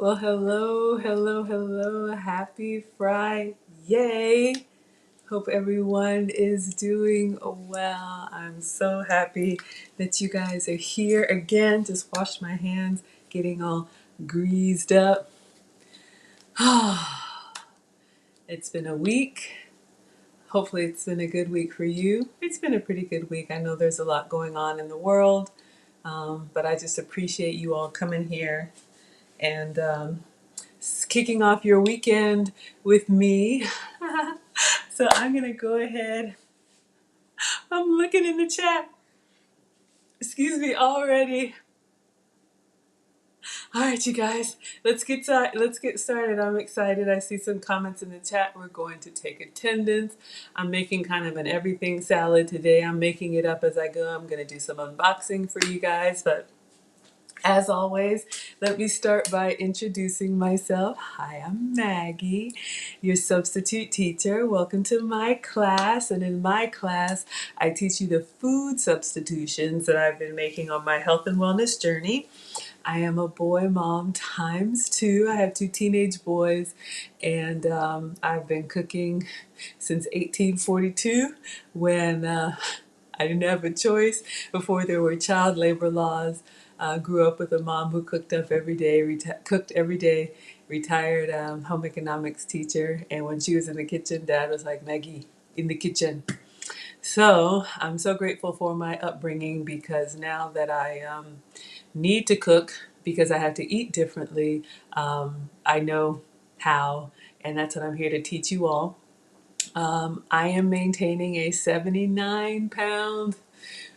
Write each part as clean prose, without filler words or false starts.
Well, hello, hello, hello. Happy Friday. Hope everyone is doing well. I'm so happy that you guys are here again. Just washed my hands, getting all greased up. It's been a week. Hopefully, it's been a good week for you. It's been a pretty good week. I know there's a lot going on in the world, but I just appreciate you all coming here and kicking off your weekend with me. So I'm going to go ahead. I'm looking in the chat. Excuse me already. All right, you guys, let's get started. I'm excited. I see some comments in the chat. We're going to take attendance. I'm making kind of an everything salad today. I'm making it up as I go. I'm going to do some unboxing for you guys, but as always, let me start by introducing myself. Hi, I'm Maggie, your substitute teacher. Welcome to my class. And in my class, I teach you the food substitutions that I've been making on my health and wellness journey. I am a boy mom times two. I have two teenage boys, and I've been cooking since 1842 when I didn't have a choice before there were child labor laws. Grew up with a mom who cooked every day, retired home economics teacher. And when she was in the kitchen, Dad was like, Maggie, in the kitchen. So I'm so grateful for my upbringing because now that I need to cook because I have to eat differently, I know how, and that's what I'm here to teach you all. I am maintaining a 79-pound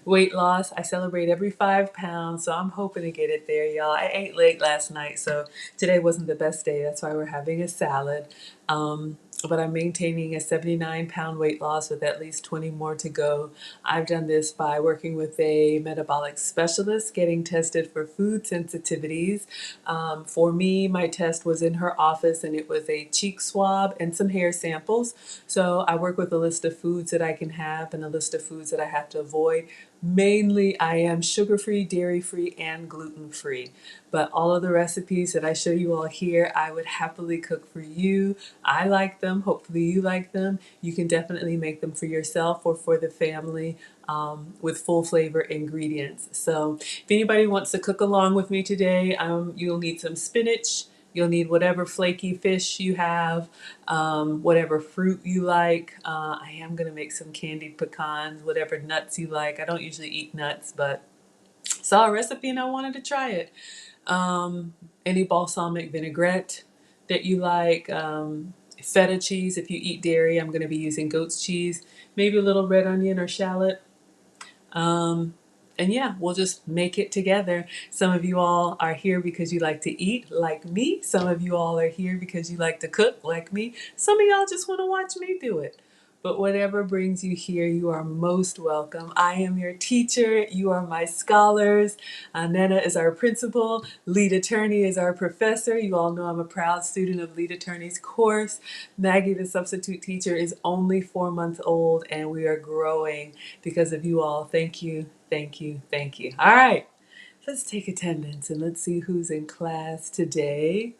weight loss. I celebrate every 5 pounds, so I'm hoping to get it there, y'all. I ate late last night, so today wasn't the best day. That's why we're having a salad. But I'm maintaining a 79-pound weight loss with at least 20 more to go. I've done this by working with a metabolic specialist, getting tested for food sensitivities. For me, my test was in her office and it was a cheek swab and some hair samples. So I work with a list of foods that I can have and a list of foods that I have to avoid. Mainly, I am sugar-free, dairy-free, and gluten-free. But all of the recipes that I show you all here, I would happily cook for you. I like them. Hopefully you like them. You can definitely make them for yourself or for the family with full flavor ingredients. So if anybody wants to cook along with me today, you'll need some spinach. You'll need whatever flaky fish you have, whatever fruit you like. I am going to make some candied pecans, whatever nuts you like. I don't usually eat nuts, but saw a recipe and I wanted to try it. Any balsamic vinaigrette that you like. Feta cheese, if you eat dairy, I'm going to be using goat's cheese. Maybe a little red onion or shallot. And yeah, we'll just make it together. Some of you all are here because you like to eat like me. Some of you all are here because you like to cook like me. Some of y'all just want to watch me do it. But whatever brings you here, you are most welcome. I am your teacher. You are my scholars. Nana is our principal. Lead attorney is our professor. You all know I'm a proud student of lead attorney's course. Maggie, the substitute teacher, is only 4 months old, and we are growing because of you all. Thank you, thank you, thank you. All right, let's take attendance and let's see who's in class today.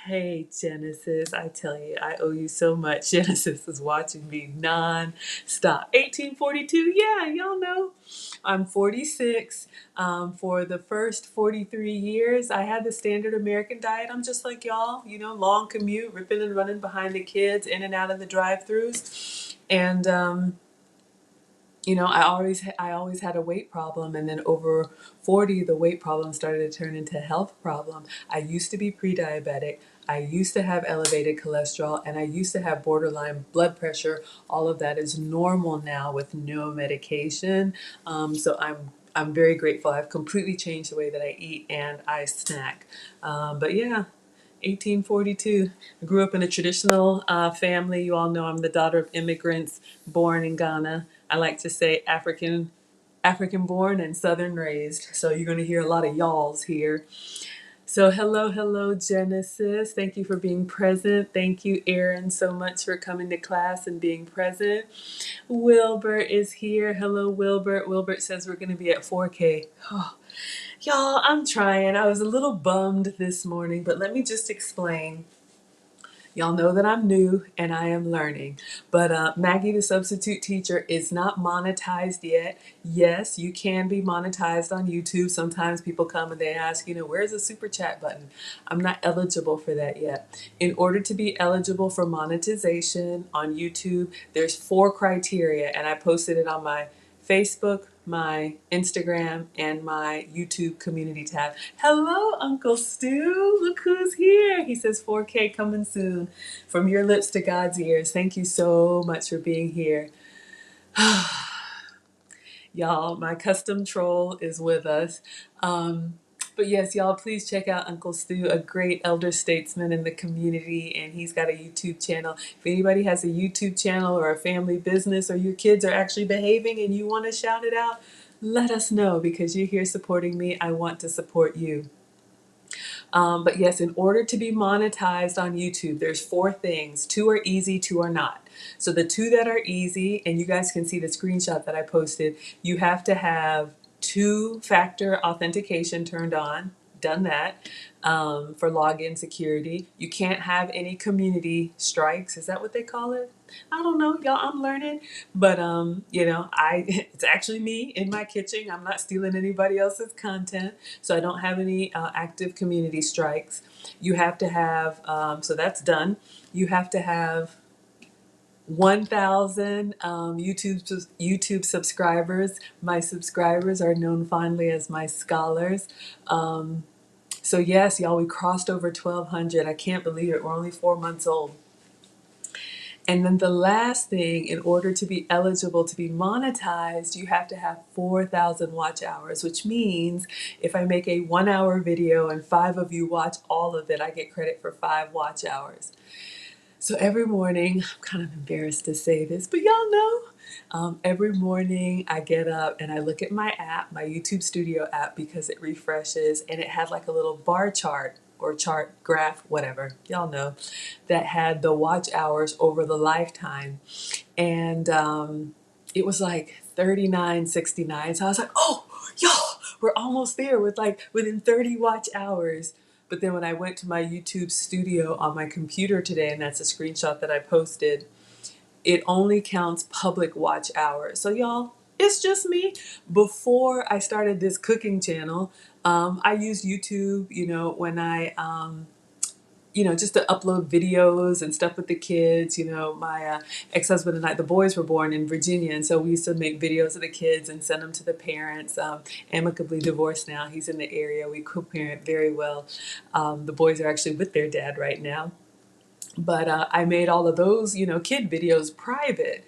Hey, Genesis, I tell you, I owe you so much. Genesis is watching me non-stop. 1842, yeah, y'all know. I'm 46. For the first 43 years, I had the standard American diet. I'm just like y'all, long commute, ripping and running behind the kids, in and out of the drive-thrus. And, I always had a weight problem, and then over 40, the weight problem started to turn into a health problem. I used to be pre-diabetic. I used to have elevated cholesterol, and I used to have borderline blood pressure. All of that is normal now with no medication. So I'm very grateful. I've completely changed the way that I eat and I snack. But yeah. 1842. I grew up in a traditional family. You all know I'm the daughter of immigrants born in Ghana. I like to say African born and Southern raised. So you're going to hear a lot of y'alls here. So hello, Genesis. Thank you for being present. Thank you, Aaron, so much for coming to class and being present. Wilbert is here. Hello, Wilbert. Wilbert says we're going to be at 4K. Oh, y'all, I'm trying. I was a little bummed this morning, but let me just explain. Y'all know that I'm new and I am learning. But Maggie, the substitute teacher, is not monetized yet. Yes, you can be monetized on YouTube. Sometimes people come and they ask, where's the super chat button? I'm not eligible for that yet. In order to be eligible for monetization on YouTube, there's 4 criteria, and I posted it on my Facebook, my Instagram, and my YouTube community tab. Hello, Uncle Stu. Look who's here. He says 4K coming soon. From your lips to God's ears. Thank you so much for being here. Y'all, my custom troll is with us. But yes, y'all, please check out Uncle Stu, a great elder statesman in the community, and he's got a YouTube channel. If anybody has a YouTube channel or a family business, or your kids are actually behaving and you want to shout it out, let us know, because you're here supporting me. I want to support you. But yes, in order to be monetized on YouTube, there's 4 things. 2 are easy, 2 are not. So the 2 that are easy, and you guys can see the screenshot that I posted, you have to have 2-factor authentication turned on. Done that for login security. You can't have any community strikes. Is that what they call it? I don't know, y'all. I'm learning, but it's actually me in my kitchen. I'm not stealing anybody else's content, so I don't have any active community strikes. You have to have so that's done. You have to have 1,000 YouTube subscribers. My subscribers are known fondly as my scholars. So yes, y'all, we crossed over 1,200. I can't believe it. We're only 4 months old. And then the last thing, in order to be eligible to be monetized, you have to have 4,000 watch hours, which means if I make a 1-hour video and 5 of you watch all of it, I get credit for 5 watch hours. So every morning, I'm kind of embarrassed to say this, but y'all know, every morning I get up and I look at my app, my YouTube Studio app, because it refreshes, and it had like a little bar chart or chart graph, whatever, y'all know, that had the watch hours over the lifetime. And it was like 39.69. So I was like, oh, y'all, we're almost there with like within 30 watch hours. But then when I went to my YouTube Studio on my computer today, and that's a screenshot that I posted, it only counts public watch hours. So y'all, it's just me. Before I started this cooking channel, I used YouTube, when I just to upload videos and stuff with the kids. My ex-husband and I, the boys were born in Virginia, and so we used to make videos of the kids and send them to the parents. Amicably divorced now. He's in the area. We co-parent very well. The boys are actually with their dad right now. But I made all of those, kid videos private.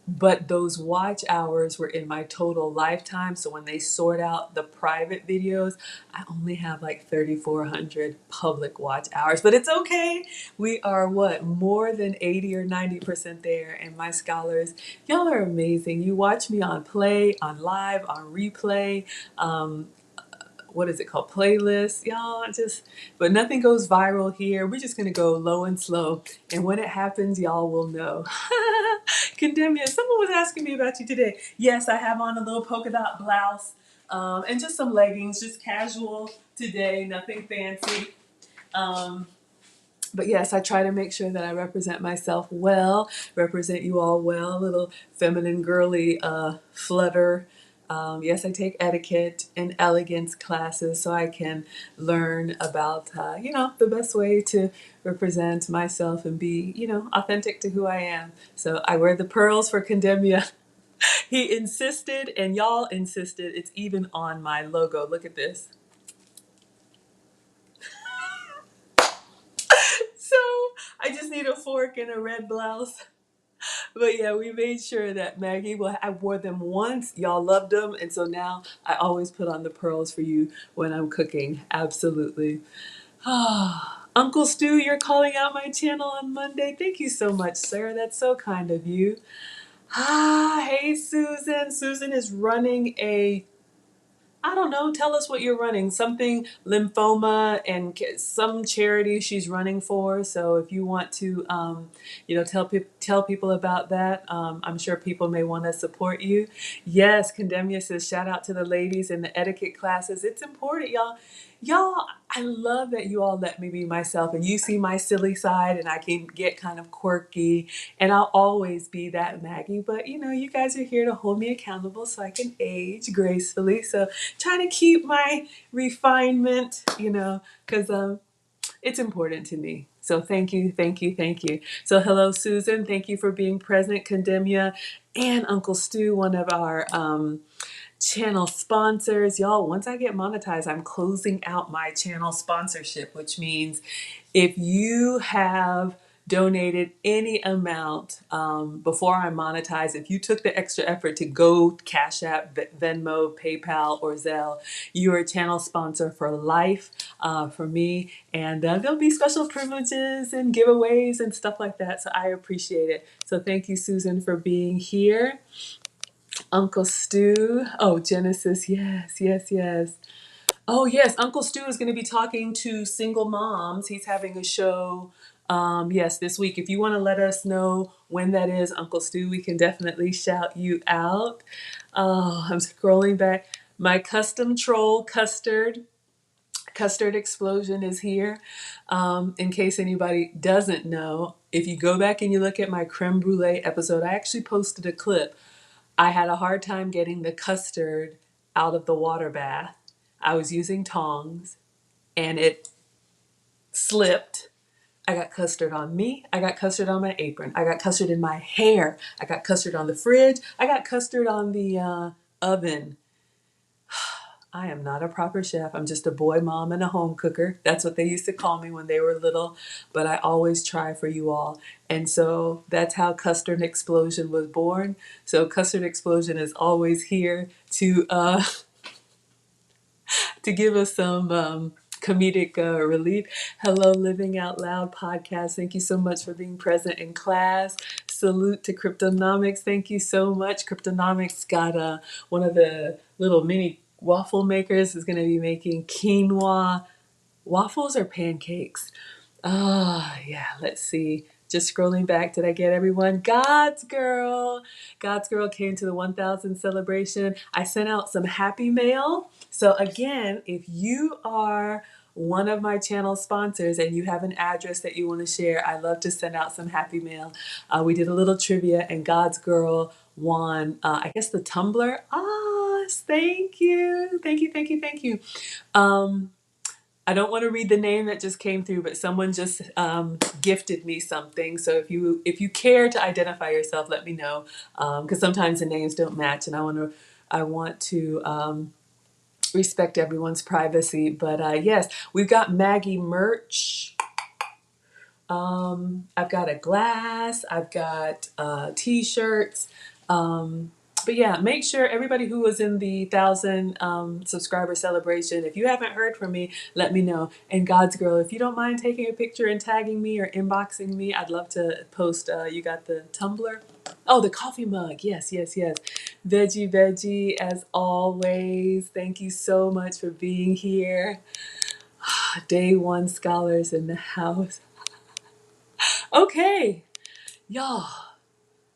But those watch hours were in my total lifetime. So when they sort out the private videos, I only have like 3,400 public watch hours. But it's okay. We are more than 80 or 90% there. And my scholars, y'all are amazing. You watch me on play, on live, on replay. What is it called? Playlists, y'all. But nothing goes viral here. We're just gonna go low and slow, and when it happens, y'all will know. Condemnia, someone was asking me about you today. Yes, I have on a little polka dot blouse, and just some leggings, just casual today, nothing fancy. But yes, I try to make sure that I represent myself well, represent you all well, a little feminine, girly flutter. Yes, I take etiquette and elegance classes so I can learn about, the best way to represent myself and be, authentic to who I am. So I wear the pearls for Condemnia. He insisted, and y'all insisted. It's even on my logo. Look at this. So I just need a fork and a red blouse. But yeah, we made sure that I wore them once. Y'all loved them. And so now I always put on the pearls for you when I'm cooking. Absolutely. Uncle Stu, you're calling out my channel on Monday. Thank you so much, sir. That's so kind of you. Hey, Susan. Susan is running a I don't know. Tell us what you're running. Something lymphoma and some charity she's running for. So if you want to, tell people about that. I'm sure people may want to support you. Yes, Condemnia says shout out to the ladies in the etiquette classes. It's important, y'all. Y'all, I love that you all let me be myself and you see my silly side and I can get kind of quirky and I'll always be that Maggie. But you guys are here to hold me accountable so I can age gracefully. So trying to keep my refinement, because it's important to me. So thank you, thank you, thank you. So hello, Susan. Thank you for being present, Condemnia, and Uncle Stu, one of our channel sponsors. Y'all, once I get monetized, I'm closing out my channel sponsorship, which means if you have donated any amount before I monetize, if you took the extra effort to go Cash App, Venmo, PayPal, or Zelle, you're a channel sponsor for life for me. And there'll be special privileges and giveaways and stuff like that. So I appreciate it. So thank you, Susan, for being here. Uncle Stu. Oh, Genesis. Yes, yes, yes. Oh, yes. Uncle Stu is going to be talking to single moms. He's having a show, yes, this week. If you want to let us know when that is, Uncle Stu, we can definitely shout you out. Oh, I'm scrolling back. My custom troll custard explosion is here. In case anybody doesn't know, if you go back and you look at my creme brulee episode, I actually posted a clip. I had a hard time getting the custard out of the water bath. I was using tongs and it slipped. I got custard on me. I got custard on my apron. I got custard in my hair. I got custard on the fridge. I got custard on the oven. I am not a proper chef. I'm just a boy mom and a home cooker. That's what they used to call me when they were little. But I always try for you all. And so that's how Custard Explosion was born. So Custard Explosion is always here to give us some comedic relief. Hello, Living Out Loud podcast. Thank you so much for being present in class. Salute to Cryptonomics. Thank you so much. Cryptonomics got one of the little mini waffle makers is going to be making quinoa waffles or pancakes. Yeah, let's see. Just scrolling back, did I get everyone? God's Girl. God's Girl came to the 1000 celebration. I sent out some happy mail. So again, if you are one of my channel sponsors and you have an address that you want to share, I love to send out some happy mail. We did a little trivia and God's Girl won, I guess, the tumbler. Thank you. Thank you, thank you, thank you. I don't want to read the name that just came through, but someone just gifted me something. So if you care to identify yourself, let me know, because sometimes the names don't match, and I want to respect everyone's privacy. But yes, we've got Maggie merch. I've got a glass. I've got T-shirts. But yeah, make sure everybody who was in the 1000 subscriber celebration, if you haven't heard from me, let me know. And God's Girl, if you don't mind taking a picture and tagging me or inboxing me, I'd love to post. You got the tumbler? Oh, the coffee mug. Yes, yes, yes. Veggie, as always. Thank you so much for being here. Day one scholars in the house. Okay, y'all.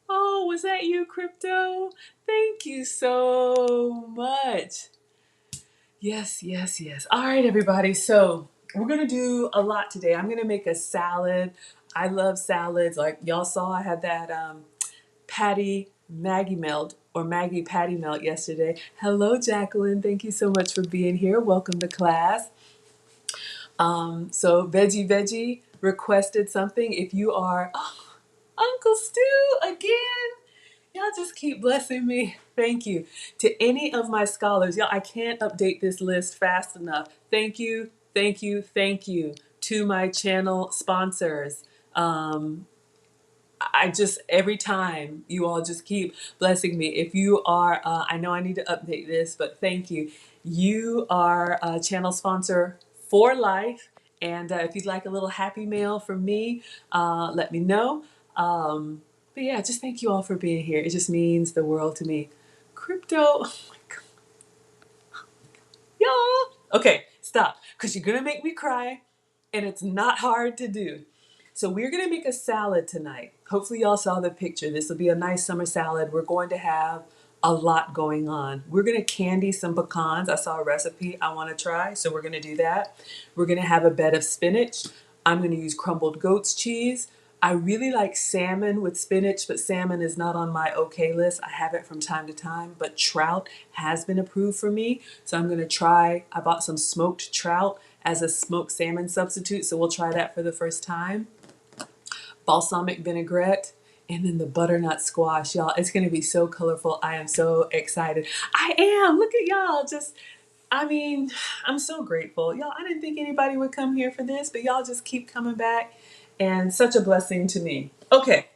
Oh, was that you, Crypto? Thank you so much. Yes, yes, yes. All right, everybody. So we're going to do a lot today. I'm going to make a salad. I love salads. Like y'all saw, I had that Maggie patty melt yesterday. Hello, Jacqueline. Thank you so much for being here. Welcome to class. So Veggie requested something. If you are, Uncle Stu again. Y'all just keep blessing me. Thank you. To any of my scholars, y'all, I can't update this list fast enough. Thank you, thank you, thank you to my channel sponsors. I just, every time you all just keep blessing me. If you are, I know I need to update this, but thank you. You are a channel sponsor for life. And if you'd like a little happy mail from me, let me know. But yeah, just thank you all for being here. It just means the world to me. Crypto, oh my God. y'all. Okay, stop, because you're gonna make me cry, and it's not hard to do. So we're gonna make a salad tonight. Hopefully y'all saw the picture. This will be a nice summer salad. We're going to have a lot going on. We're gonna candy some pecans. I saw a recipe I wanna try, so we're gonna do that. We're gonna have a bed of spinach. I'm gonna use crumbled goat's cheese. I really like salmon with spinach, but salmon is not on my okay list. I have it from time to time, but trout has been approved for me. So I'm gonna try, I bought some smoked trout as a smoked salmon substitute, so we'll try that for the first time. Balsamic vinaigrette, and then the butternut squash, y'all. It's gonna be so colorful. I am so excited. I am. Look at y'all. Just, I mean, I'm so grateful. Y'all, I didn't think anybody would come here for this, but y'all just keep coming back, and such a blessing to me. Okay,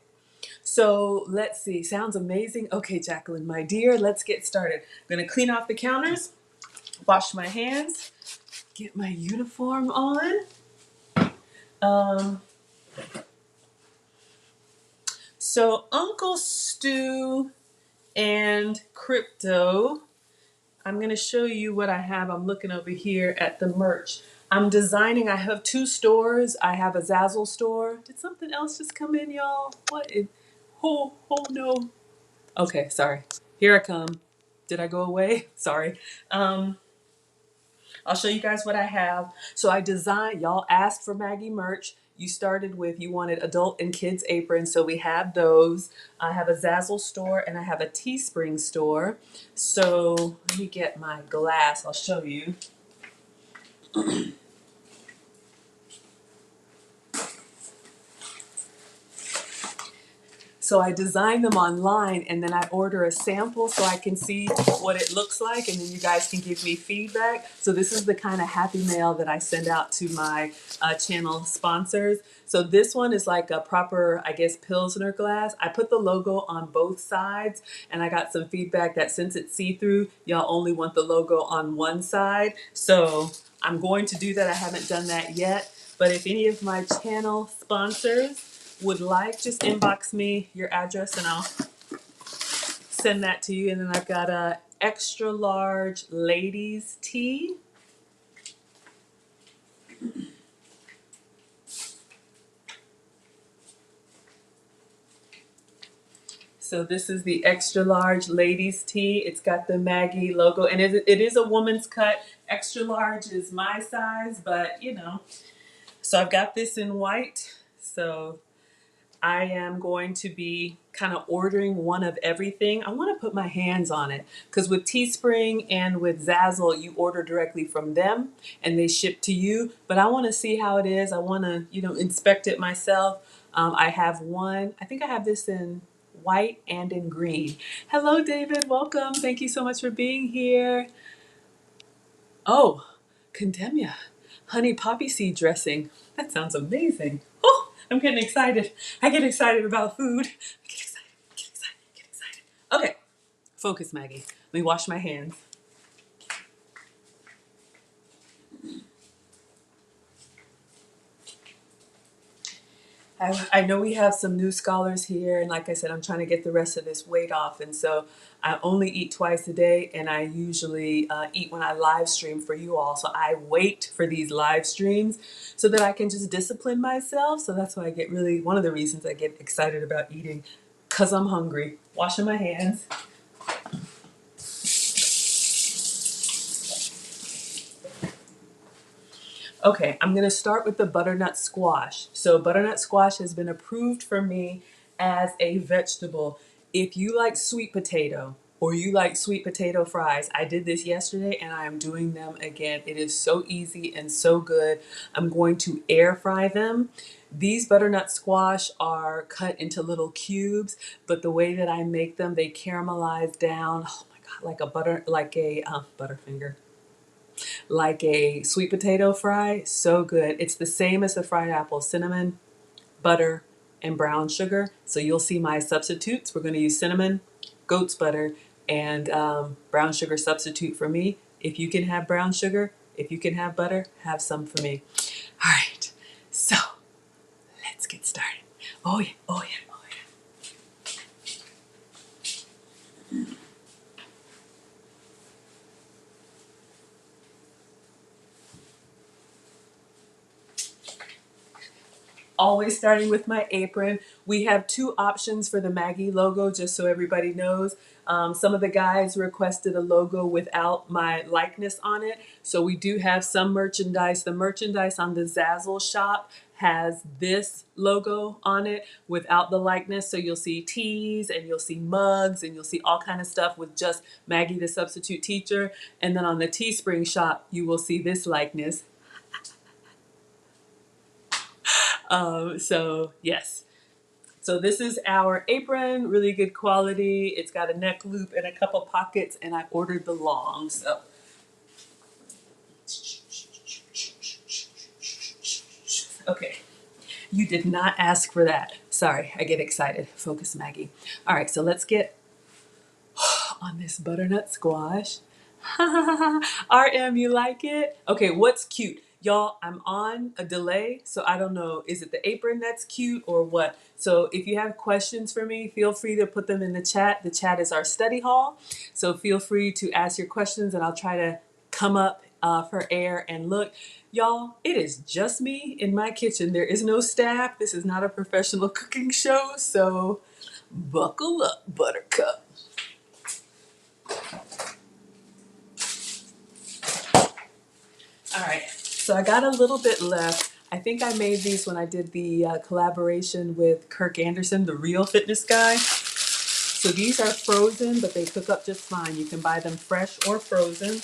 so let's see. Sounds amazing. Okay, Jacqueline, my dear, let's get started. I'm gonna clean off the counters, wash my hands, get my uniform on. Um, so Uncle Stu and Crypto, I'm going to show you what I have. I'm looking over here at the merch. I'm designing, I have two stores. I have a Zazzle store. Did something else just come in, y'all? What in, oh no. Okay, sorry. Here I come. Did I go away? Sorry. I'll show you guys what I have. So I designed, y'all asked for Maggie merch. You started with, you wanted adult and kids aprons, so we have those. I have a Zazzle store and I have a Teespring store. So let me get my glass, I'll show you. So I design them online and then I order a sample so I can see what it looks like, and then you guys can give me feedback. So this is the kind of happy mail that I send out to my channel sponsors. So this one is like a proper, I guess, Pilsner glass. I put the logo on both sides and I got some feedback that since it's see-through, y'all only want the logo on one side. So I'm going to do that. I haven't done that yet. But if any of my channel sponsors would like, just inbox me your address and I'll send that to you. And then I've got a extra large ladies tee. So this is the extra large ladies tee. It's got the Maggie logo and it is a woman's cut. Extra large is my size, but you know. So I've got this in white. So I am going to be kind of ordering one of everything. I want to put my hands on it because with Teespring and with Zazzle, you order directly from them and they ship to you. But I want to see how it is. I want to, inspect it myself. I have one. I think I have this in white and in green. Hello, David. Welcome. Thank you so much for being here. Oh, Condemnia. Honey poppy seed dressing. That sounds amazing. Oh, I'm getting excited. I get excited about food. I get excited, get excited, get excited. Okay, focus, Maggie. Let me wash my hands. I know we have some new scholars here, and like I said, I'm trying to get the rest of this weight off, and so I only eat twice a day, and I usually eat when I live stream for you all. So I wait for these live streams so that I can just discipline myself. So that's why I get really, one of the reasons I get excited about eating, because I'm hungry. Washing my hands. Okay, I'm gonna start with the butternut squash. So butternut squash has been approved for me as a vegetable. If you like sweet potato or you like sweet potato fries, I did this yesterday and I am doing them again. It is so easy and so good. I'm going to air fry them. These butternut squash are cut into little cubes, but the way that I make them, they caramelize down, oh my God, like a Butterfinger, like a sweet potato fry. So good. It's the same as the fried apple: cinnamon, butter, and brown sugar. So you'll see my substitutes. We're going to use cinnamon, goat's butter, and brown sugar substitute for me. If you can have brown sugar, if you can have butter, have some for me. All right. So let's get started. Oh yeah, oh yeah, oh yeah. always starting with my apron. We have two options for the Maggie logo, just so everybody knows. Some of the guys requested a logo without my likeness on it. So we do have some merchandise. The merchandise on the Zazzle shop has this logo on it without the likeness. So you'll see tees and you'll see mugs and you'll see all kind of stuff with just Maggie the substitute teacher. And then on the Teespring shop, you will see this likeness. So yes. So this is our apron, really good quality. It's got a neck loop and a couple pockets, and I ordered the long. So okay, you did not ask for that. Sorry, I get excited. Focus, Maggie. All right, so let's get on this butternut squash. RM, you like it? Okay, what's cute? Y'all, I'm on a delay, so I don't know. Is it the apron that's cute or what? So if you have questions for me, feel free to put them in the chat. The chat is our study hall. So feel free to ask your questions and I'll try to come up for air and look. Y'all, it is just me in my kitchen. There is no staff. This is not a professional cooking show, so buckle up, buttercup. All right, so I got a little bit left. I think I made these when I did the collaboration with Kirk Anderson, the real fitness guy. So these are frozen, but they cook up just fine. You can buy them fresh or frozen.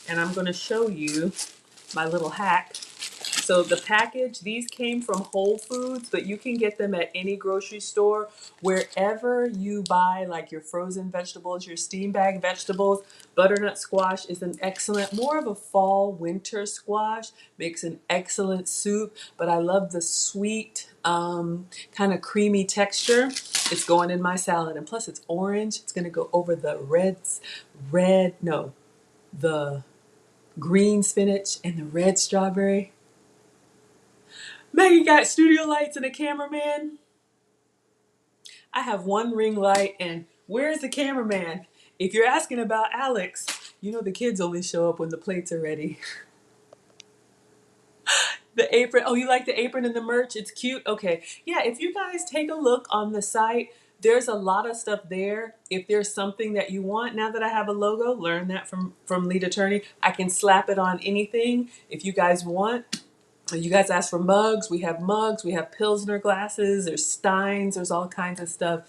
And I'm gonna show you my little hack. So the package, these came from Whole Foods, but you can get them at any grocery store. Wherever you buy like your frozen vegetables, your steam bag vegetables, butternut squash is an excellent, more of a fall winter squash, makes an excellent soup, but I love the sweet, kind of creamy texture. It's going in my salad, and plus it's orange. It's gonna go over the the green spinach and the red strawberry. Maggie got studio lights and a cameraman. I have one ring light, and where's the cameraman? If you're asking about Alex, you know the kids only show up when the plates are ready. The apron, oh, you like the apron and the merch? It's cute? Okay. Yeah, if you guys take a look on the site, there's a lot of stuff there. If there's something that you want, now that I have a logo, learn that from Lead Attorney, I can slap it on anything if you guys want. You guys asked for mugs. We have mugs. We have Pilsner glasses. There's Steins. There's all kinds of stuff.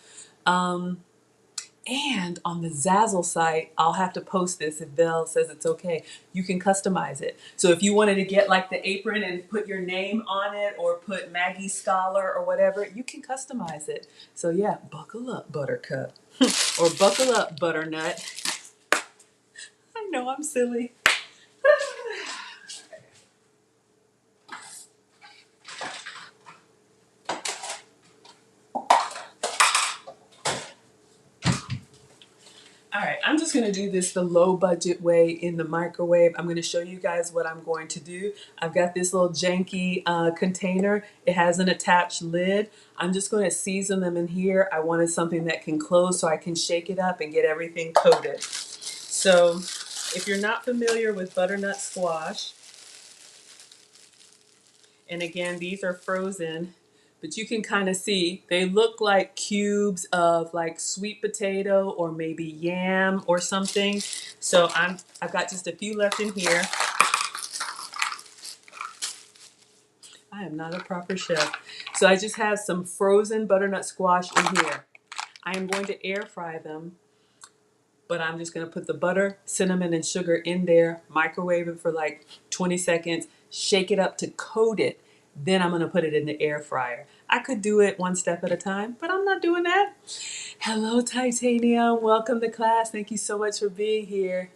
And on the Zazzle site, I'll have to post this if Belle says it's okay. You can customize it. So if you wanted to get like the apron and put your name on it or put Maggie Scholar or whatever, you can customize it. So yeah, buckle up, Buttercup. Or buckle up, Butternut. I know I'm silly. All right, I'm just gonna do this the low budget way in the microwave. I'm gonna show you guys what I'm going to do. I've got this little janky container. It has an attached lid. I'm just gonna season them in here. I wanted something that can close so I can shake it up and get everything coated. So if you're not familiar with butternut squash, and again, these are frozen, but you can kind of see they look like cubes of like sweet potato or maybe yam or something. So I've got just a few left in here. I am not a proper chef. So I just have some frozen butternut squash in here. I am going to air fry them, but I'm just going to put the butter, cinnamon, and sugar in there, microwave it for like 20 seconds, shake it up to coat it. Then I'm going to put it in the air fryer. I could do it one step at a time, but I'm not doing that. Hello, Titanium. Welcome to class. Thank you so much for being here.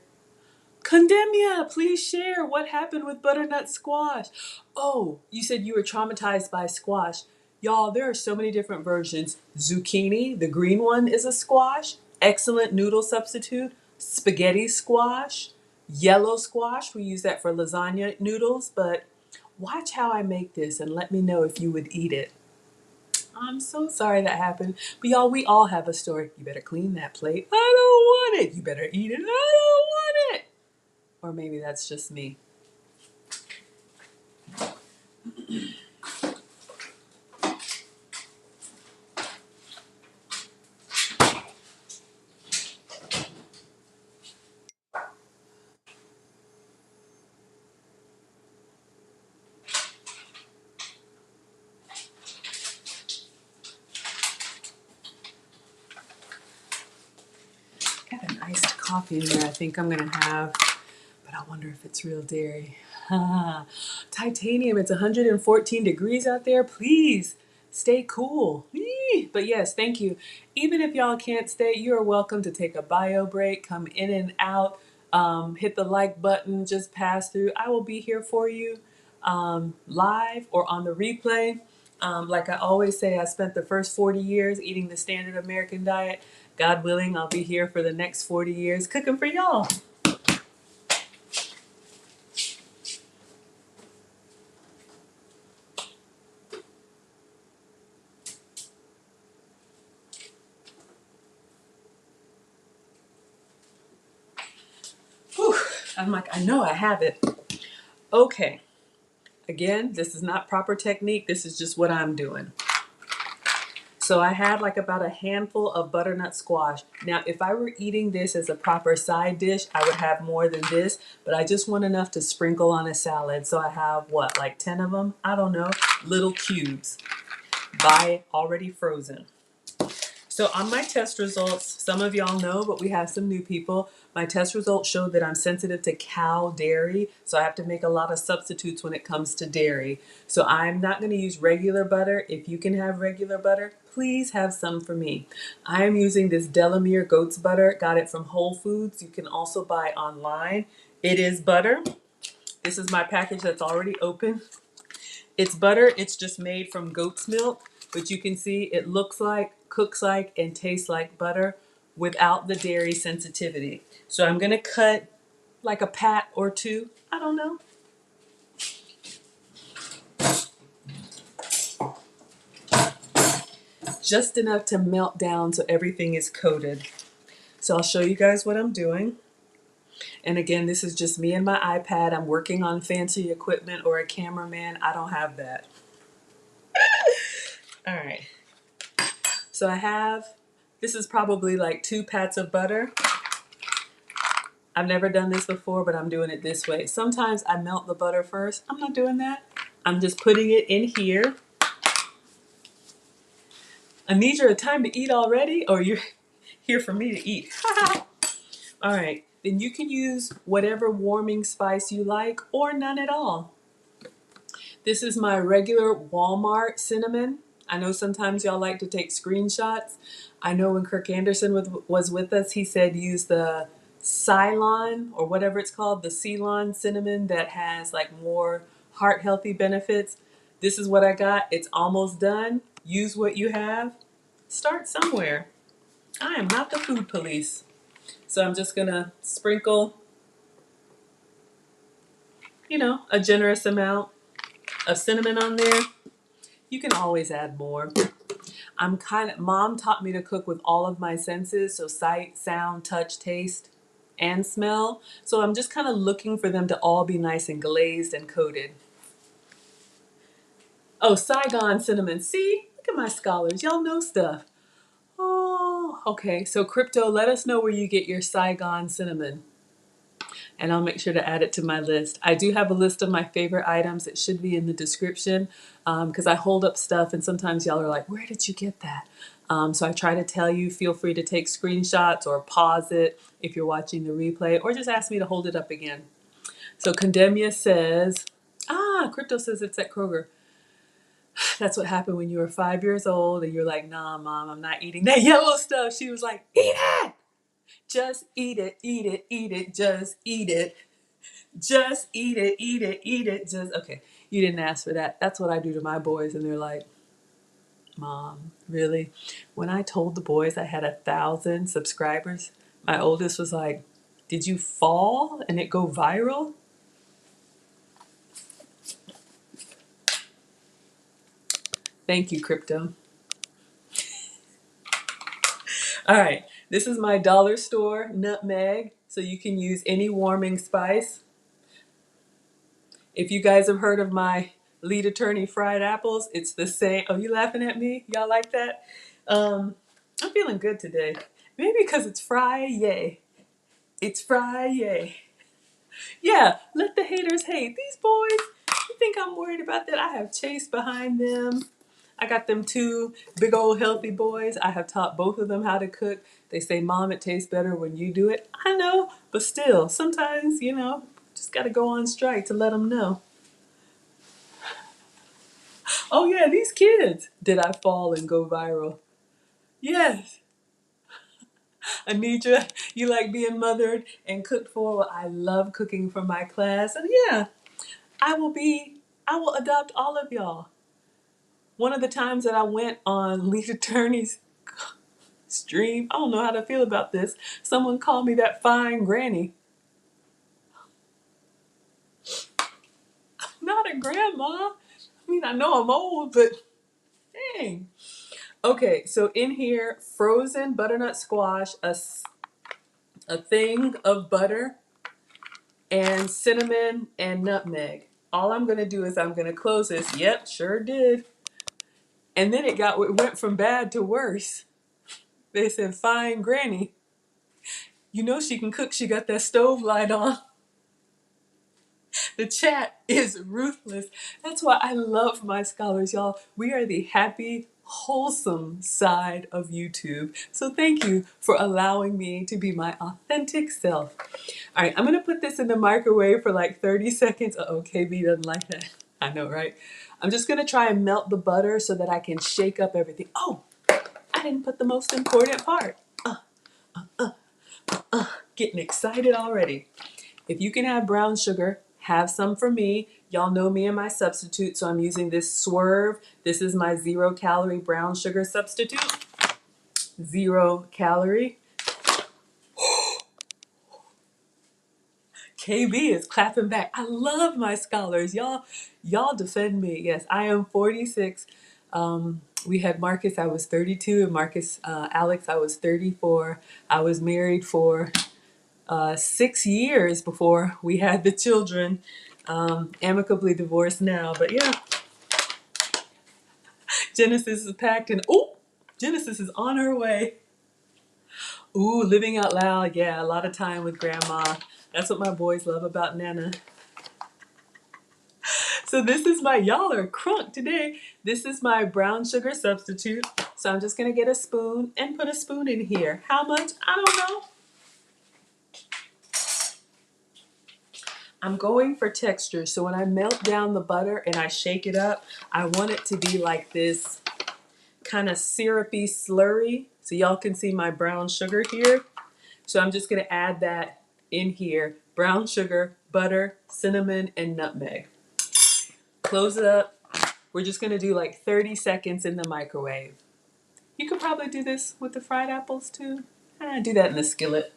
Condemnia, please share what happened with butternut squash. Oh, you said you were traumatized by squash. Y'all, there are so many different versions. Zucchini, the green one, is a squash. Excellent noodle substitute. Spaghetti squash. Yellow squash, we use that for lasagna noodles, but watch how I make this and let me know if you would eat it. I'm so sorry that happened. But y'all, we all have a story. You better clean that plate. I don't want it. You better eat it. I don't want it. Or maybe that's just me. iced coffee in there I think I'm going to have, but I wonder if it's real dairy. Titanium, it's 114 degrees out there. Please stay cool. But yes, thank you. Even if y'all can't stay, you're welcome to take a bio break, come in and out, hit the like button, just pass through. I will be here for you live or on the replay. Like I always say, I spent the first 40 years eating the standard American diet. God willing, I'll be here for the next 40 years cooking for y'all. Whew. I'm like, I know I have it. Okay. Again, this is not proper technique. This is just what I'm doing. So I had like about a handful of butternut squash. Now, if I were eating this as a proper side dish, I would have more than this, but I just want enough to sprinkle on a salad. So I have what, like 10 of them? I don't know, little cubes. Buy already frozen. So on my test results, some of y'all know, but we have some new people. My test results showed that I'm sensitive to cow dairy, so I have to make a lot of substitutes when it comes to dairy. So I'm not going to use regular butter. If you can have regular butter, please have some for me. I am using this Delamere goat's butter. Got it from Whole Foods. You can also buy online. It is butter. This is my package that's already open. It's butter. It's just made from goat's milk, but you can see it looks like, cooks like, and tastes like butter without the dairy sensitivity. So I'm going to cut like a pat or two. I don't know. Just enough to melt down so everything is coated. So I'll show you guys what I'm doing. And again, this is just me and my iPad. I'm working on fancy equipment or a cameraman. I don't have that. All right. So I have, this is probably like 2 pats of butter. I've never done this before, but I'm doing it this way. Sometimes I melt the butter first. I'm not doing that. I'm just putting it in here. Anija, time to eat already? Or you're here for me to eat? All right. Then you can use whatever warming spice you like or none at all. This is my regular Walmart cinnamon. I know sometimes y'all like to take screenshots. I know when Kirk Anderson was with us, he said use the Ceylon or whatever it's called, the Ceylon cinnamon that has like more heart healthy benefits. This is what I got. It's almost done. Use what you have. Start somewhere. I am not the food police. So I'm just gonna sprinkle, a generous amount of cinnamon on there. You can always add more. Mom taught me to cook with all of my senses, so sight, sound, touch, taste, and smell. So I'm just kind of looking for them to all be nice and glazed and coated. Oh, Saigon cinnamon. See? Look at my scholars. Y'all know stuff. Oh, okay. So Crypto, let us know where you get your Saigon cinnamon. And I'll make sure to add it to my list. I do have a list of my favorite items. It should be in the description because I hold up stuff and sometimes y'all are like, where did you get that? So I try to tell you, feel free to take screenshots or pause it if you're watching the replay or just ask me to hold it up again. So Condemnia says, Crypto says it's at Kroger. That's what happened when you were 5 years old and you're like, nah, Mom, I'm not eating that yellow stuff. She was like, eat it. Just eat it, eat it, eat it, just eat it. Just eat it, eat it, eat it. Just, okay, you didn't ask for that. That's what I do to my boys. And they're like, Mom, really? When I told the boys I had 1,000 subscribers, my oldest was like, did you fall and it go viral? Thank you, Crypto. All right, this is my dollar store nutmeg. So you can use any warming spice. If you guys have heard of my lead attorney fried apples, it's the same. Oh, you laughing at me? Y'all like that? I'm feeling good today. Maybe because it's Friday. It's Friday. Yeah, let the haters hate. These boys, you think I'm worried about that? I have Chase behind them. I got them two big old healthy boys. I have taught both of them how to cook. They say, Mom, it tastes better when you do it. I know, but still, sometimes, just got to go on strike to let them know. Oh yeah, these kids. Did I fall and go viral? Yes. Anitra, you like being mothered and cooked for? Well, I love cooking for my class. And yeah, I will adopt all of y'all. One of the times that I went on Lead Attorney's stream, I don't know how to feel about this. Someone called me that fine granny. Not a grandma. I mean, I know I'm old, but dang. Okay, so in here, frozen butternut squash, a thing of butter, and cinnamon and nutmeg. All I'm gonna do is I'm gonna close this. Yep, sure did. And then it went from bad to worse. They said, fine granny. You know she can cook, she got that stove light on. The chat is ruthless. That's why I love my scholars, y'all. We are the happy, wholesome side of YouTube. So thank you for allowing me to be my authentic self. All right, I'm gonna put this in the microwave for like 30 seconds. Uh-oh, KB doesn't like that. I know, right? I'm just gonna try and melt the butter so that I can shake up everything. Oh, I didn't put the most important part. Getting excited already. If you can have brown sugar, have some for me. Y'all know me and my substitute, so I'm using this Swerve. This is my 0-calorie brown sugar substitute. 0-calorie. KB is clapping back. I love my scholars. Y'all defend me. Yes, I am 46. We had Marcus, I was 32, and Alex, I was 34. I was married for 6 years before we had the children. Amicably divorced now, but yeah. Genesis is packed and Genesis is on her way. Ooh, living out loud. Yeah, a lot of time with grandma. That's what my boys love about Nana. So this is y'all are crunk today. This is my brown sugar substitute. So I'm just gonna get a spoon and put a spoon in here. How much? I don't know. I'm going for texture. So when I melt down the butter and I shake it up, I want it to be like this kind of syrupy slurry. So y'all can see my brown sugar here. So I'm just gonna add that in here. Brown sugar, butter, cinnamon, and nutmeg. Close it up. We're just gonna do like 30 seconds in the microwave. You could probably do this with the fried apples too. Do that in the skillet.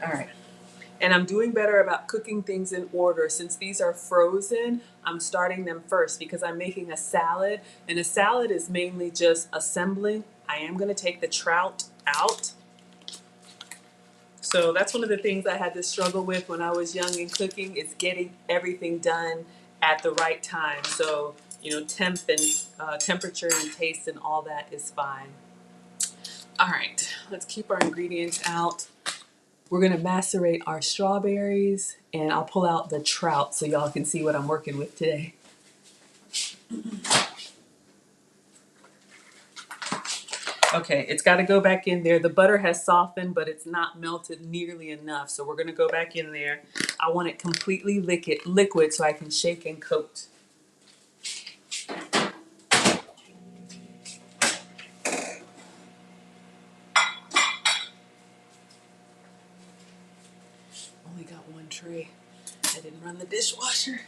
All right. And I'm doing better about cooking things in order. Since these are frozen, I'm starting them first because I'm making a salad. And a salad is mainly just assembling. I am going to take the trout out. So that's one of the things I had to struggle with when I was young in cooking, is getting everything done at the right time. So, temp and temperature and taste and all that is fine. All right, let's keep our ingredients out. We're gonna macerate our strawberries, and I'll pull out the trout so y'all can see what I'm working with today. Okay, it's got to go back in there. The butter has softened, but it's not melted nearly enough. So we're gonna go back in there. I want it completely liquid so I can shake and coat. Only got one tray. I didn't run the dishwasher.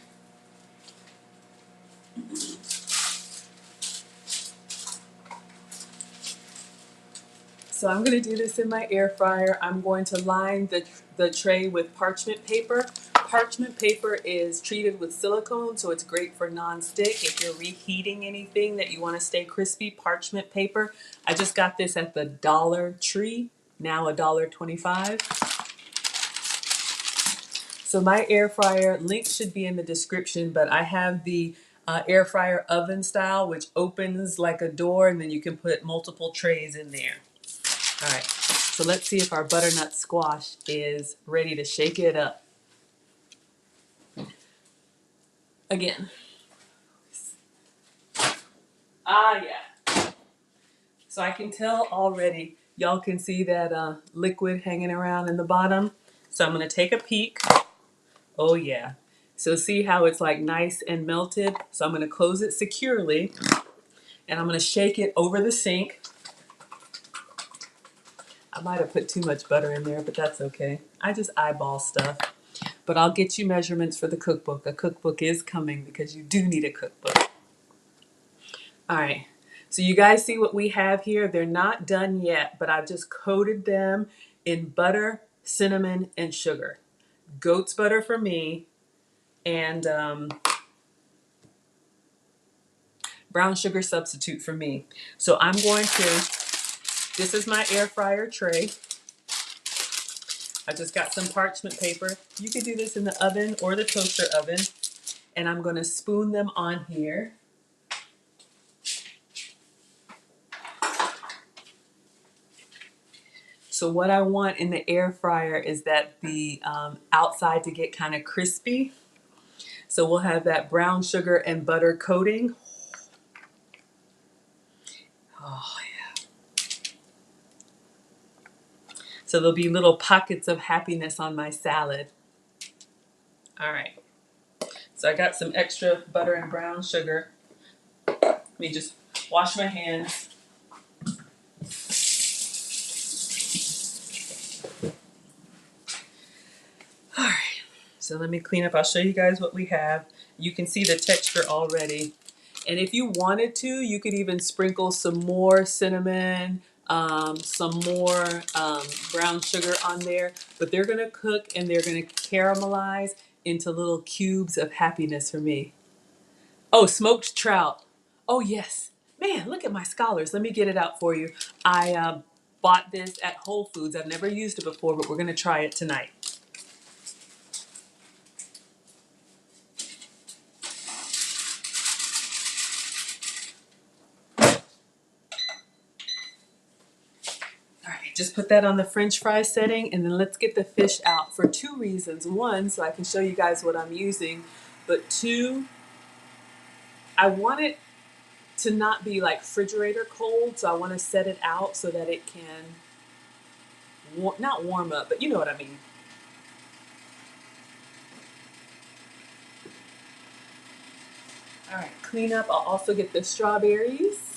So I'm going to do this in my air fryer. I'm going to line the tray with parchment paper. Parchment paper is treated with silicone, so it's great for non-stick. If you're reheating anything that you want to stay crispy, parchment paper. I just got this at the Dollar Tree, now $1.25. So my air fryer, link should be in the description, but I have the air fryer oven style, which opens like a door, and then you can put multiple trays in there. All right, so let's see if our butternut squash is ready to shake it up. Again. Ah, yeah. So I can tell already, y'all can see that liquid hanging around in the bottom. So I'm going to take a peek. Oh, yeah. So see how it's like nice and melted? So I'm going to close it securely and I'm going to shake it over the sink. I might have put too much butter in there, but that's okay. I just eyeball stuff. But I'll get you measurements for the cookbook. A cookbook is coming because you do need a cookbook. All right. So you guys see what we have here? They're not done yet, but I've just coated them in butter, cinnamon, and sugar. Goat's butter for me, and brown sugar substitute for me. So I'm going to, this is my air fryer tray. I just got some parchment paper. You could do this in the oven or the toaster oven. And I'm going to spoon them on here. So what I want in the air fryer is that the outside to get kind of crispy. So we'll have that brown sugar and butter coating. Oh, yeah. So there'll be little pockets of happiness on my salad. All right. So I got some extra butter and brown sugar. Let me just wash my hands. All right. So let me clean up. I'll show you guys what we have. You can see the texture already. And if you wanted to, you could even sprinkle some more cinnamon, some more brown sugar on there. But they're going to cook and they're going to caramelize into little cubes of happiness for me. Oh, smoked trout. Oh, yes. Man, look at my scholars. Let me get it out for you. I bought this at Whole Foods. I've never used it before, but we're going to try it tonight. All right, just put that on the French fry setting, and then let's get the fish out for two reasons. One, so I can show you guys what I'm using, but two, I want it to not be like refrigerator cold, so I want to set it out so that it can, not warm up, but you know what I mean. All right, clean up. I'll also get the strawberries.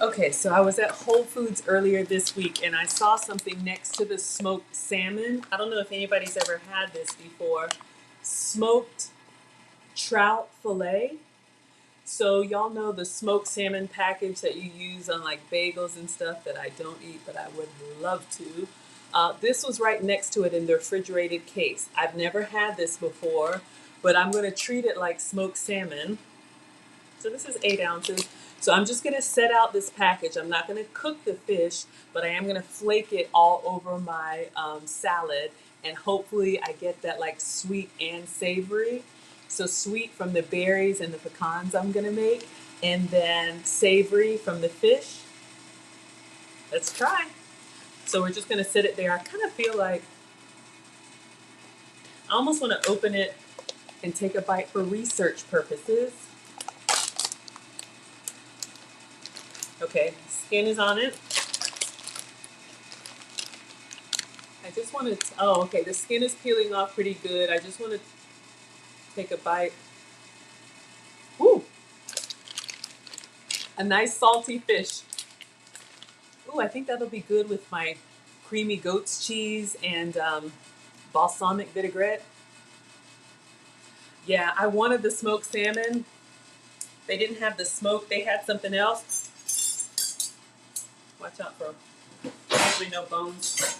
Okay, so I was at Whole Foods earlier this week and I saw something next to the smoked salmon. I don't know if anybody's ever had this before. Smoked trout fillet. So y'all know the smoked salmon package that you use on like bagels and stuff that I don't eat, but I would love to. This was right next to it in the refrigerated case. I've never had this before, but I'm going to treat it like smoked salmon. So this is 8 ounces. So I'm just going to set out this package. I'm not going to cook the fish, but I am going to flake it all over my salad. And hopefully I get that like sweet and savory. So sweet from the berries and the pecans I'm going to make. And then savory from the fish. Let's try. So we're just going to sit it there. I kind of feel like I almost want to open it and take a bite for research purposes. Okay, skin is on it. I just want to, oh, okay, the skin is peeling off pretty good. I just want to take a bite. Woo! A nice salty fish. Ooh, I think that'll be good with my creamy goat's cheese and balsamic vinaigrette. Yeah, I wanted the smoked salmon. They didn't have the smoke. They had something else. Watch out for hopefully no bones.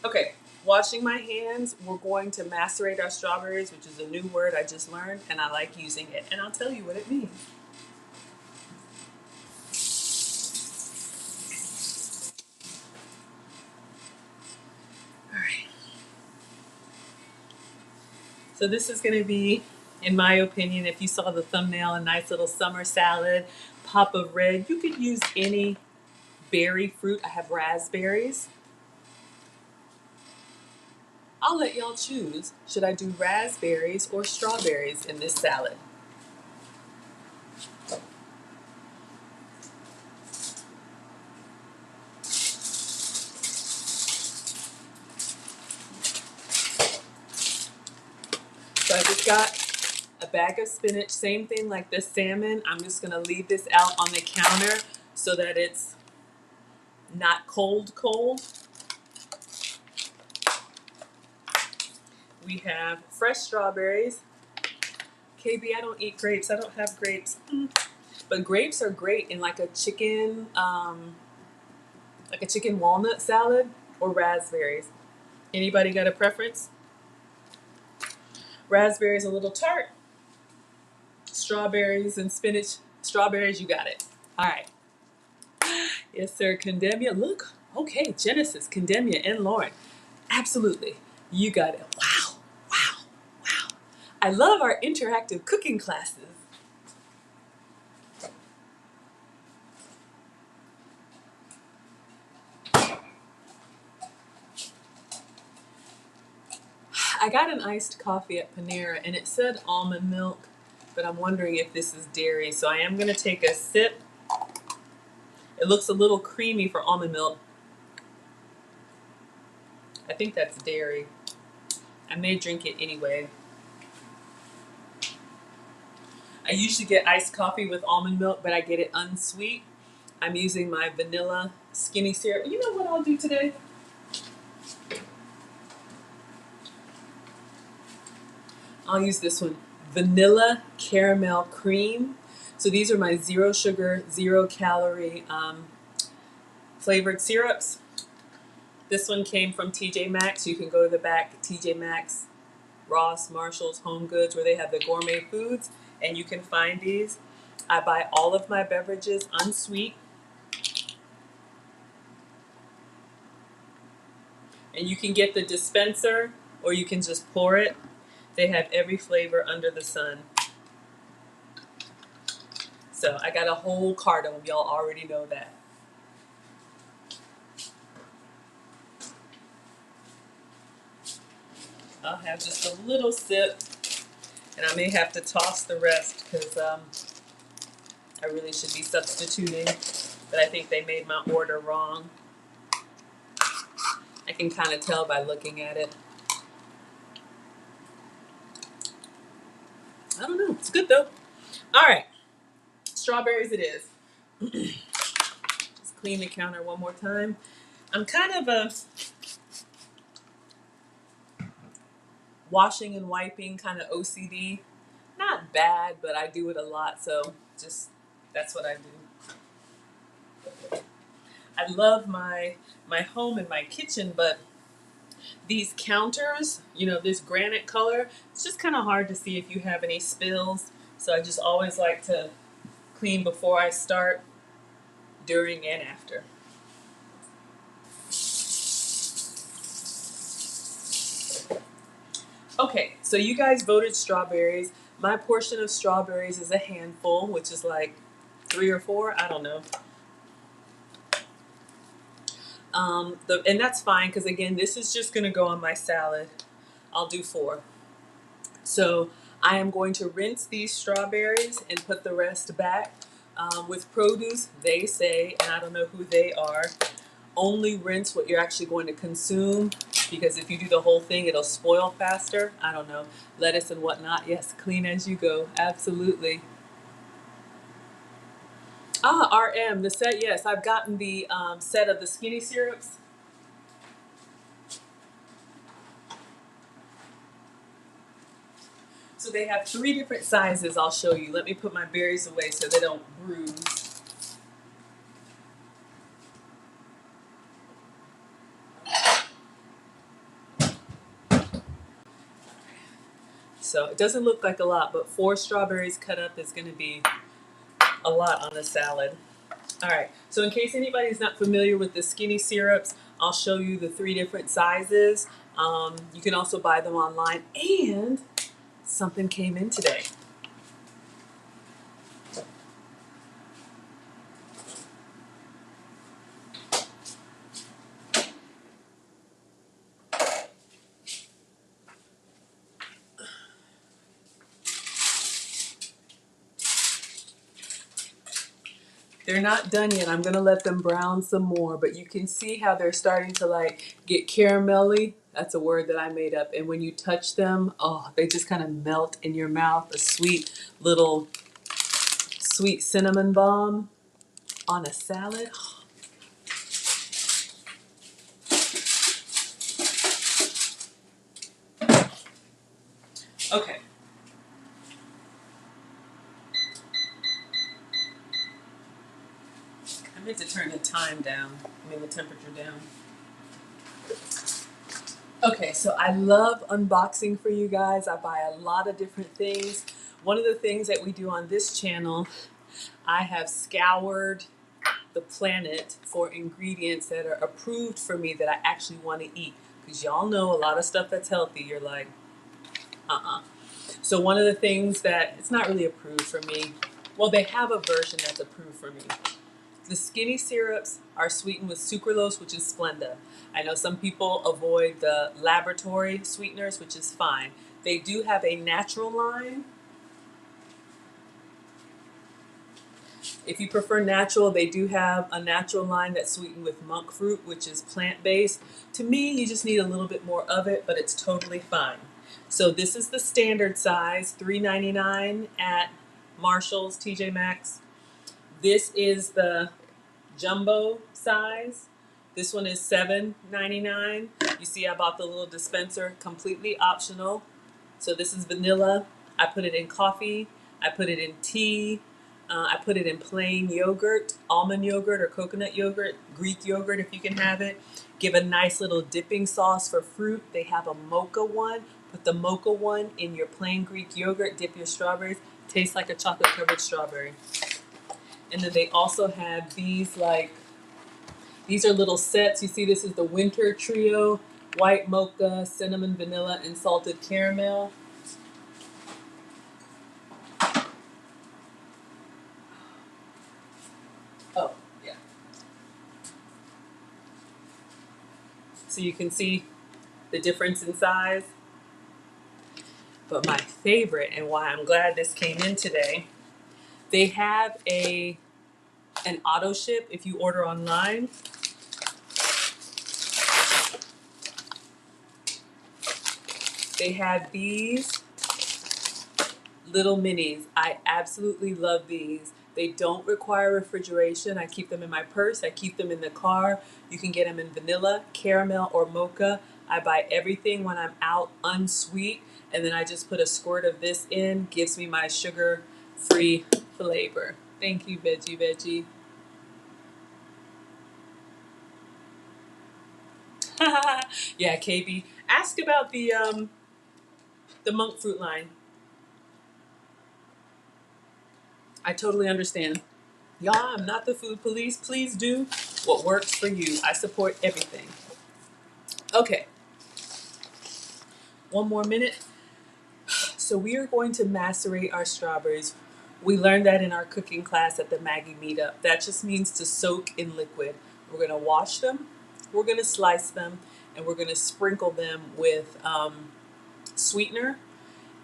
Okay, washing my hands. We're going to macerate our strawberries, which is a new word I just learned, and I like using it. And I'll tell you what it means. So this is going to be, in my opinion, if you saw the thumbnail, a nice little summer salad, pop of red. You could use any berry fruit. I have raspberries. I'll let y'all choose. Should I do raspberries or strawberries in this salad? So I just got a bag of spinach, same thing like the salmon. I'm just gonna leave this out on the counter so that it's not cold. We have fresh strawberries. KB, I don't eat grapes. I don't have grapes. But grapes are great in like a chicken walnut salad or raspberries. Anybody got a preference? Raspberries a little tart. Strawberries and spinach. Strawberries, you got it. All right. Yes, sir. Condemnia. Look. Okay, Genesis, Condemnia, and Lauren. Absolutely. You got it. Wow. Wow. Wow. I love our interactive cooking classes. I got an iced coffee at Panera and it said almond milk, but I'm wondering if this is dairy. So I am going to take a sip. It looks a little creamy for almond milk. I think that's dairy. I may drink it anyway. I usually get iced coffee with almond milk, but I get it unsweet. I'm using my vanilla skinny syrup. You know what I'll do today? I'll use this one, vanilla caramel cream. So these are my 0 sugar, 0 calorie flavored syrups. This one came from TJ Maxx. You can go to the back, TJ Maxx, Ross, Marshalls, Home Goods, where they have the gourmet foods, and you can find these. I buy all of my beverages unsweet. And you can get the dispenser or you can just pour it. They have every flavor under the sun. So I got a whole cart of them. Y'all already know that. I'll have just a little sip, and I may have to toss the rest because I really should be substituting, but I think they made my order wrong. I can kind of tell by looking at it. I don't know. It's good though. All right. Strawberries it is. Just clean the counter one more time. I'm kind of a washing and wiping kind of OCD. Not bad, but I do it a lot, so just that's what I do. I love my home and my kitchen, but these counters, you know, this granite color, it's just kind of hard to see if you have any spills. So I just always like to clean before I start, during, and after. Okay, so you guys voted strawberries. My portion of strawberries is a handful, which is like 3 or 4, I don't know. And that's fine because again, this is just going to go on my salad. I'll do 4. So I am going to rinse these strawberries and put the rest back. With produce, they say, and I don't know who they are, only rinse what you're actually going to consume, because if you do the whole thing, it'll spoil faster. I don't know. Lettuce and whatnot. Yes, clean as you go. Absolutely. Ah, RM, the set. Yes, I've gotten the set of the skinny syrups. So they have 3 different sizes. I'll show you. Let me put my berries away so they don't bruise. So it doesn't look like a lot, but 4 strawberries cut up is going to be a lot on the salad. All right, so in case anybody's not familiar with the skinny syrups, I'll show you the 3 different sizes. You can also buy them online, and something came in today. They're not done yet. I'm gonna let them brown some more, but you can see how they're starting to like get caramelly. That's a word that I made up. And when you touch them, oh, they just kind of melt in your mouth. A sweet little sweet cinnamon bomb on a salad. Okay. I meant to turn the time down. The temperature down. Okay, so I love unboxing for you guys. I buy a lot of different things. One of the things that we do on this channel, I have scoured the planet for ingredients that are approved for me that I actually want to eat. Because y'all know a lot of stuff that's healthy, you're like, uh-uh. So one of the things that, it's not really approved for me, well, they have a version that's approved for me. The skinny syrups are sweetened with sucralose, which is Splenda. I know some people avoid the laboratory sweeteners, which is fine. They do have a natural line. If you prefer natural, they do have a natural line that's sweetened with monk fruit, which is plant-based. To me, you just need a little bit more of it, but it's totally fine. So this is the standard size, $3.99 at Marshall's, TJ Maxx. This is the jumbo size. This one is $7.99. You see I bought the little dispenser, completely optional. So this is vanilla. I put it in coffee. I put it in tea. I put it in plain yogurt, almond yogurt or coconut yogurt, Greek yogurt if you can have it. Give a nice little dipping sauce for fruit. They have a mocha one. Put the mocha one in your plain Greek yogurt. Dip your strawberries. Tastes like a chocolate covered strawberry. And then they also have these these are little sets. You see this is the winter trio, white mocha, cinnamon, vanilla, and salted caramel. Oh, yeah. So you can see the difference in size. But my favorite, and why I'm glad this came in today, they have an auto ship if you order online. They have these little minis. I absolutely love these. They don't require refrigeration. I keep them in my purse. I keep them in the car. You can get them in vanilla, caramel, or mocha. I buy everything when I'm out unsweet, and then I just put a squirt of this in. Gives me my sugar-free flavor. Thank you, Veggie. Yeah, KB. Ask about the monk fruit line. I totally understand. Y'all, I'm not the food police. Please do what works for you. I support everything. Okay, one more minute. So we are going to macerate our strawberries. We learned that in our cooking class at the Maggie meetup. That just means to soak in liquid. We're going to wash them, we're going to slice them, and we're going to sprinkle them with sweetener.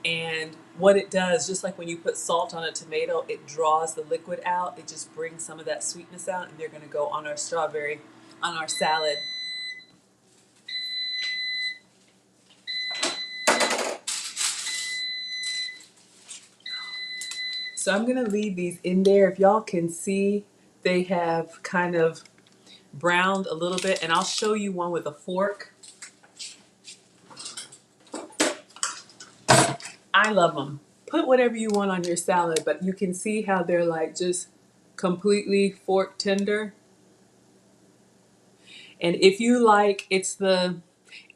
And what it does, just like when you put salt on a tomato, it draws the liquid out. It just brings some of that sweetness out, and they're going to go on our strawberry, on our salad. So I'm going to leave these in there. If y'all can see, they have kind of browned a little bit, and I'll show you one with a fork. I love them. Put whatever you want on your salad, but you can see how they're like just completely fork tender. And if you like, if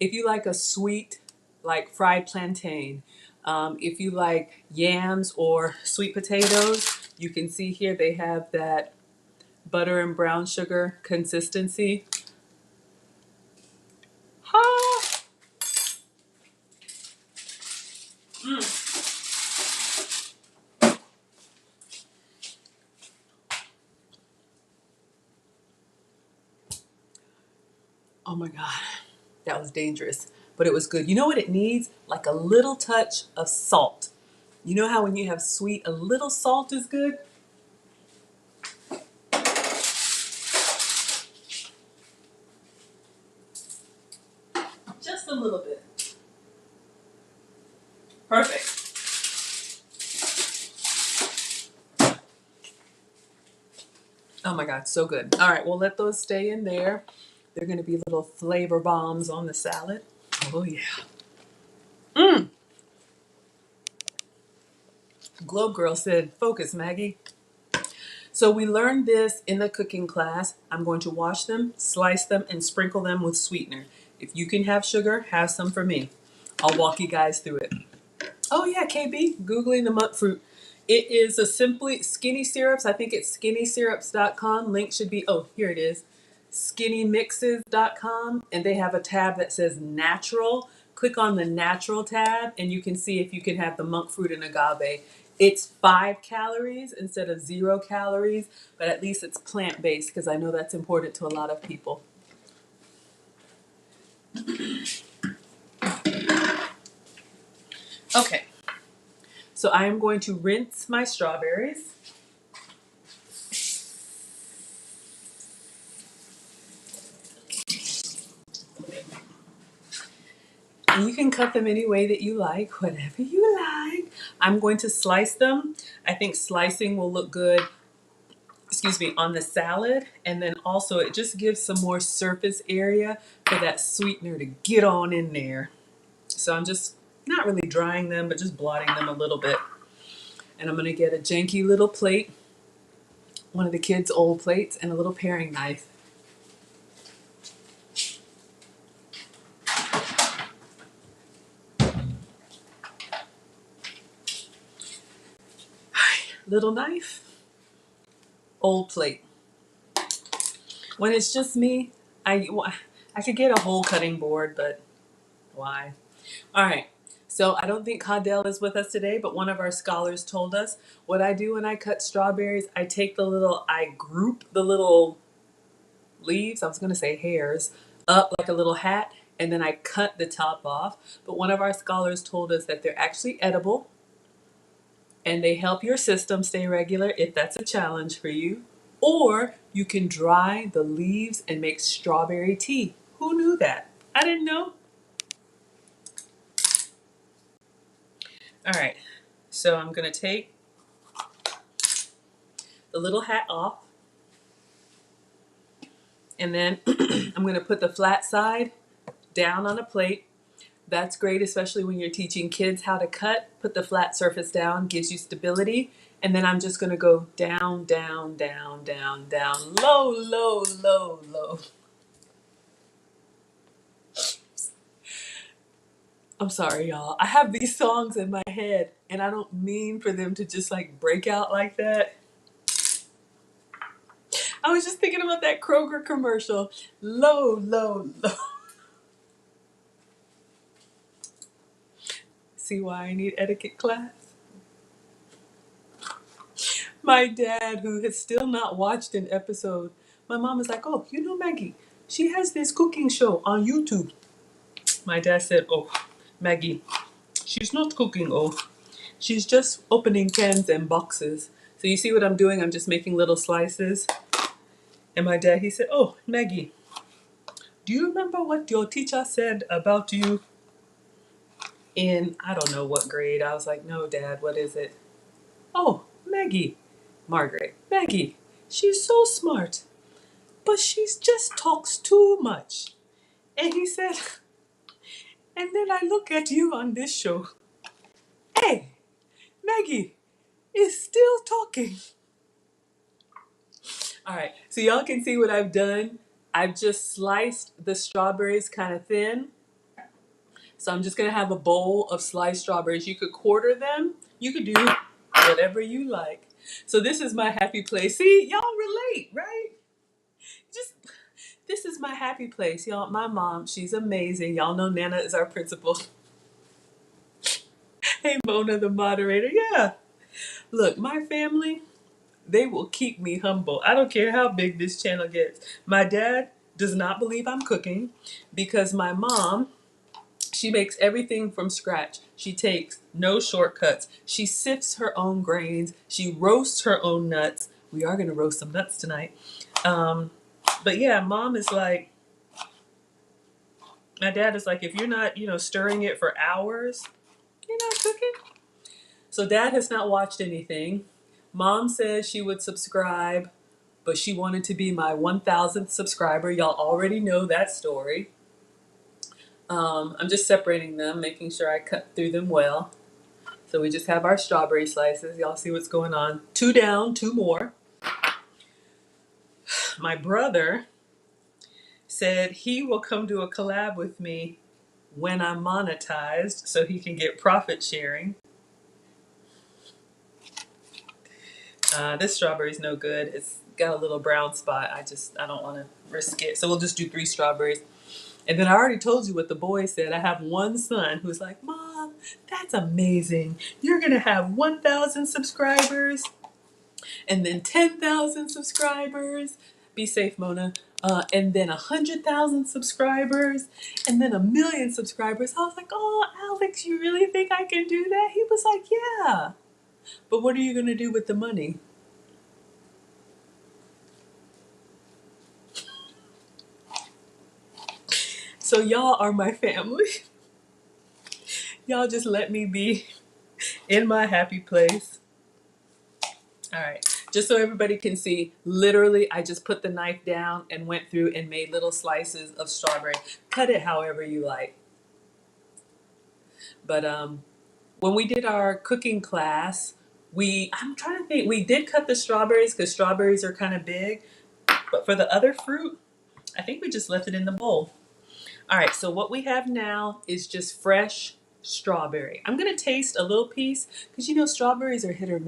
you like a sweet, like fried plantain, if you like yams or sweet potatoes, you can see here they have that butter and brown sugar consistency. Ah. my God, that was dangerous, but it was good. You know what it needs? Like a little touch of salt. You know how when you have sweet, a little salt is good? Just a little bit. Perfect. Oh my God, so good. All right, we'll let those stay in there. They're going to be little flavor bombs on the salad. Oh yeah. Mmm. Globe Girl said, focus, Maggie. So we learned this in the cooking class. I'm going to wash them, slice them, and sprinkle them with sweetener. If you can have sugar, have some for me. I'll walk you guys through it. Oh yeah, KB, Googling the monk fruit. It is a simply skinny syrups. I think it's skinnysyrups.com. Link should be, oh, here it is. Skinnymixes.com. And they have a tab that says natural. Click on the natural tab and you can see if you can have the monk fruit and agave. It's 5 calories instead of 0 calories, but at least it's plant-based because I know that's important to a lot of people. Okay, so I am going to rinse my strawberries. And you can cut them any way that you like, whatever you like. I'm going to slice them. I think slicing will look good, excuse me, on the salad. And then also it just gives some more surface area for that sweetener to get on in there. So I'm just not really drying them, but just blotting them a little bit. And I'm gonna get a janky little plate, one of the kids' old plates, and a little paring knife. Little knife, old plate. When it's just me, I could get a whole cutting board, but why? All right. So I don't think Caudell is with us today, but one of our scholars told us what I do when I cut strawberries. I group the little leaves, I was going to say hairs, up like a little hat, and then I cut the top off. But one of our scholars told us that they're actually edible and they help your system stay regular if that's a challenge for you. Or you can dry the leaves and make strawberry tea. Who knew that? I didn't know. All right, so I'm going to take the little hat off, and then I'm going to put the flat side down on a plate. That's great, especially when you're teaching kids how to cut. Put the flat surface down, gives you stability. And then I'm just going to go down, down, down, down, down, low, low, low, low. I'm sorry, y'all. I have these songs in my head, and I don't mean for them to just like break out like that. I was just thinking about that Kroger commercial. Low, low, low. See why I need etiquette class? My dad, who has still not watched an episode, my mom is like, oh, you know Maggie, she has this cooking show on YouTube. My dad said, oh, Maggie, she's not cooking, oh. She's just opening cans and boxes. So you see what I'm doing? I'm just making little slices. And my dad, he said, oh, Maggie, do you remember what your teacher said about you in, I don't know what grade? I was like, no, Dad, what is it? Oh, Maggie. Margaret. Maggie, she's so smart, but she just talks too much. And he said, and then I look at you on this show. Hey, Maggie is still talking. All right, so y'all can see what I've done. I've just sliced the strawberries kind of thin. So I'm just gonna have a bowl of sliced strawberries. You could quarter them. You could do whatever you like. So this is my happy place. See, y'all relate, right? Just, this is my happy place. Y'all, my mom, she's amazing. Y'all know Nana is our principal. Hey, Mona, the moderator. Yeah. Look, my family, they will keep me humble. I don't care how big this channel gets. My dad does not believe I'm cooking because my mom, she makes everything from scratch. She takes no shortcuts. She sifts her own grains. She roasts her own nuts. We are going to roast some nuts tonight. But yeah, mom is like, my dad is like, if you're not, stirring it for hours, you're not cooking. So dad has not watched anything. Mom says she would subscribe, but she wanted to be my 1,000th subscriber. Y'all already know that story. I'm just separating them, making sure I cut through them well. So we just have our strawberry slices. Y'all see what's going on. 2 down, 2 more. My brother said he will come do a collab with me when I'm monetized so he can get profit sharing. This strawberry's no good. It's got a little brown spot. I don't want to risk it. So we'll just do 3 strawberries. And then I already told you what the boy said. I have one son who's like, Mom, that's amazing. You're going to have 1,000 subscribers and then 10,000 subscribers. Be safe, Mona. And then 100,000 subscribers and then 1,000,000 subscribers. I was like, oh, Alex, you really think I can do that? He was like, yeah. But what are you going to do with the money? So y'all are my family. Y'all just let me be in my happy place. All right. Just so everybody can see, literally, I just put the knife down and went through and made little slices of strawberry. Cut it however you like. But when we did our cooking class, I'm trying to think, we did cut the strawberries because strawberries are kind of big. But for the other fruit, I think we just left it in the bowl. All right, so what we have now is just fresh strawberry. I'm gonna taste a little piece because strawberries are hit or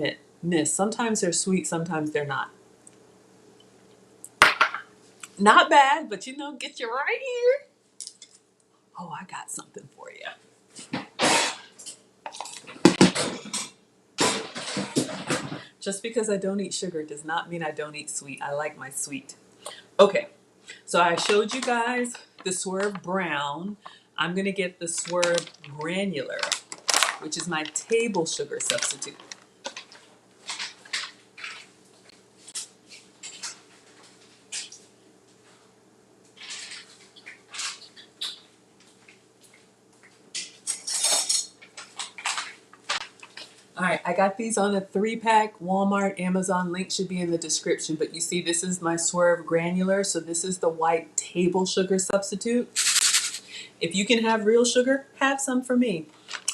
miss. Sometimes they're sweet, sometimes they're not. Not bad, but get you right here. Oh, I got something for you. Just because I don't eat sugar does not mean I don't eat sweet. I like my sweet. Okay, so I showed you guys the Swerve Brown. I'm gonna get the Swerve Granular, which is my table sugar substitute. All right, I got these on a 3-pack. Walmart, Amazon, link should be in the description. But you see, this is my Swerve Granular. So this is the white table sugar substitute. If you can have real sugar, have some for me.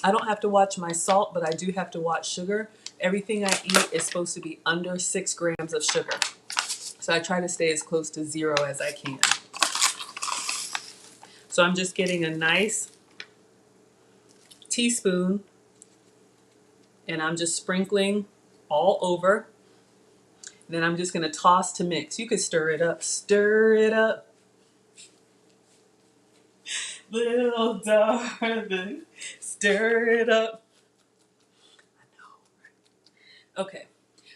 I don't have to watch my salt, but I do have to watch sugar. Everything I eat is supposed to be under 6 grams of sugar. So I try to stay as close to 0 as I can. So I'm just getting a nice teaspoon and I'm just sprinkling all over. Then I'm just going to toss to mix. You could stir it up. Stir it up. Little darling, stir it up. I know. Okay,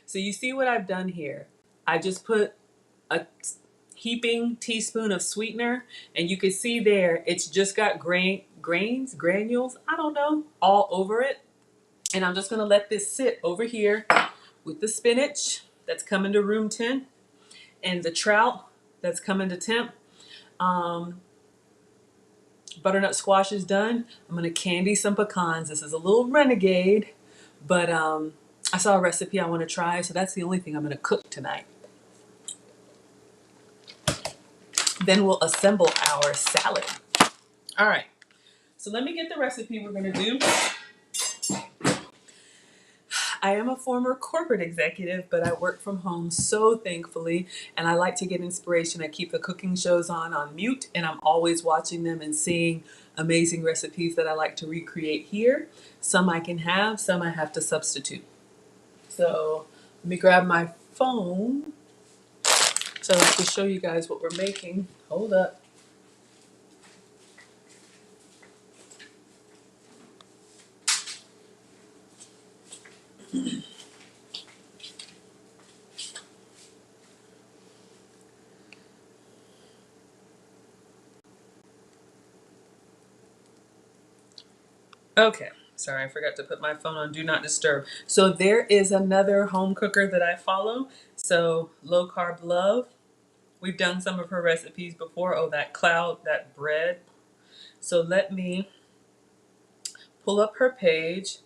so you see what I've done here. I just put a heaping teaspoon of sweetener, and you can see there, it's just got granules, I don't know, all over it. And I'm just going to let this sit over here with the spinach that's coming to room temp and the trout that's coming to temp. Butternut squash is done. I'm going to candy some pecans. This is a little renegade, but I saw a recipe I want to try, so that's the only thing I'm going to cook tonight. Then we'll assemble our salad. All right, so let me get the recipe we're going to do. I am a former corporate executive, but I work from home so thankfully, and I like to get inspiration. I keep the cooking shows on mute, and I'm always watching them and seeing amazing recipes that I like to recreate here. Some I can have, some I have to substitute. So let me grab my phone so I can show you guys what we're making. Hold up. Okay, sorry, I forgot to put my phone on Do Not Disturb. So there is another home cooker that I follow. So Low Carb Love. We've done some of her recipes before. Oh, that cloud, that bread. So let me pull up her page.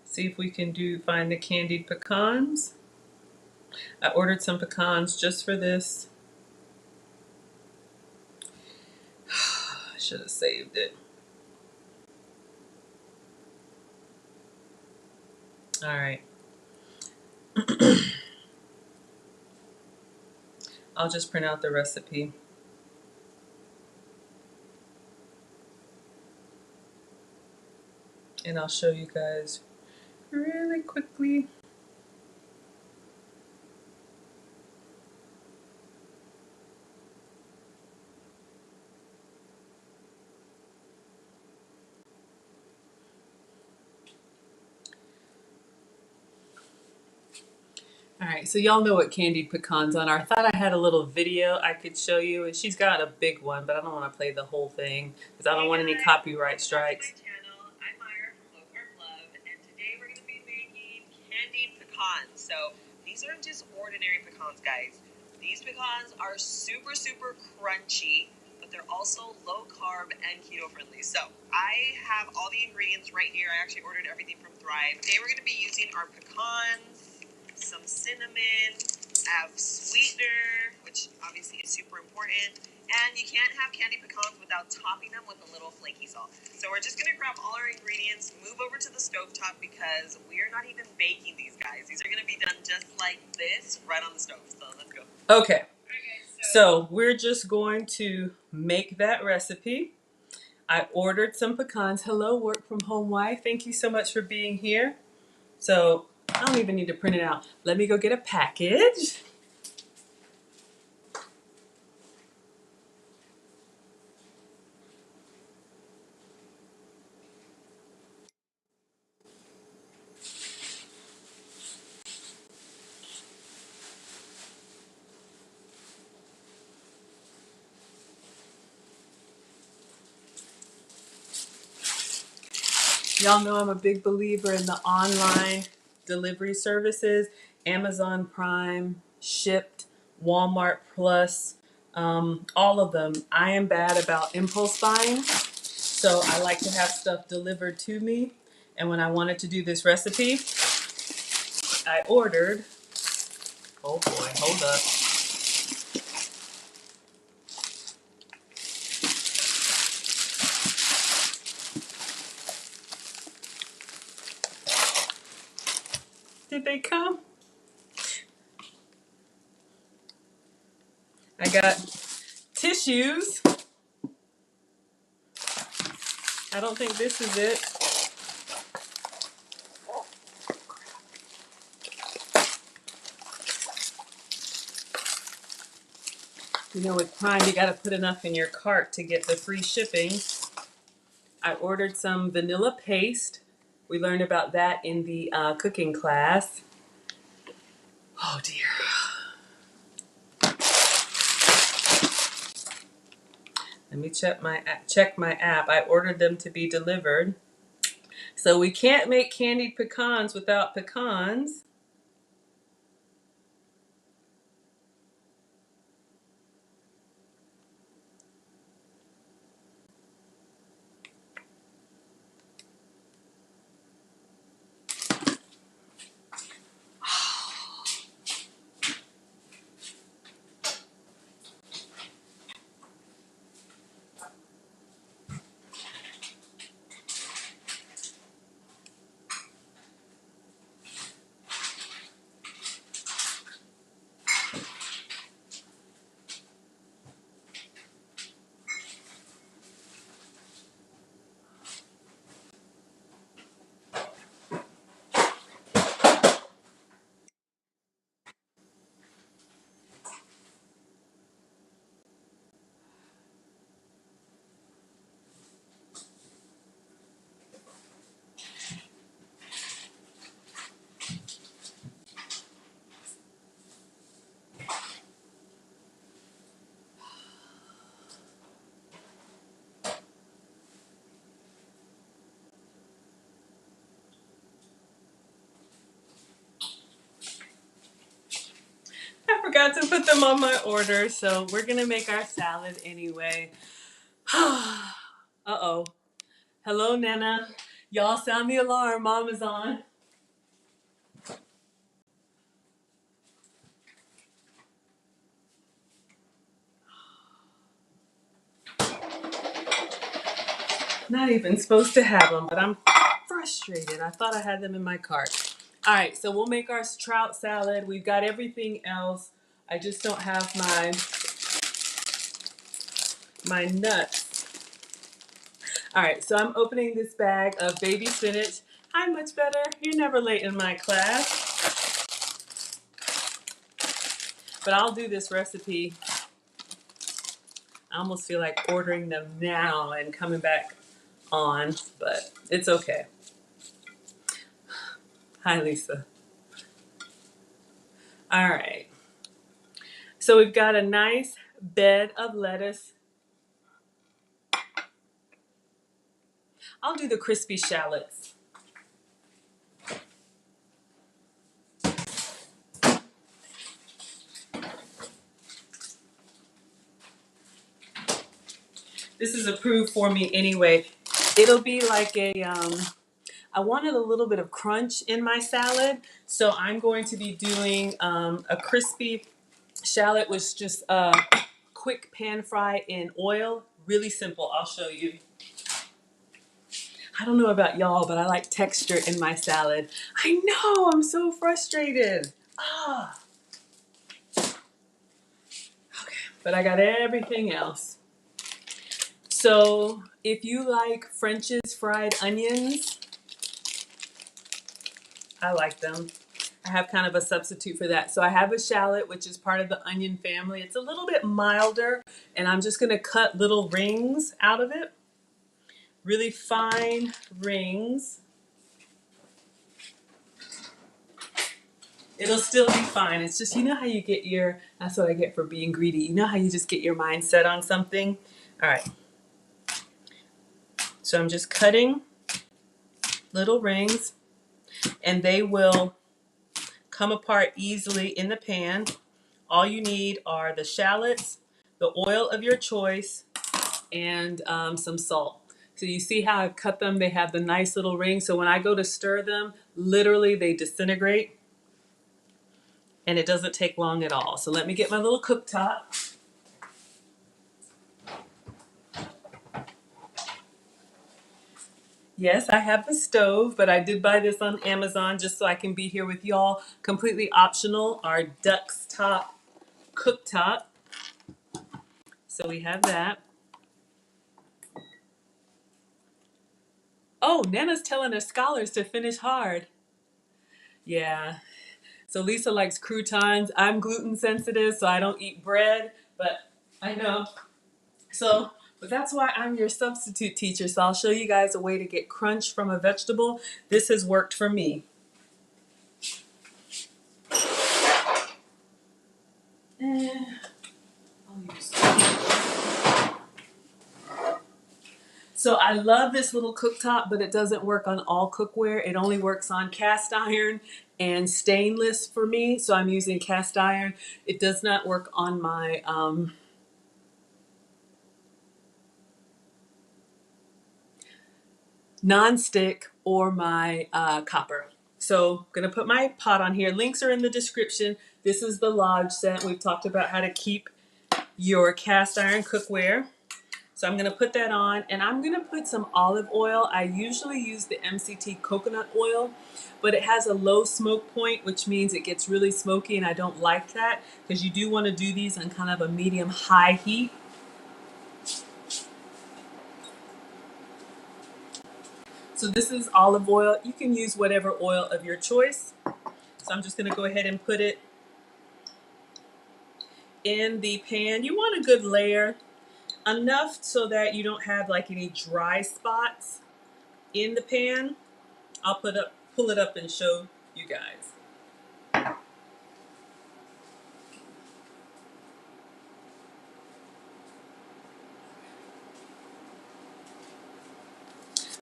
See if we can find the candied pecans. I ordered some pecans just for this. I should have saved it. All right. I'll just print out the recipe. And I'll show you guys really quickly. All right, so y'all know what candied pecans are. I thought I had a little video I could show you, and she's got a big one, but I don't want to play the whole thing because I don't want any copyright strikes. I'm Myra from Low Carb Love, and today we're going to be making candied pecans. So these aren't just ordinary pecans, guys. These pecans are super, super crunchy, but they're also low carb and keto friendly. So I have all the ingredients right here. I actually ordered everything from Thrive. Today we're going to be using our pecans, some cinnamon, I have sweetener, which obviously is super important, and you can't have candy pecans without topping them with a little flaky salt. So we're just gonna grab all our ingredients, move over to the stovetop because we're not even baking these, guys. These are gonna be done just like this, right on the stove. So let's go. Okay, so we're just going to make that recipe. I ordered some pecans. Hello, work from home wife. Thank you so much for being here. So I don't even need to print it out. Let me go get a package. Y'all know I'm a big believer in the online delivery services, Amazon Prime, Shipped, Walmart Plus, all of them. I am bad about impulse buying, so I like to have stuff delivered to me. And when I wanted to do this recipe, I ordered, oh boy, hold up. Did they come? I got tissues. I don't think this is it. You know, with Prime, you got to put enough in your cart to get the free shipping. I ordered some vanilla paste. We learned about that in the cooking class. Oh dear. Let me check my app. I ordered them to be delivered. So we can't make candied pecans without pecans. forgot to put them on my order, so we're gonna make our salad anyway. Uh-oh. Hello, Nana. Y'all sound the alarm. Mom is on. Not even supposed to have them, but I'm frustrated. I thought I had them in my cart. All right, so we'll make our trout salad. We've got everything else. I just don't have my nuts. All right, so I'm opening this bag of baby spinach. Hi, much better. You're never late in my class. But I'll do this recipe. I almost feel like ordering them now and coming back on, but it's okay. Hi, Lisa. All right. So we've got a nice bed of lettuce. I'll do the crispy shallots. This is approved for me anyway. It'll be like I wanted a little bit of crunch in my salad, so I'm going to be doing a crispy shallot with just a quick pan fry in oil. Really simple. I'll show you. I don't know about y'all, but I like texture in my salad. I know, I'm so frustrated. Ah. Okay, but I got everything else. So if you like French's fried onions, I like them. I have kind of a substitute for that. So I have a shallot, which is part of the onion family. It's a little bit milder, and I'm just gonna cut little rings out of it. Really fine rings. It'll still be fine. It's just, you know how you get that's what I get for being greedy. You know how you just get your mind set on something? All right. So I'm just cutting little rings, and they will come apart easily in the pan. All you need are the shallots, the oil of your choice, and some salt. So you see how I've cut them? They have the nice little rings. So when I go to stir them, literally they disintegrate. And it doesn't take long at all. So let me get my little cooktop. Yes, I have the stove, but I did buy this on Amazon just so I can be here with y'all. Completely optional, our Duck's Top cooktop. So we have that. Oh, Nana's telling her scholars to finish hard. Yeah. So Lisa likes croutons. I'm gluten sensitive, so I don't eat bread, but I know. But that's why I'm your substitute teacher. So I'll show you guys a way to get crunch from a vegetable. This has worked for me. So I love this little cooktop, but it doesn't work on all cookware. It only works on cast iron and stainless for me. So I'm using cast iron. It does not work on my non-stick or my copper. So I'm gonna put my pot on here. Links are in the description. This is the Lodge set. We've talked about how to keep your cast iron cookware. So I'm gonna put that on, and I'm gonna put some olive oil. I usually use the MCT coconut oil, but it has a low smoke point, which means it gets really smoky, and I don't like that because you do wanna do these on kind of a medium high heat. So this is olive oil. You can use whatever oil of your choice. So I'm just gonna go ahead and put it in the pan. You want a good layer, enough so that you don't have like any dry spots in the pan. I'll pull it up and show you guys.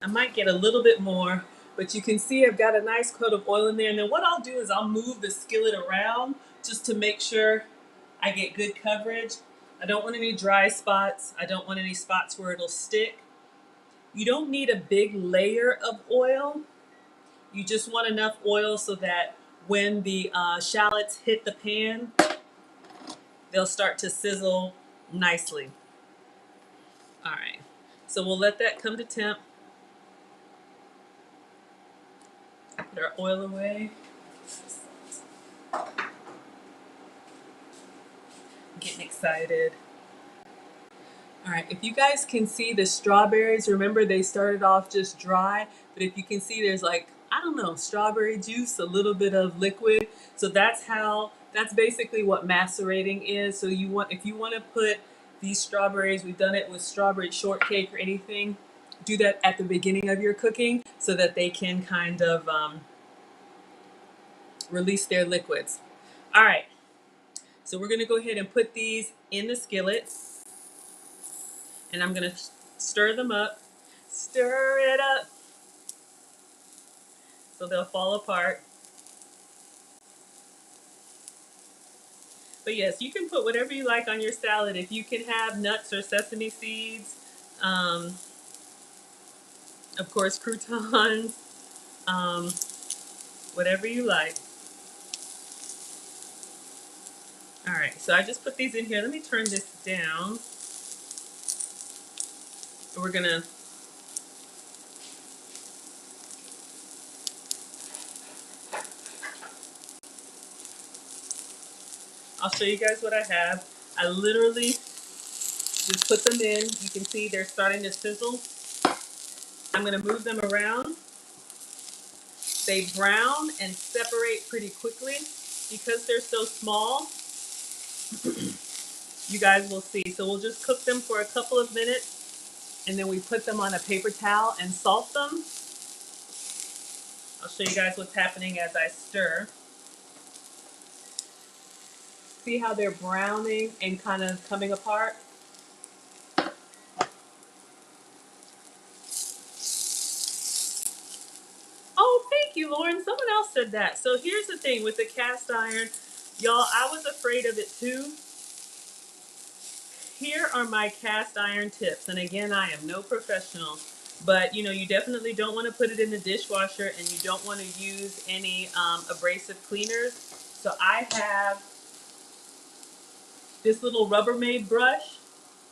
I might get a little bit more, but you can see I've got a nice coat of oil in there. And then what I'll do is I'll move the skillet around just to make sure I get good coverage. I don't want any dry spots. I don't want any spots where it'll stick. You don't need a big layer of oil. You just want enough oil so that when the shallots hit the pan, they'll start to sizzle nicely. All right, so we'll let that come to temp. Put our oil away. Getting excited. All right, if you guys can see the strawberries, remember they started off just dry, but if you can see there's like, I don't know, strawberry juice, a little bit of liquid. So that's basically what macerating is. So if you want to put these strawberries, we've done it with strawberry shortcake or anything, do that at the beginning of your cooking so that they can kind of release their liquids. All right, so we're gonna go ahead and put these in the skillet. And I'm gonna stir them up. Stir it up so they'll fall apart. But yes, you can put whatever you like on your salad. If you can have nuts or sesame seeds, um, of course croutons, um, whatever you like. All right, so I just put these in here. Let me turn this down. We're gonna, I'll show you guys what I have. I literally just put them in. You can see they're starting to sizzle. I'm gonna move them around. They brown and separate pretty quickly. Because they're so small, you guys will see. So we'll just cook them for a couple of minutes and then we put them on a paper towel and salt them. I'll show you guys what's happening as I stir. See how they're browning and kind of coming apart? Oh, thank you, Lauren. Someone else said that. So here's the thing with the cast iron. Y'all, I was afraid of it too. Here are my cast iron tips. And again, I am no professional, but you definitely don't want to put it in the dishwasher and you don't want to use any abrasive cleaners. So I have this little Rubbermaid brush.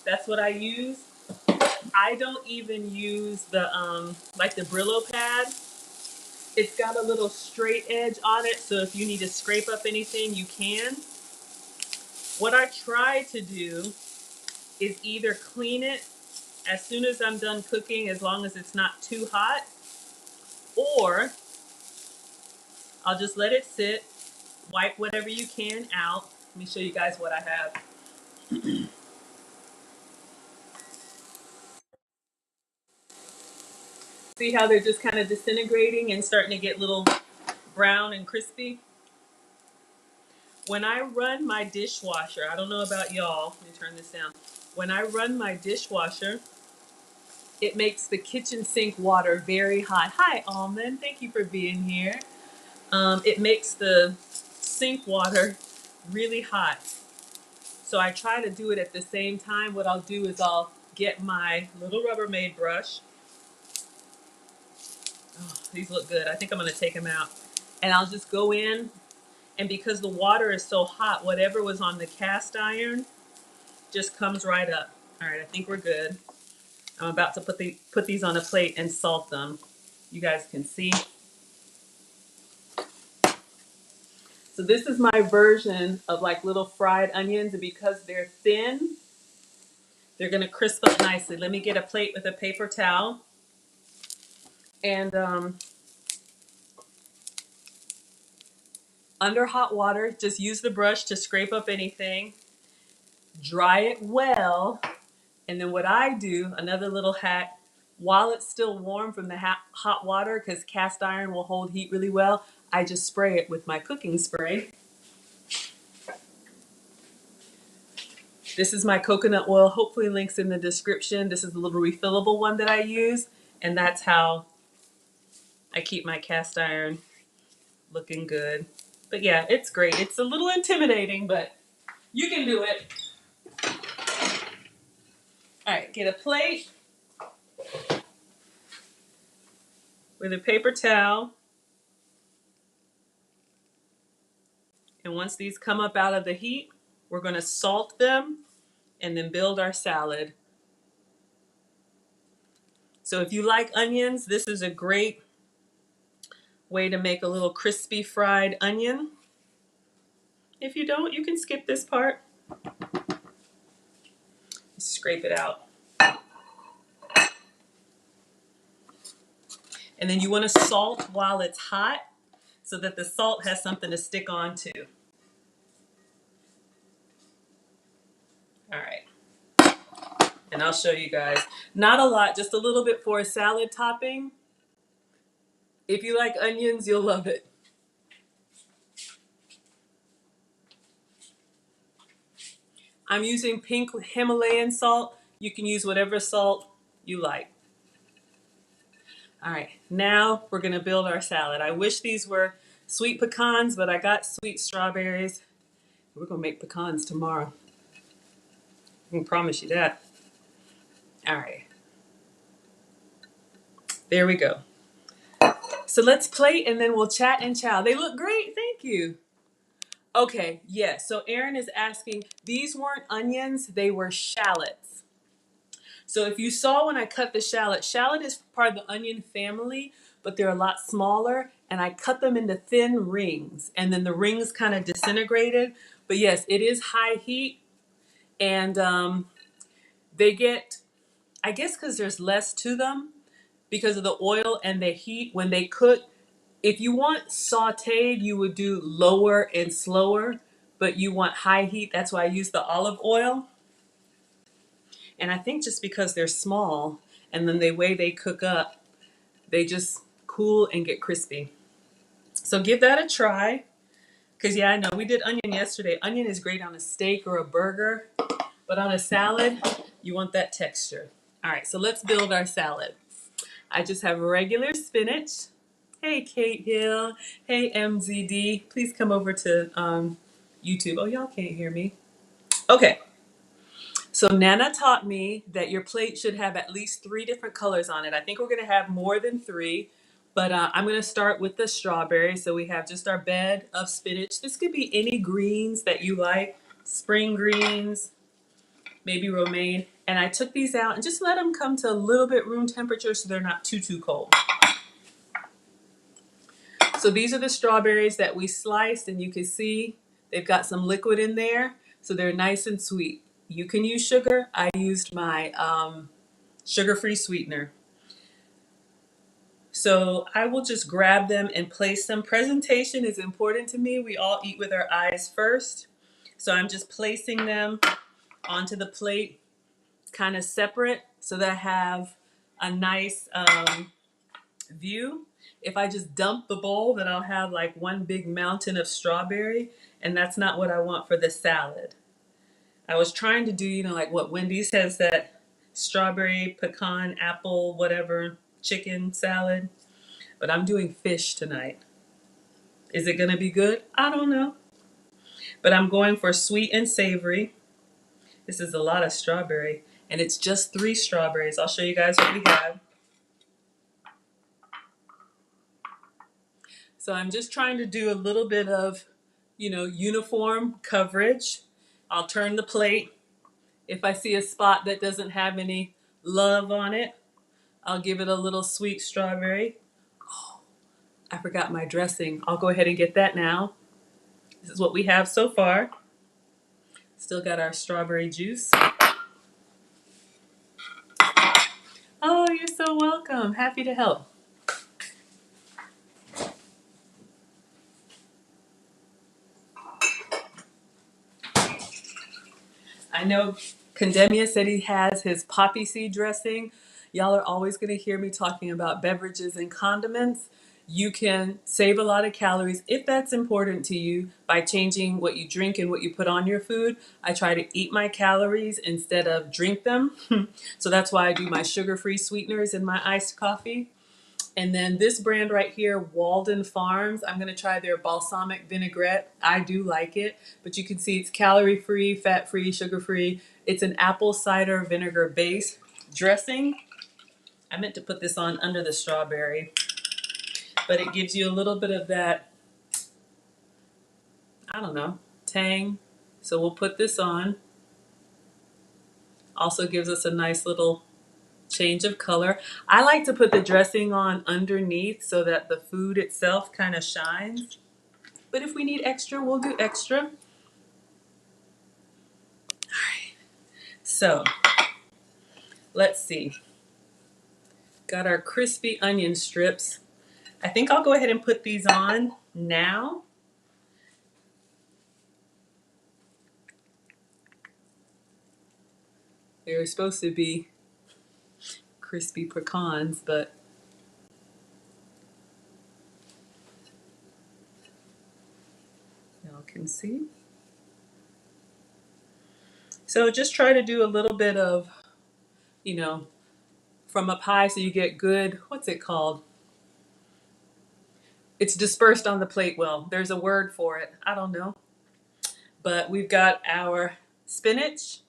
That's what I use. I don't even use the like the Brillo pad. It's got a little straight edge on it, so if you need to scrape up anything, you can. What I try to do is either clean it as soon as I'm done cooking, as long as it's not too hot, or I'll just let it sit, wipe whatever you can out. Let me show you guys what I have. See how they're just kind of disintegrating and starting to get little brown and crispy? When I run my dishwasher, I don't know about y'all, let me turn this down. When I run my dishwasher, it makes the kitchen sink water very hot. Hi, Almond, thank you for being here. It makes the sink water really hot. So I try to do it at the same time. What I'll do is I'll get my little Rubbermaid brush. Oh, these look good. I think I'm gonna take them out. And I'll just go in, and because the water is so hot, whatever was on the cast iron just comes right up. All right, I think we're good. I'm about to put these on a plate and salt them. You guys can see. So this is my version of like little fried onions, and because they're thin, they're gonna crisp up nicely. Let me get a plate with a paper towel. And under hot water, just use the brush to scrape up anything. Dry it well. And then what I do, another little hack, while it's still warm from the hot water, because cast iron will hold heat really well, I just spray it with my cooking spray. This is my coconut oil. Hopefully links in the description. This is the little refillable one that I use. And that's how I keep my cast iron looking good. But yeah, it's great. It's a little intimidating, but You can do it. All right, get a plate with a paper towel. And once these come up out of the heat, we're going to salt them and then build our salad. So if you like onions, this is a great way to make a little crispy fried onion. If you don't, you can skip this part. Scrape it out. And then you want to salt while it's hot so that the salt has something to stick on to. All right. And I'll show you guys. Not a lot, just a little bit for a salad topping. If you like onions, you'll love it. I'm using pink Himalayan salt. You can use whatever salt you like. All right, now we're gonna build our salad. I wish these were sweet pecans, but I got sweet strawberries. We're gonna make pecans tomorrow. I can promise you that. All right, there we go. So let's plate and then we'll chat and chow. They look great, thank you. Okay, yes, so Erin is asking, these weren't onions, they were shallots. So if you saw when I cut the shallot, shallot is part of the onion family, but they're a lot smaller, and I cut them into thin rings, and then the rings kind of disintegrated. But yes, it is high heat, and they get, I guess because there's less to them, because of the oil and the heat, when they cook, if you want sauteed, you would do lower and slower, but you want high heat, that's why I use the olive oil. And I think just because they're small and then the way they cook up, they just cool and get crispy. So give that a try. Because yeah, I know we did onion yesterday. Onion is great on a steak or a burger, but on a salad, you want that texture. All right, so let's build our salad. I just have regular spinach. Hey, Kate Hill. Hey, MZD. Please come over to YouTube. Oh, y'all can't hear me. Okay. So Nana taught me that your plate should have at least 3 different colors on it. I think we're going to have more than 3, but I'm going to start with the strawberry. So we have just our bed of spinach. This could be any greens that you like, spring greens, maybe romaine. And I took these out and just let them come to a little bit room temperature so they're not too cold. So these are the strawberries that we sliced, and you can see they've got some liquid in there, so they're nice and sweet. You can use sugar. I used my sugar-free sweetener. So I will just grab them and place them. Presentation is important to me. We all eat with our eyes first. So I'm just placing them onto the plate, kind of separate, so that I have a nice view. If I just dump the bowl, then I'll have like one big mountain of strawberry, and that's not what I want for the salad. I was trying to do, like what Wendy says, that strawberry, pecan, apple, whatever, chicken salad, but I'm doing fish tonight. Is it gonna be good? I don't know. But I'm going for sweet and savory. This is a lot of strawberry, and it's just 3 strawberries. I'll show you guys what we have. So I'm just trying to do a little bit of, uniform coverage. I'll turn the plate. If I see a spot that doesn't have any love on it, I'll give it a little sweet strawberry. Oh, I forgot my dressing. I'll go ahead and get that now. This is what we have so far. Still got our strawberry juice. Oh, you're so welcome. Happy to help. I know Condemia said he has his poppy seed dressing. Y'all are always going to hear me talking about beverages and condiments. You can save a lot of calories if that's important to you by changing what you drink and what you put on your food. I try to eat my calories instead of drink them. So that's why I do my sugar-free sweeteners in my iced coffee. And then this brand right here, Walden Farms, I'm going to try their balsamic vinaigrette. I do like it, but you can see it's calorie free, fat free, sugar free. It's an apple cider vinegar base dressing. I meant to put this on under the strawberry, but it gives you a little bit of that, I don't know, tang. So we'll put this on. Also gives us a nice little change of color. I like to put the dressing on underneath so that the food itself kind of shines. But if we need extra, we'll do extra. All right. So let's see. Got our crispy onion strips. I think I'll go ahead and put these on now. They were supposed to be crispy pecans, but y'all can see. So just try to do a little bit of, you know, from up high so you get good, what's it called? It's dispersed on the plate well. There's a word for it. I don't know. But we've got our spinach,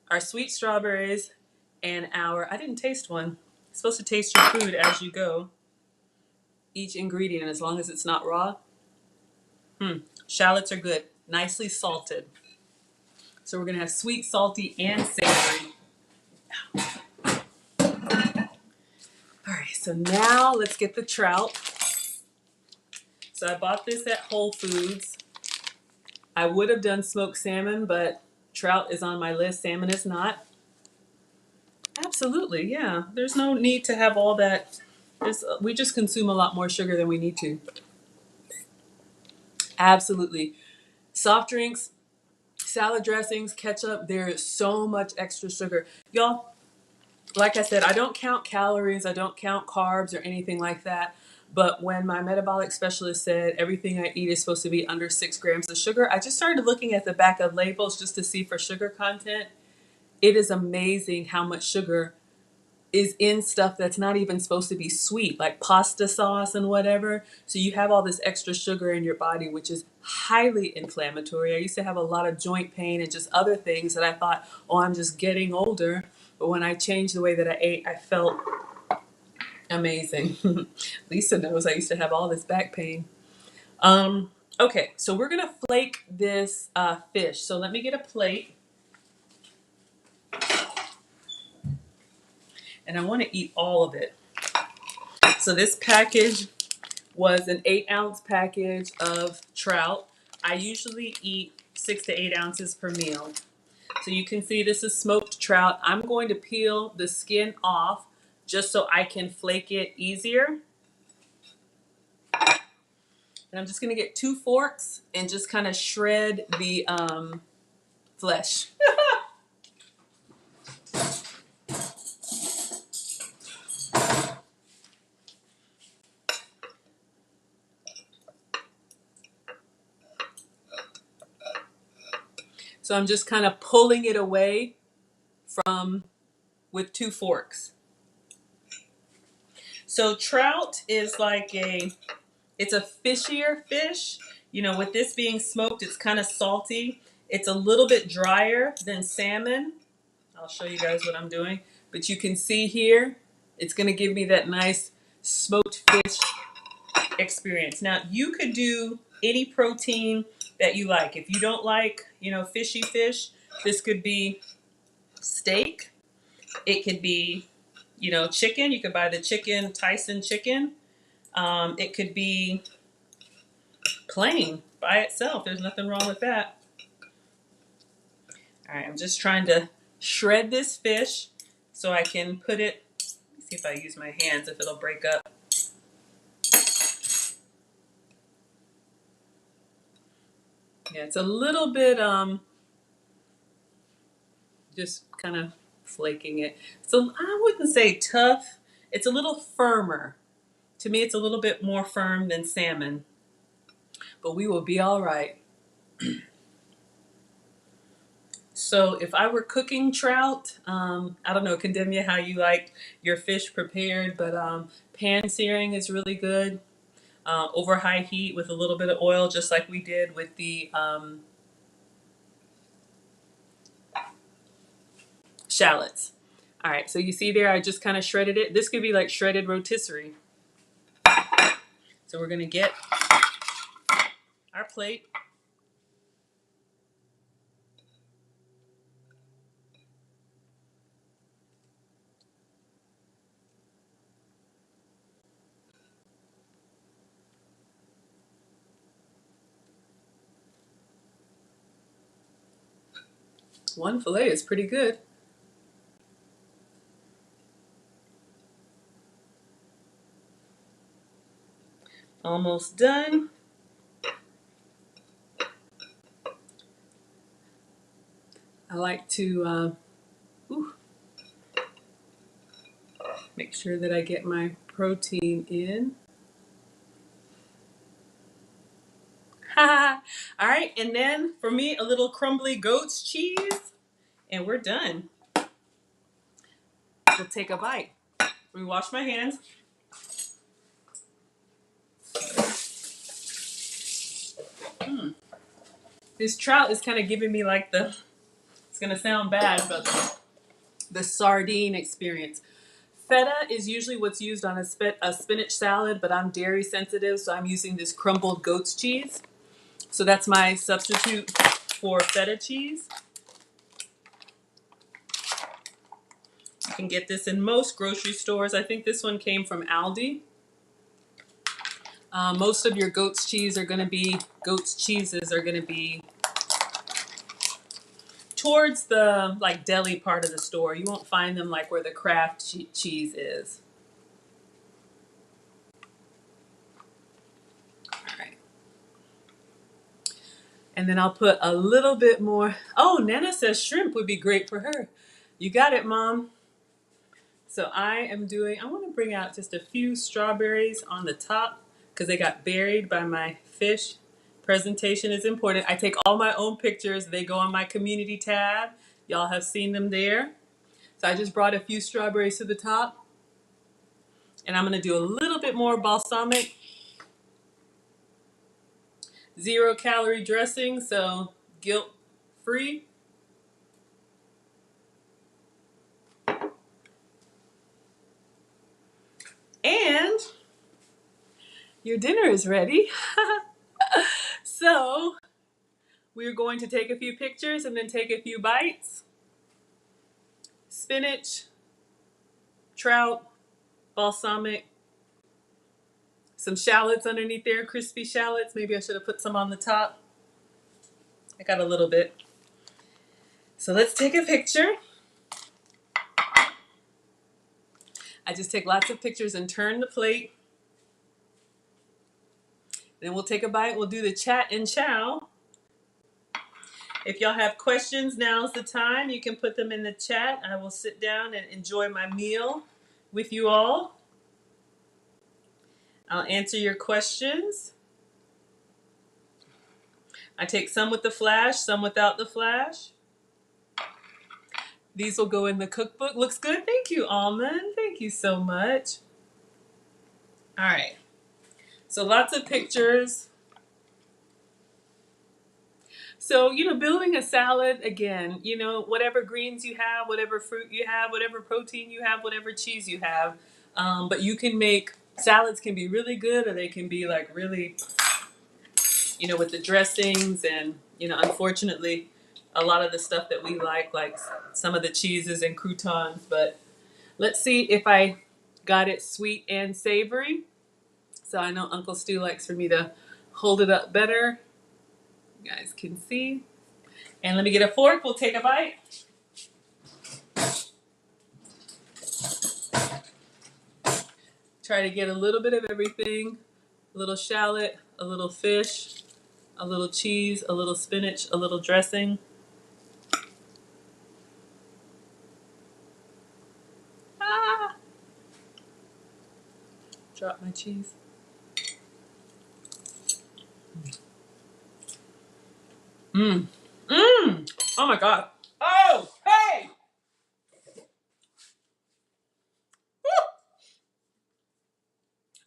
our sweet strawberries, and our, I didn't taste one. You're supposed to taste your food as you go. Each ingredient, as long as it's not raw. Shallots are good, nicely salted. So we're gonna have sweet, salty, and savory. All right, so now let's get the trout. So I bought this at Whole Foods. I would have done smoked salmon, but trout is on my list, salmon is not. Absolutely, yeah. There's no need to have all that. We just consume a lot more sugar than we need to. Absolutely. Soft drinks, salad dressings, ketchup, there is so much extra sugar. Y'all, like I said, I don't count calories, I don't count carbs or anything like that. But when my metabolic specialist said everything I eat is supposed to be under 6 grams of sugar, I just started looking at the back of labels just to see for sugar content. It is amazing how much sugar is in stuff that's not even supposed to be sweet, like pasta sauce and whatever. So you have all this extra sugar in your body, which is highly inflammatory. I used to have a lot of joint pain and just other things that I thought, oh, I'm just getting older. But when I changed the way that I ate, I felt amazing. Lisa knows I used to have all this back pain. Okay, so we're gonna flake this fish. So let me get a plate. And I want to eat all of it. So this package was an 8-ounce package of trout. I usually eat 6 to 8 ounces per meal. So you can see this is smoked trout. I'm going to peel the skin off just so I can flake it easier. And I'm just going to get 2 forks and just kind of shred the flesh. So I'm just kind of pulling it away from with 2 forks. So trout is like it's a fishier fish. You know, with this being smoked, it's kind of salty. It's a little bit drier than salmon. I'll show you guys what I'm doing. But you can see here, it's going to give me that nice smoked fish experience. Now, you could do any protein that you like. If you don't like, fishy fish, this could be steak. It could be, chicken. You could buy the chicken, Tyson chicken. It could be plain by itself. There's nothing wrong with that. All right, I'm just trying to shred this fish so I can put it, let me see if I use my hands, if it'll break up. Yeah, it's a little bit, just kind of flaking it. So I wouldn't say tough. It's a little firmer. To me, it's a little bit more firm than salmon. But we will be all right. So if I were cooking trout, I don't know, Condemnia, how you like your fish prepared, but pan searing is really good. Over high heat with a little bit of oil, just like we did with the shallots. All right, so you see there, I just kind of shredded it. This could be like shredded rotisserie. So we're gonna get our plate. One fillet is pretty good. Almost done. I like to make sure that I get my protein in. All right, and then for me, a little crumbly goat's cheese, and we're done. We'll take a bite. Let me wash my hands. Mm. This trout is kind of giving me like it's gonna sound bad, but the sardine experience. Feta is usually what's used on a spinach salad, but I'm dairy sensitive, so I'm using this crumbled goat's cheese. So that's my substitute for feta cheese. You can get this in most grocery stores. I think this one came from Aldi. Most of your goat's cheeses are going to be towards the like deli part of the store. You won't find them like where the Kraft cheese is. All right. And then I'll put a little bit more. Oh, Nana says shrimp would be great for her. You got it, Mom. So I want to bring out just a few strawberries on the top because they got buried by my fish. Presentation is important. I take all my own pictures. They go on my community tab. Y'all have seen them there. So I just brought a few strawberries to the top. And I'm going to do a little bit more balsamic. 0-calorie dressing, so guilt-free. And your dinner is ready. So we're going to take a few pictures and then take a few bites. Spinach, trout, balsamic, some shallots underneath there, crispy shallots. Maybe I should have put some on the top. I got a little bit. So let's take a picture. I just take lots of pictures and turn the plate. Then we'll take a bite. We'll do the chat and chow. If y'all have questions, now's the time. You can put them in the chat. I will sit down and enjoy my meal with you all. I'll answer your questions. I take some with the flash, some without the flash. These will go in the cookbook. Looks good. Thank you, Almond. Thank you so much. All right. So lots of pictures. So, building a salad, again, whatever greens you have, whatever fruit you have, whatever protein you have, whatever cheese you have. But you can make, salads can be really good or they can be like really, with the dressings and, unfortunately, a lot of the stuff that we like some of the cheeses and croutons. But let's see if I got it sweet and savory. So I know Uncle Stu likes for me to hold it up better. You guys can see. And let me get a fork. We'll take a bite. Try to get a little bit of everything. A little shallot, a little fish, a little cheese, a little spinach, a little dressing. Ah! Drop my cheese. Mmm. Mmm. Oh my God. Ah!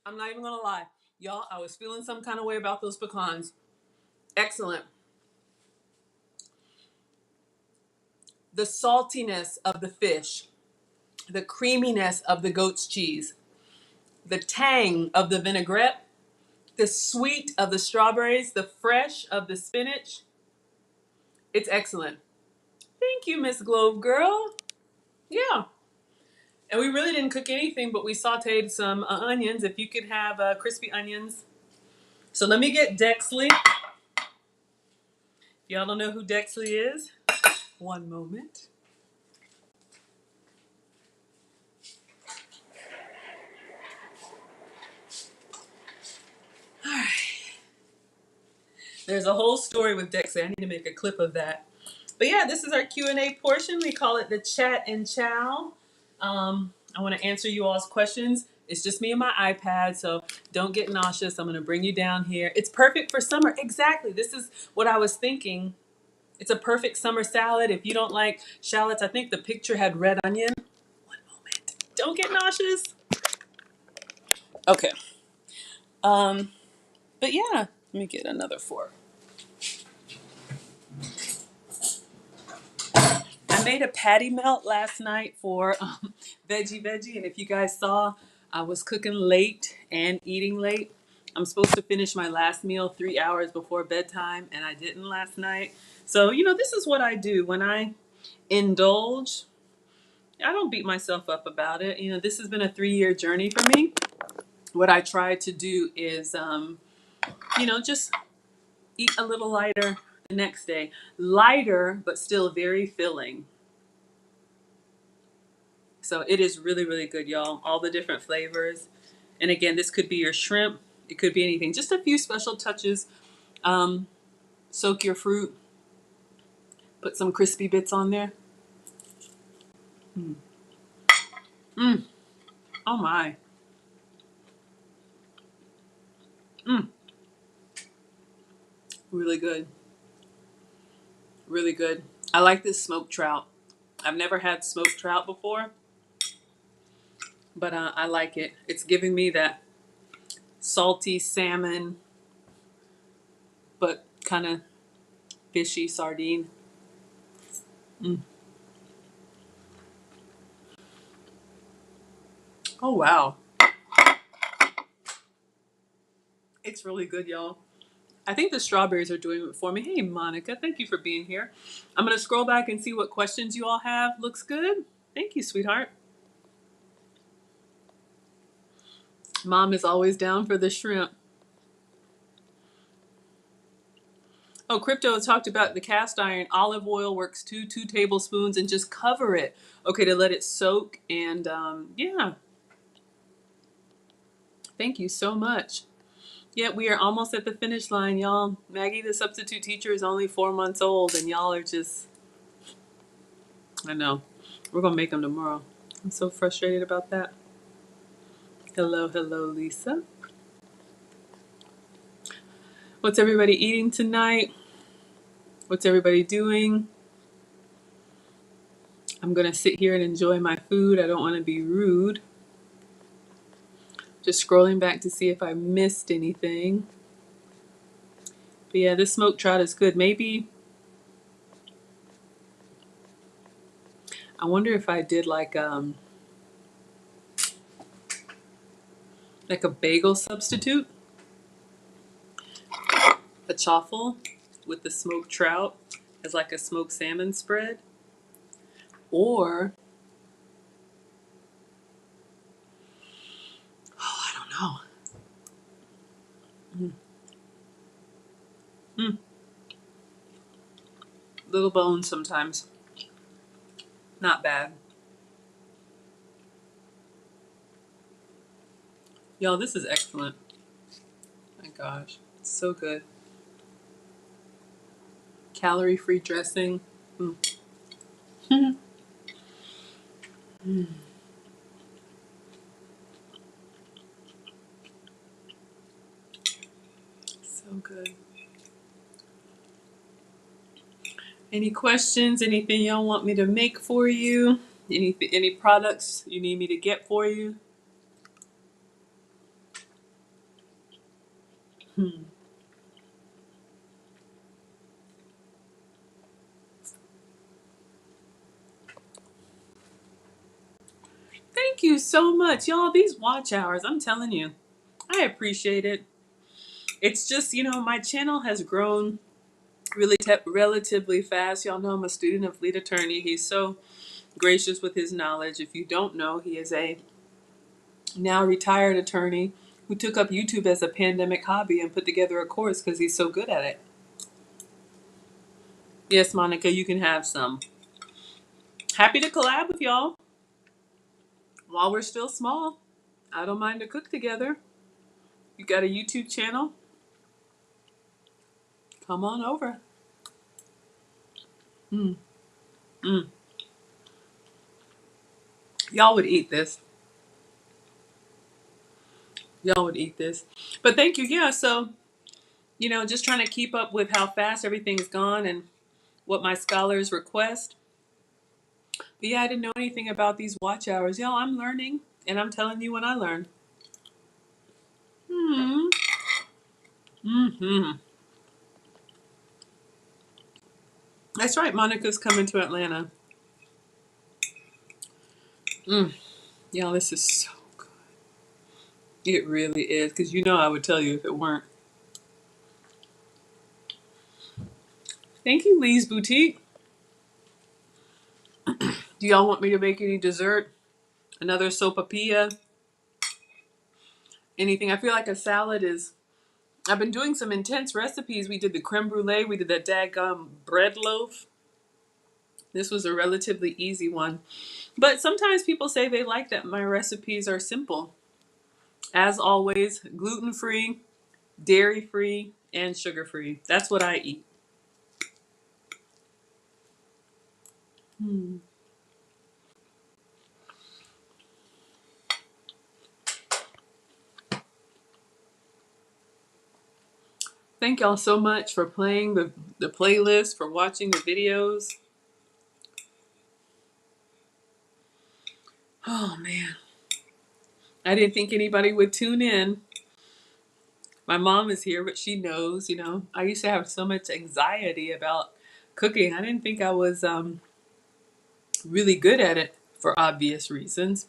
I'm not even gonna lie. Y'all, I was feeling some kind of way about those pecans. Excellent. The saltiness of the fish, the creaminess of the goat's cheese, the tang of the vinaigrette, the sweet of the strawberries, the fresh of the spinach. It's excellent. Thank you, Miss Globe Girl. Yeah. And we really didn't cook anything, but we sauteed some onions. If you could have crispy onions. So let me get Dexley. If y'all don't know who Dexley is, one moment. All right. There's a whole story with Dexley. I need to make a clip of that. But yeah, this is our Q&A portion. We call it the chat and chow. I want to answer you all's questions. It's just me and my iPad, so don't get nauseous. I'm going to bring you down here. It's perfect for summer. Exactly. This is what I was thinking. It's a perfect summer salad. If you don't like shallots, I think the picture had red onion. One moment. Don't get nauseous. Okay. But yeah, let me get another fork. I made a patty melt last night for veggie, and if you guys saw, I was cooking late and eating late. I'm supposed to finish my last meal 3 hours before bedtime, and I didn't last night. So, this is what I do when I indulge. I don't beat myself up about it. This has been a 3-year journey for me. What I try to do is, just eat a little lighter the next day. Lighter, but still very filling. So it is really, really good, y'all. All the different flavors. And again, this could be your shrimp. It could be anything. Just a few special touches. Soak your fruit. Put some crispy bits on there. Mm. Mm. Oh my. Mm. Really good. Really good. I like this smoked trout. I've never had smoked trout before, but I like it. It's giving me that salty salmon, but kind of fishy sardine. Mm. Oh wow. It's really good, y'all. I think the strawberries are doing it for me. Hey, Monica, thank you for being here. I'm going to scroll back and see what questions you all have. Looks good. Thank you, sweetheart. Mom is always down for the shrimp. Oh, Crypto talked about the cast iron. Olive oil works too, 2 tablespoons, and just cover it. Okay, to let it soak. And yeah, thank you so much. Yeah, we are almost at the finish line, y'all. Maggie, the substitute teacher, is only 4 months old, and y'all are just, I know. We're going to make them tomorrow. I'm so frustrated about that. Hello, hello, Lisa. What's everybody eating tonight? What's everybody doing? I'm going to sit here and enjoy my food. I don't want to be rude. Just scrolling back to see if I missed anything. But yeah, this smoked trout is good. Maybe, I wonder if I did like a bagel substitute. A chaffle with the smoked trout as like a smoked salmon spread. Or, oh, I don't know. Mm. Little bones sometimes. Not bad. Y'all, this is excellent. My gosh, it's so good. Calorie-free dressing. Mm. Mm. So good. Any questions? Anything y'all want me to make for you? Any products you need me to get for you? Hmm. Thank you so much, y'all. These watch hours, I'm telling you, I appreciate it. It's just, my channel has grown really relatively fast. Y'all know I'm a student of lead attorney. He's so gracious with his knowledge. If you don't know, he is a now retired attorney who took up YouTube as a pandemic hobby and put together a course because he's so good at it. Yes, Monica, you can have some. Happy to collab with y'all while we're still small. I don't mind to cook together. You got a YouTube channel? Come on over. Mm, mm. Y'all would eat this. Y'all would eat this. But thank you. Yeah, so, just trying to keep up with how fast everything's gone and what my scholars request. But yeah, I didn't know anything about these watch hours. Y'all, I'm learning, and I'm telling you when I learn. Hmm. Hmm. That's right. Monica's coming to Atlanta. Mm. Y'all, this is so good. It really is, because I would tell you if it weren't. Thank you, Lee's Boutique. Do y'all want me to make any dessert? Another sopapilla? Anything? I feel like a salad is. I've been doing some intense recipes. We did the creme brulee. We did that daggum bread loaf. This was a relatively easy one. But sometimes people say they like that my recipes are simple. As always, gluten-free, dairy-free, and sugar-free. That's what I eat. Hmm. Thank y'all so much for playing the playlist, for watching the videos. Oh man, I didn't think anybody would tune in. My mom is here, but she knows, I used to have so much anxiety about cooking. I didn't think I was really good at it for obvious reasons.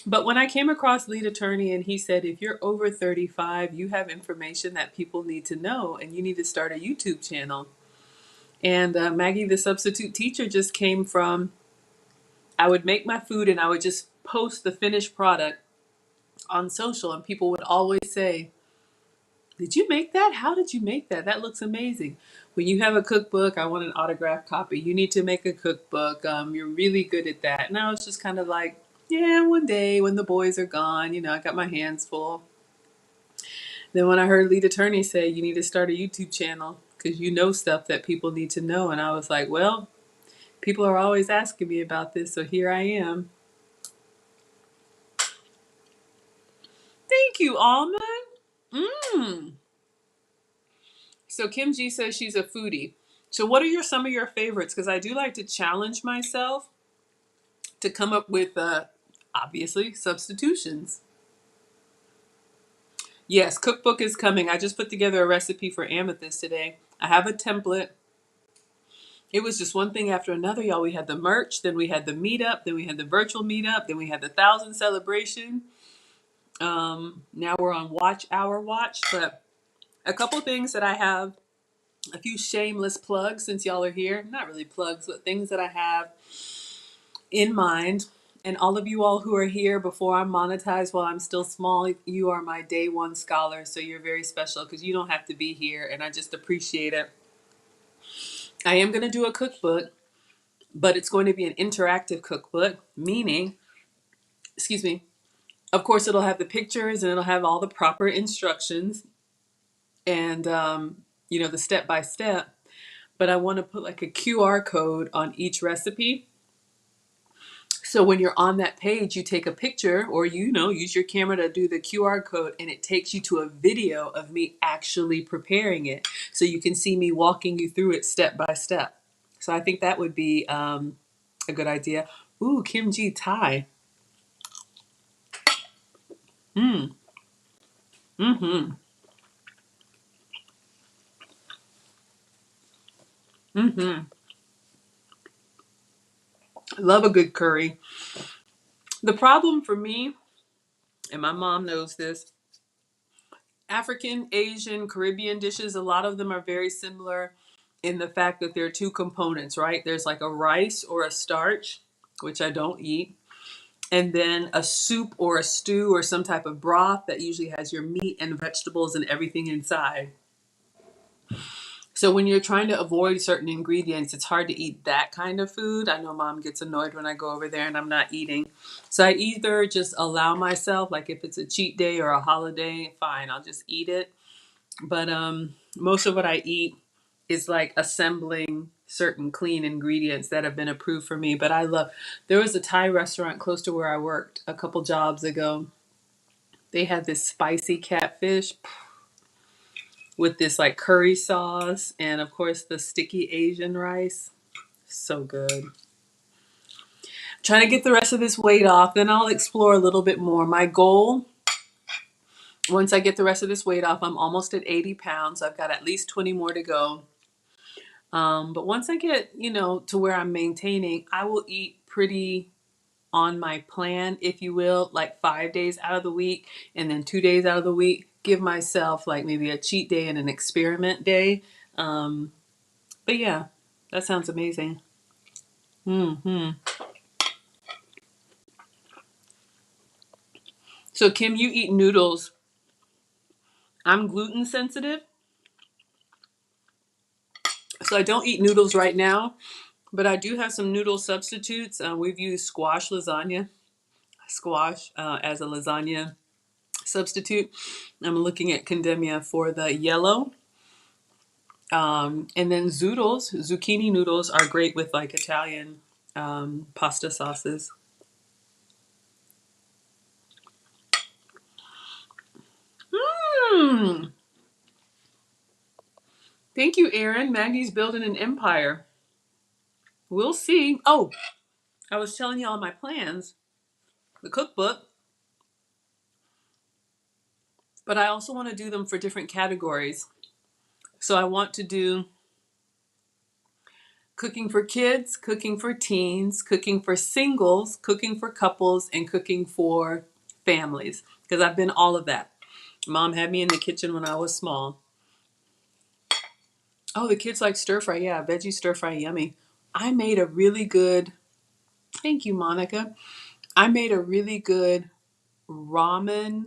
But when I came across lead attorney and he said, if you're over 35, you have information that people need to know and you need to start a YouTube channel. And Maggie, the substitute teacher, just came from, I would make my food and I would just post the finished product on social, and people would always say, did you make that? How did you make that? That looks amazing. When you have a cookbook, I want an autographed copy. You need to make a cookbook. You're really good at that. And I was just kind of like, yeah, one day when the boys are gone, I got my hands full. Then when I heard lead attorney say, you need to start a YouTube channel because you know stuff that people need to know. And I was like, well, people are always asking me about this. So here I am. Thank you, Alma. Mmm. So Kim G says she's a foodie. So what are some of your favorites? Because I do like to challenge myself to come up with obviously substitutions. Yes, cookbook is coming. I just put together a recipe for amethyst today. I have a template. It was just one thing after another, y'all. We had the merch, then we had the meetup, then we had the virtual meetup, then we had the 1,000 celebration. Now we're on watch. But a couple things that I have, a few shameless plugs since y'all are here. Not really plugs, but things that I have in mind. And all of you all who are here before I'm monetized while I'm still small, you are my day one scholars. So you're very special because you don't have to be here. And I just appreciate it. I am going to do a cookbook, but it's going to be an interactive cookbook, meaning, excuse me, of course, it'll have the pictures and it'll have all the proper instructions and, the step by step. But I want to put like a QR code on each recipe. So when you're on that page, you take a picture or, use your camera to do the QR code and it takes you to a video of me actually preparing it. So you can see me walking you through it step by step. So I think that would be a good idea. Ooh, kimchi Thai. Mm. Mm-hmm. Mm-hmm. Love a good curry. The problem for me, and my mom knows this, African, Asian, Caribbean dishes, a lot of them are very similar in the fact that there are two components, right? There's like a rice or a starch, which I don't eat, and then a soup or a stew or some type of broth that usually has your meat and vegetables and everything inside. So when you're trying to avoid certain ingredients, it's hard to eat that kind of food. I know mom gets annoyed when I go over there and I'm not eating. So I either just allow myself, like if it's a cheat day or a holiday, fine, I'll just eat it. But most of what I eat is like assembling certain clean ingredients that have been approved for me. But I love, there was a Thai restaurant close to where I worked a couple jobs ago. They had this spicy catfish with this like curry sauce and of course the sticky Asian rice. So good. Trying to get the rest of this weight off, then I'll explore a little bit more. My goal, once I get the rest of this weight off, I'm almost at 80 pounds. I've got at least 20 more to go. But once I get, to where I'm maintaining, I will eat pretty on my plan, if you will, like 5 days out of the week and then 2 days out of the week. Give myself like maybe a cheat day and an experiment day. Um, but yeah, that sounds amazing. Hmm. So, Kim, you eat noodles. I'm gluten sensitive, so I don't eat noodles right now, but I do have some noodle substitutes. We've used squash as a lasagna substitute. I'm looking at Condemia for the yellow. And then zucchini noodles are great with like Italian pasta sauces. Hmm. Thank you, Aaron. Maggie's building an empire. We'll see. Oh, I was telling you all my plans, the cookbook, but I also want to do them for different categories. So I want to do cooking for kids, cooking for teens, cooking for singles, cooking for couples, and cooking for families. Because I've been all of that. Mom had me in the kitchen when I was small. Oh, the kids like stir fry. Yeah, veggie stir fry, yummy. I made a really good, thank you, Monica. I made a really good ramen.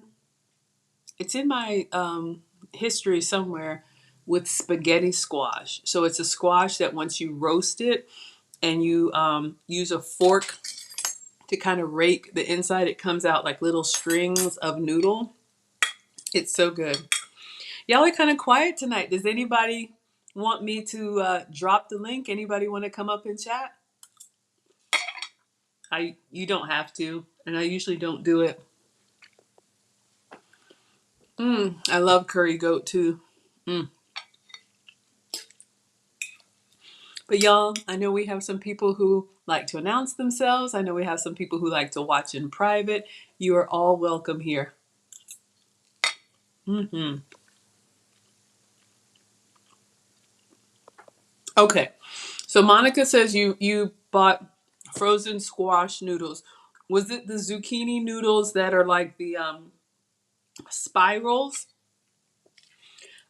It's in my history somewhere with spaghetti squash. So it's a squash that once you roast it and you use a fork to kind of rake the inside, it comes out like little strings of noodle. It's so good. Y'all are kind of quiet tonight. Does anybody want me to drop the link? Anybody want to come up and chat? You don't have to, and I usually don't do it. I love curry goat too. Mm. But y'all, I know we have some people who like to announce themselves. I know we have some people who like to watch in private. You are all welcome here. Hmm. Okay, so Monica says you bought frozen squash noodles. Was it the zucchini noodles that are like the spirals?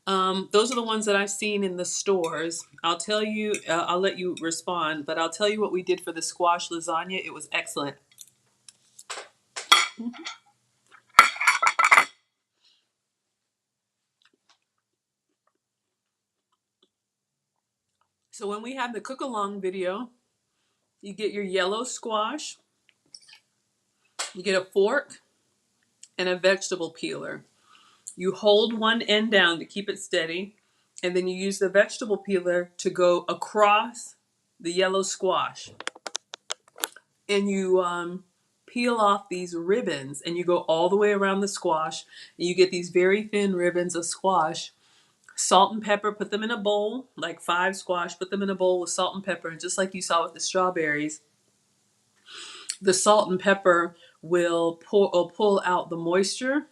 Those are the ones that I've seen in the stores. I'll tell you, I'll let you respond, but I'll tell you what we did for the squash lasagna. It was excellent. So when we have the cook along video, you get your yellow squash, you get a fork and a vegetable peeler. You hold one end down to keep it steady, and then you use the vegetable peeler to go across the yellow squash. And you peel off these ribbons and you go all the way around the squash and you get these very thin ribbons of squash. Salt and pepper, put them in a bowl, like 5 squash, put them in a bowl with salt and pepper. And just like you saw with the strawberries, the salt and pepper will pull out the moisture.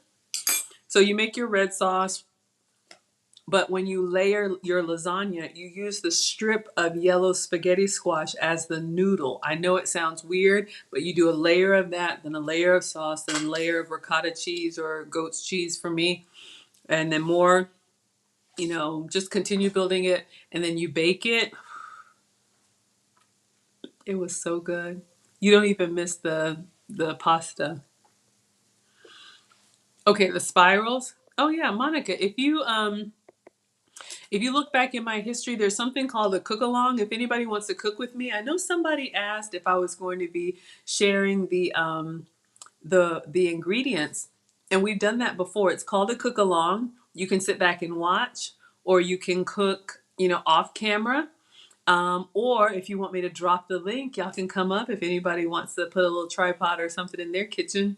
So you make your red sauce, But when you layer your lasagna, you use the strip of yellow spaghetti squash as the noodle. I know it sounds weird, but you do a layer of that, then a layer of sauce, then a layer of ricotta cheese or goat's cheese for me, and then more, just continue building it, and then you bake it. It was so good. You don't even miss the pasta. Okay, the spirals. Oh yeah, Monica, if you look back in my history, there's something called a cook along. If anybody wants to cook with me, I know somebody asked if I was going to be sharing the ingredients, and we've done that before. It's called a cook along. You can sit back and watch, or you can cook, off camera. Or if you want me to drop the link, y'all can come up if anybody wants to put a little tripod or something in their kitchen.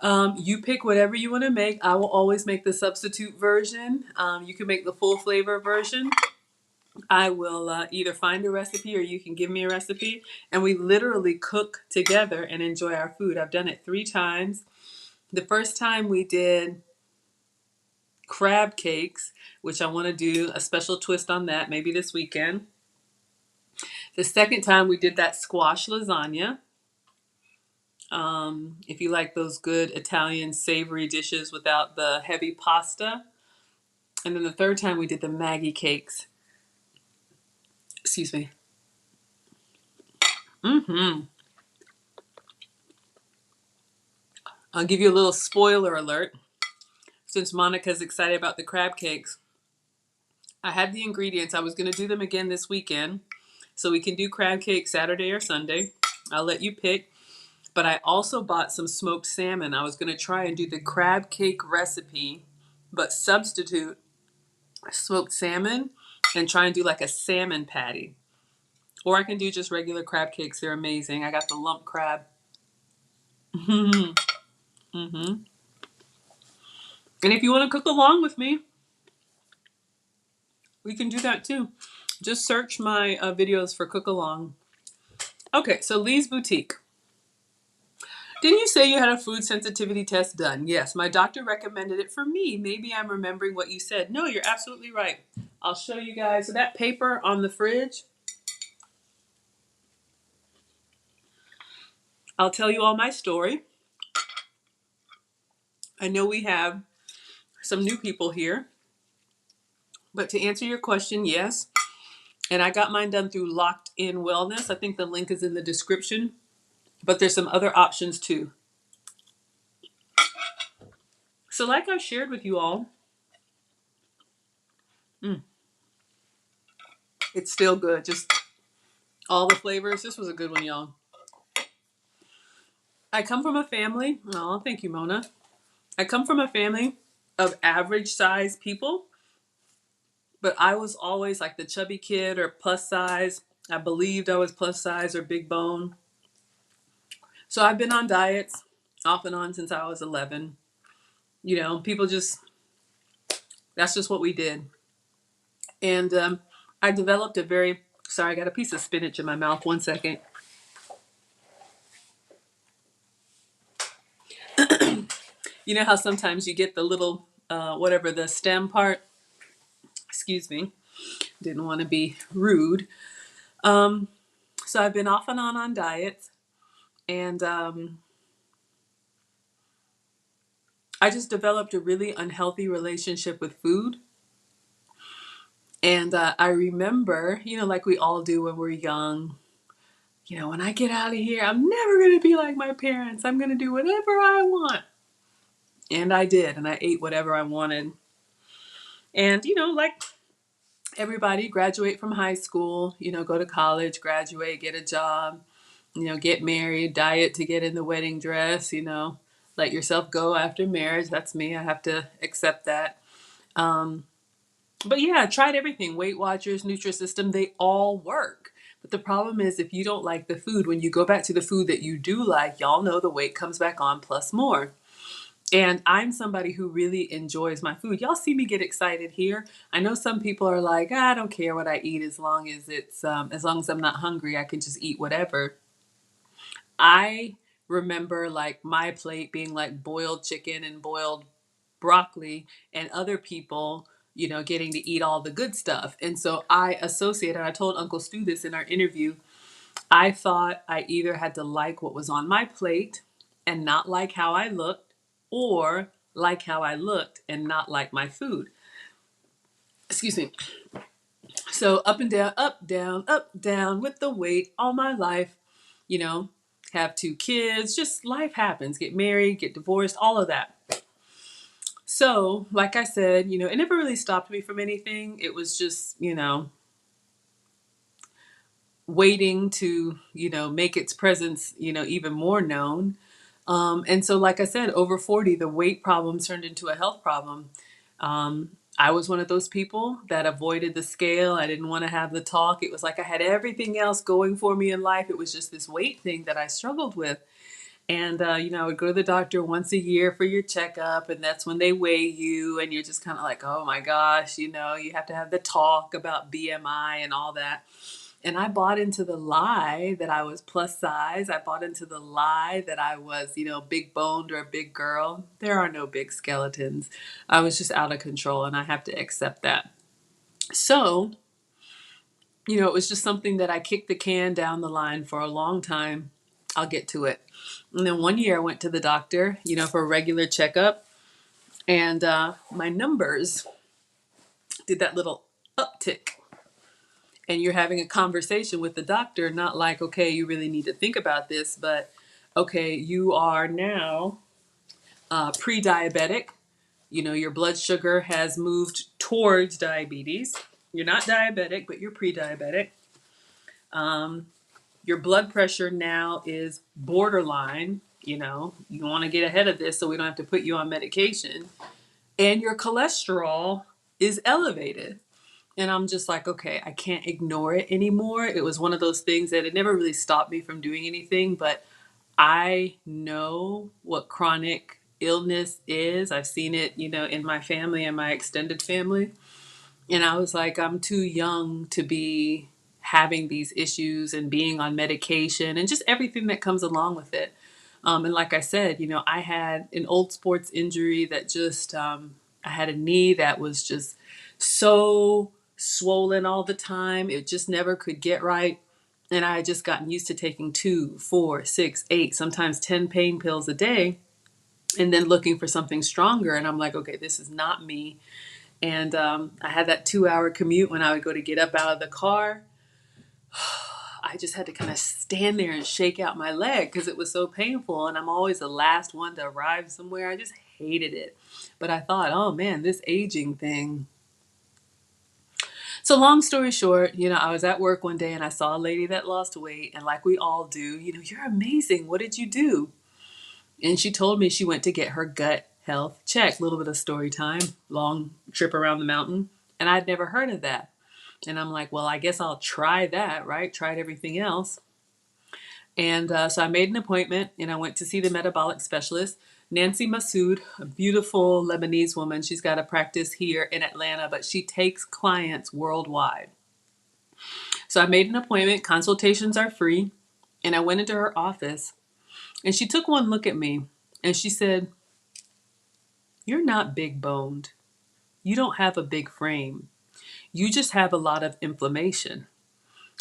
You pick whatever you want to make. I will always make the substitute version. You can make the full flavor version. I will either find a recipe or you can give me a recipe. And we literally cook together and enjoy our food. I've done it 3 times. The first time we did crab cakes, which I want to do a special twist on that maybe this weekend. The second time we did that squash lasagna. If you like those good Italian savory dishes without the heavy pasta. And then the third time we did the Maggie cakes. Excuse me. Mm-hmm. I'll give you a little spoiler alert. Since Monica's excited about the crab cakes, I had the ingredients. I was going to do them again this weekend. So we can do crab cakes Saturday or Sunday. I'll let you pick. But I also bought some smoked salmon. I was going to try and do the crab cake recipe, but substitute smoked salmon and try and do like a salmon patty. Or I can do just regular crab cakes. They're amazing. I got the lump crab. Mm-hmm. And if you want to cook along with me, we can do that too. Just search my videos for cook along. Okay, so Lee's Boutique. Didn't you say you had a food sensitivity test done? Yes, my doctor recommended it for me. Maybe I'm remembering what you said. No, you're absolutely right. I'll show you guys. So that paper on the fridge, I'll tell you all my story. I know we have some new people here, but to answer your question, yes. And I got mine done through Locked In Wellness. I think the link is in the description, but there's some other options too. So like I shared with you all, it's still good. Just all the flavors. This was a good one, y'all. I come from a family. Oh, thank you, Mona. I come from a family of average size people, but I was always like the chubby kid or plus size. I believed I was plus size or big bone. So I've been on diets off and on since I was 11. People just, that's just what we did. And I developed a very, sorry, I got a piece of spinach in my mouth. 1 second. You know how sometimes you get the little, whatever, the stem part? Excuse me. Didn't want to be rude. Um, so I've been off and on diets. And I just developed a really unhealthy relationship with food. And I remember, like we all do when we're young, when I get out of here, I'm never going to be like my parents. I'm going to do whatever I want. And I did. And I ate whatever I wanted. And, like everybody, graduate from high school, go to college, graduate, get a job, get married, diet to get in the wedding dress, let yourself go after marriage. That's me. I have to accept that. But yeah, I tried everything. Weight Watchers, Nutrisystem, they all work. But the problem is if you don't like the food, when you go back to the food that you do like, y'all know the weight comes back on plus more. And I'm somebody who really enjoys my food. Y'all see me get excited here. I know some people are like, I don't care what I eat as long as as long as I'm not hungry, I can just eat whatever. I remember like my plate being like boiled chicken and boiled broccoli, and other people getting to eat all the good stuff. And so I associated, I told Uncle Stu this in our interview. I thought I either had to like what was on my plate and not like how I looked, or like how I looked and not like my food. Excuse me. So up and down, up, down with the weight all my life, you know, have two kids, just life happens, get married, get divorced, all of that. So, like I said, it never really stopped me from anything. It was just, waiting to, make its presence, even more known. And so, like I said, over 40, the weight problem turned into a health problem. I was one of those people that avoided the scale. I didn't want to have the talk. It was like I had everything else going for me in life. It was just this weight thing that I struggled with. And, I would go to the doctor once a year for your checkup, and that's when they weigh you, and you're just kind of like, oh my gosh, you have to have the talk about BMI and all that. And I bought into the lie that I was plus size. I bought into the lie that I was, big boned or a big girl. There are no big skeletons. I was just out of control, and I have to accept that. So, it was just something that I kicked the can down the line for a long time. I'll get to it. And then one year I went to the doctor, for a regular checkup, and my numbers did that little uptick. And you're having a conversation with the doctor, not like, okay, you really need to think about this, but okay, you are now pre-diabetic. Your blood sugar has moved towards diabetes. You're not diabetic, but you're pre-diabetic. Your blood pressure now is borderline. You want to get ahead of this so we don't have to put you on medication. And your cholesterol is elevated. And I'm just like, okay, I can't ignore it anymore. It was one of those things that it never really stopped me from doing anything, but I know what chronic illness is. I've seen it, in my family and my extended family. And I was like, I'm too young to be having these issues and being on medication and just everything that comes along with it. And like I said, I had an old sports injury that just, I had a knee that was just so swollen all the time. It just never could get right. And I had just gotten used to taking 2, 4, 6, 8, sometimes 10 pain pills a day, and then looking for something stronger. And I'm like, okay, this is not me. And I had that 2-hour commute when I would go to get up out of the car. I just had to kind of stand there and shake out my leg because it was so painful. And I'm always the last one to arrive somewhere. I just hated it. But I thought, oh man, this aging thing. So long story short, I was at work one day and I saw a lady that lost weight. And like we all do, you're amazing. What did you do? And she told me she went to get her gut health check. A little bit of story time, long trip around the mountain. And I'd never heard of that. And I'm like, well, I guess I'll try that, right? Tried everything else. And so I made an appointment and I went to see the metabolic specialist, Nancy Massoud, a beautiful Lebanese woman. She's got a practice here in Atlanta, but she takes clients worldwide. So I made an appointment. Consultations are free. And I went into her office and she took one look at me and she said, you're not big boned. You don't have a big frame. You just have a lot of inflammation.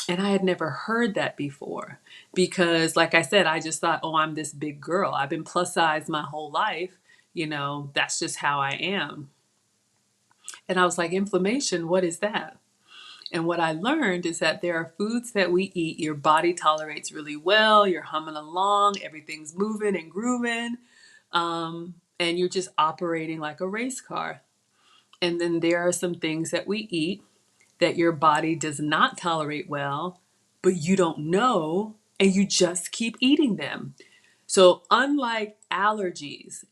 And I had never heard that before because, like I said, I just thought, oh, I'm this big girl. I've been plus size my whole life. That's just how I am. And I was like, inflammation, what is that? And what I learned is that there are foods that we eat, your body tolerates really well, you're humming along, everything's moving and grooving, and you're just operating like a race car. And then there are some things that we eat that your body does not tolerate well, but you don't know, and you just keep eating them. So unlike allergies,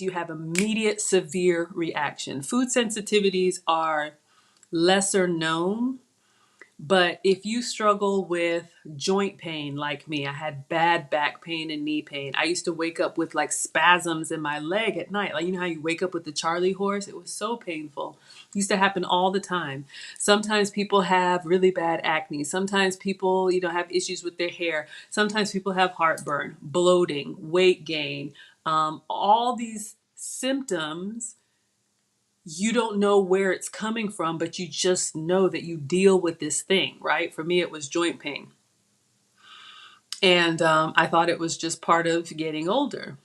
you have immediate severe reaction. Food sensitivities are lesser known. But if you struggle with joint pain like me, I had bad back pain and knee pain. I used to wake up with like spasms in my leg at night. Like, how you wake up with the Charlie horse? It was so painful. It used to happen all the time. Sometimes people have really bad acne. Sometimes people, have issues with their hair. Sometimes people have heartburn, bloating, weight gain, all these symptoms you don't know where it's coming from, but you just know that you deal with this thing, right? For me, it was joint pain. And I thought it was just part of getting older.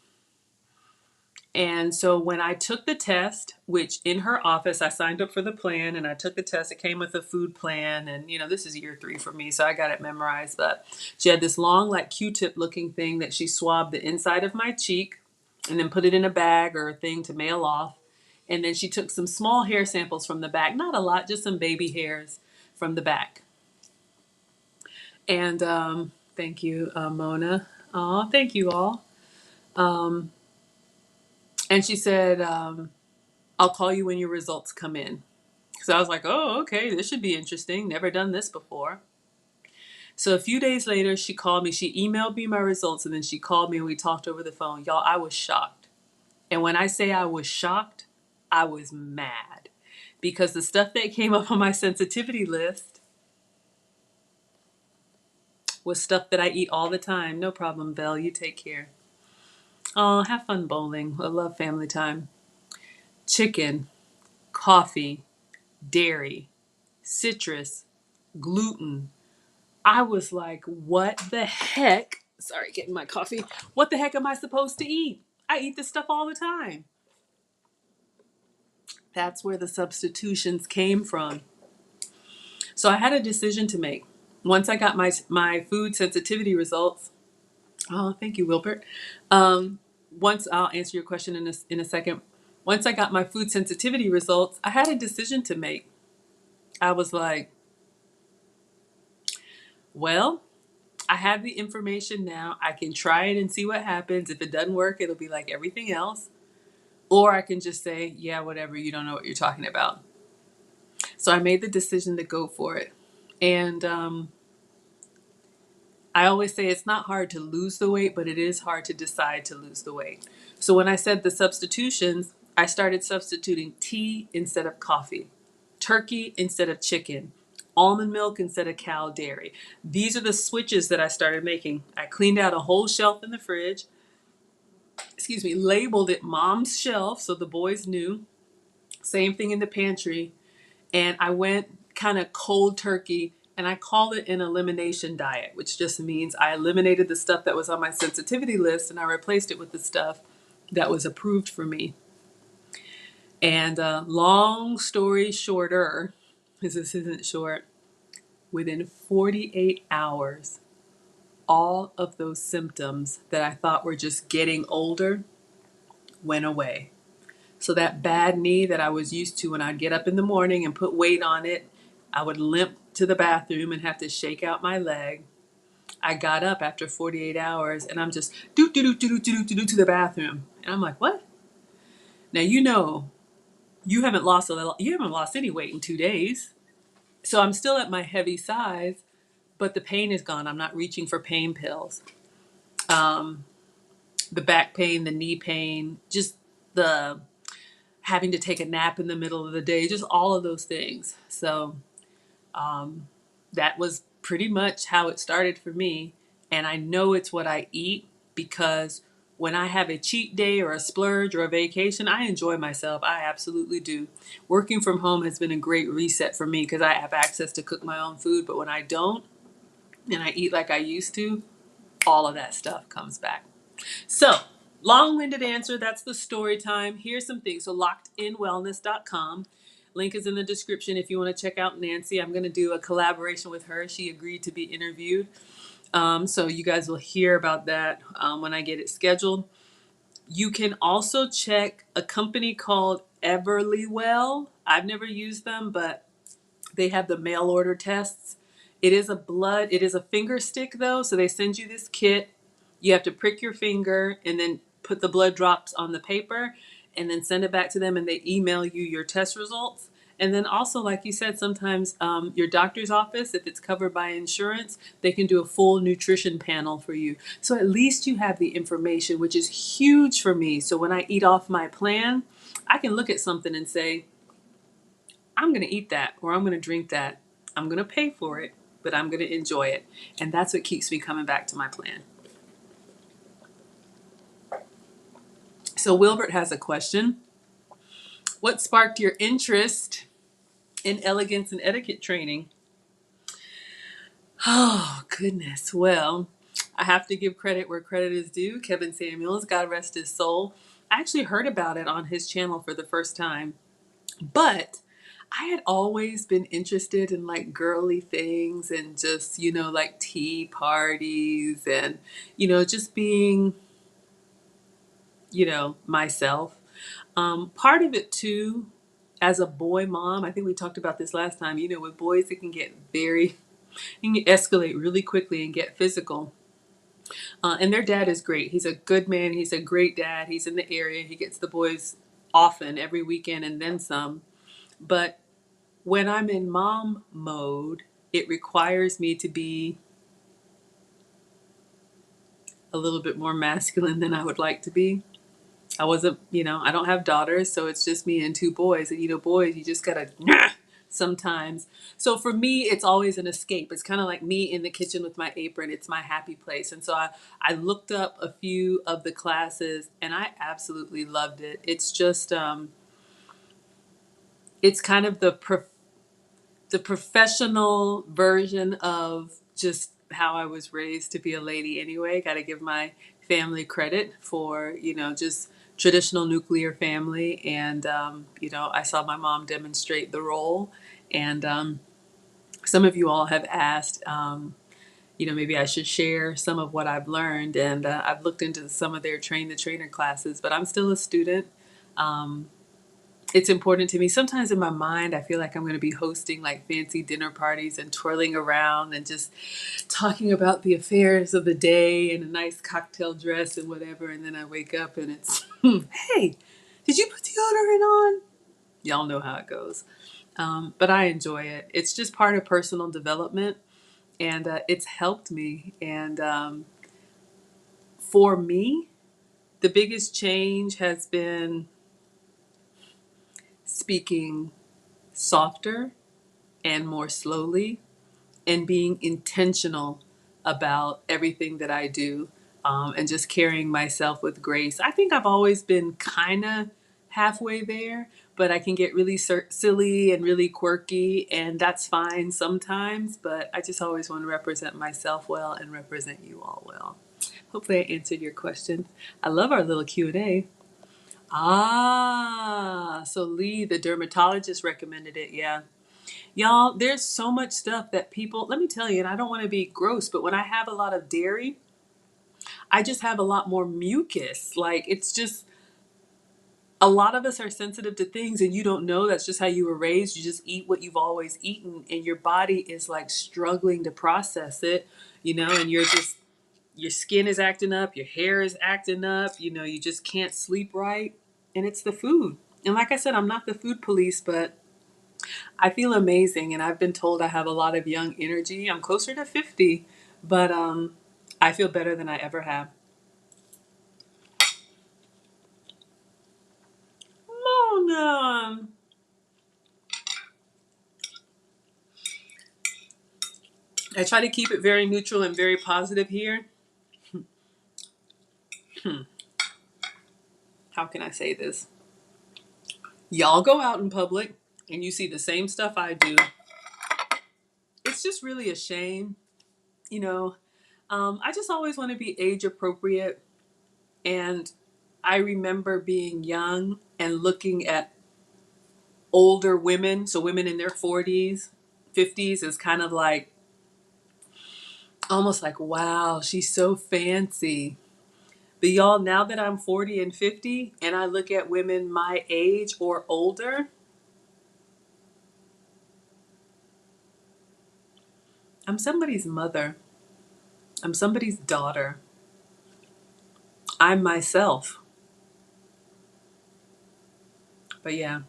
And so when I took the test, which in her office, I signed up for the plan and I took the test, it came with a food plan. And, this is year 3 for me, so I got it memorized. But she had this long, like Q-tip looking thing that she swabbed the inside of my cheek and then put it in a bag or a thing to mail off. And then she took some small hair samples from the back, not a lot, just some baby hairs from the back. And thank you, Mona. Oh, thank you all. Um, and she said, I'll call you when your results come in. So I was like, oh, okay, this should be interesting. Never done this before. So a few days later, she called me. She emailed me my results and then she called me and we talked over the phone. Y'all, I was shocked. And when I say I was shocked, I was mad because the stuff that came up on my sensitivity list was stuff that I eat all the time. No problem, Belle. You take care. Oh, have fun bowling. I love family time. Chicken, coffee, dairy, citrus, gluten. I was like, what the heck? Sorry, getting my coffee. What the heck am I supposed to eat? I eat this stuff all the time. That's where the substitutions came from. So I had a decision to make. Once I got my food sensitivity results, oh, thank you, Wilbert. Once I'll answer your question in a second. Once I got my food sensitivity results, I had a decision to make. I was like, well, I have the information now. I can try it and see what happens. If it doesn't work, it'll be like everything else. Or I can just say, yeah, whatever, you don't know what you're talking about. So I made the decision to go for it. And I always say it's not hard to lose the weight, but it is hard to decide to lose the weight. So when I said the substitutions, I started substituting tea instead of coffee, turkey instead of chicken, almond milk instead of cow dairy. These are the switches that I started making. I cleaned out a whole shelf in the fridge, labeled it mom's shelf so the boys knew. Same thing in the pantry. And I went kind of cold turkey and I called it an elimination diet, which just means I eliminated the stuff that was on my sensitivity list and I replaced it with the stuff that was approved for me. And long story shorter, because this isn't short, within 48 hours, all of those symptoms that I thought were just getting older went away. So that bad knee that I was used to when I'd get up in the morning and put weight on it, I would limp to the bathroom and have to shake out my leg. I got up after 48 hours and I'm just do to the bathroom. And I'm like, what? Now you haven't lost any weight in 2 days. So I'm still at my heavy size, but the pain is gone. I'm not reaching for pain pills. The back pain, the knee pain, just the having to take a nap in the middle of the day, just all of those things. So that was pretty much how it started for me. And I know it's what I eat because when I have a cheat day or a splurge or a vacation, I enjoy myself. I absolutely do. Working from home has been a great reset for me because I have access to cook my own food. But when I don't and I eat like I used to, all of that stuff comes back. So, long-winded answer, that's the story time. Here's some things. So lockedinwellness.com. Link is in the description if you want to check out Nancy. I'm going to do a collaboration with her. She agreed to be interviewed. So you guys will hear about that when I get it scheduled. You can also check a company called Everlywell. I've never used them, but they have the mail order tests. It is a finger stick though. So they send you this kit. You have to prick your finger and then put the blood drops on the paper and then send it back to them and they email you your test results. And then also, like you said, sometimes your doctor's office, if it's covered by insurance, they can do a full nutrition panel for you. So at least you have the information, which is huge for me. So when I eat off my plan, I can look at something and say, I'm going to eat that or I'm going to drink that. I'm going to pay for it, but I'm going to enjoy it. And that's what keeps me coming back to my plan. So Wilbert has a question. What sparked your interest in elegance and etiquette training? Oh, goodness. Well, I have to give credit where credit is due. Kevin Samuels, God rest his soul. I actually heard about it on his channel for the first time. But I had always been interested in like girly things and just, like tea parties and, just being, myself. Part of it too, as a boy mom, I think we talked about this last time, with boys, it can get you can escalate really quickly and get physical. And their dad is great. He's a good man. He's a great dad. He's in the area. He gets the boys often, every weekend, and then some. But when I'm in mom mode, it requires me to be a little bit more masculine than I would like to be. I wasn't, I don't have daughters, so it's just me and two boys. And, boys, you just gotta sometimes. So for me, it's always an escape. It's kind of like me in the kitchen with my apron. It's my happy place. And so I looked up a few of the classes and I absolutely loved it. It's just, it's kind of the professional version of just how I was raised to be a lady anyway. Got to give my family credit for, just traditional nuclear family. And, I saw my mom demonstrate the role. And some of you all have asked, maybe I should share some of what I've learned. And I've looked into some of their train the trainer classes, but I'm still a student. Um, it's important to me. Sometimes in my mind, I feel like I'm going to be hosting like fancy dinner parties and twirling around and just talking about the affairs of the day in a nice cocktail dress and whatever. And then I wake up and it's, hey, did you put deodorant on? Y'all know how it goes. But I enjoy it. It's just part of personal development and it's helped me. And for me, the biggest change has been speaking softer and more slowly and being intentional about everything that I do, and just carrying myself with grace. I think I've always been kind of halfway there, but I can get really silly and really quirky, and that's fine sometimes. But I just always want to represent myself well and represent you all well. Hopefully, I answered your question. I love our little Q&A. Ah, so Lee, the dermatologist, recommended it. Yeah. Y'all, there's so much stuff that people, let me tell you, and I don't want to be gross, but when I have a lot of dairy, I just have a lot more mucus. Like, it's just, a lot of us are sensitive to things and you don't know that's just how you were raised. You just eat what you've always eaten, and your body is like struggling to process it, and you're just, your skin is acting up, your hair is acting up, you just can't sleep right. And it's the food. And like I said, I'm not the food police, but I feel amazing, and I've been told I have a lot of young energy. I'm closer to 50, but I feel better than I ever have. Mona, I try to keep it very neutral and very positive here. Hmm. How can I say this? Y'all go out in public and you see the same stuff I do. It's just really a shame, you know. I just always want to be age appropriate, and I remember being young and looking at older women, so women in their 40s, 50s, is kind of like almost like, wow, she's so fancy. But y'all, now that I'm 40 and 50 and I look at women my age or older, I'm somebody's mother. I'm somebody's daughter. I'm myself. But yeah,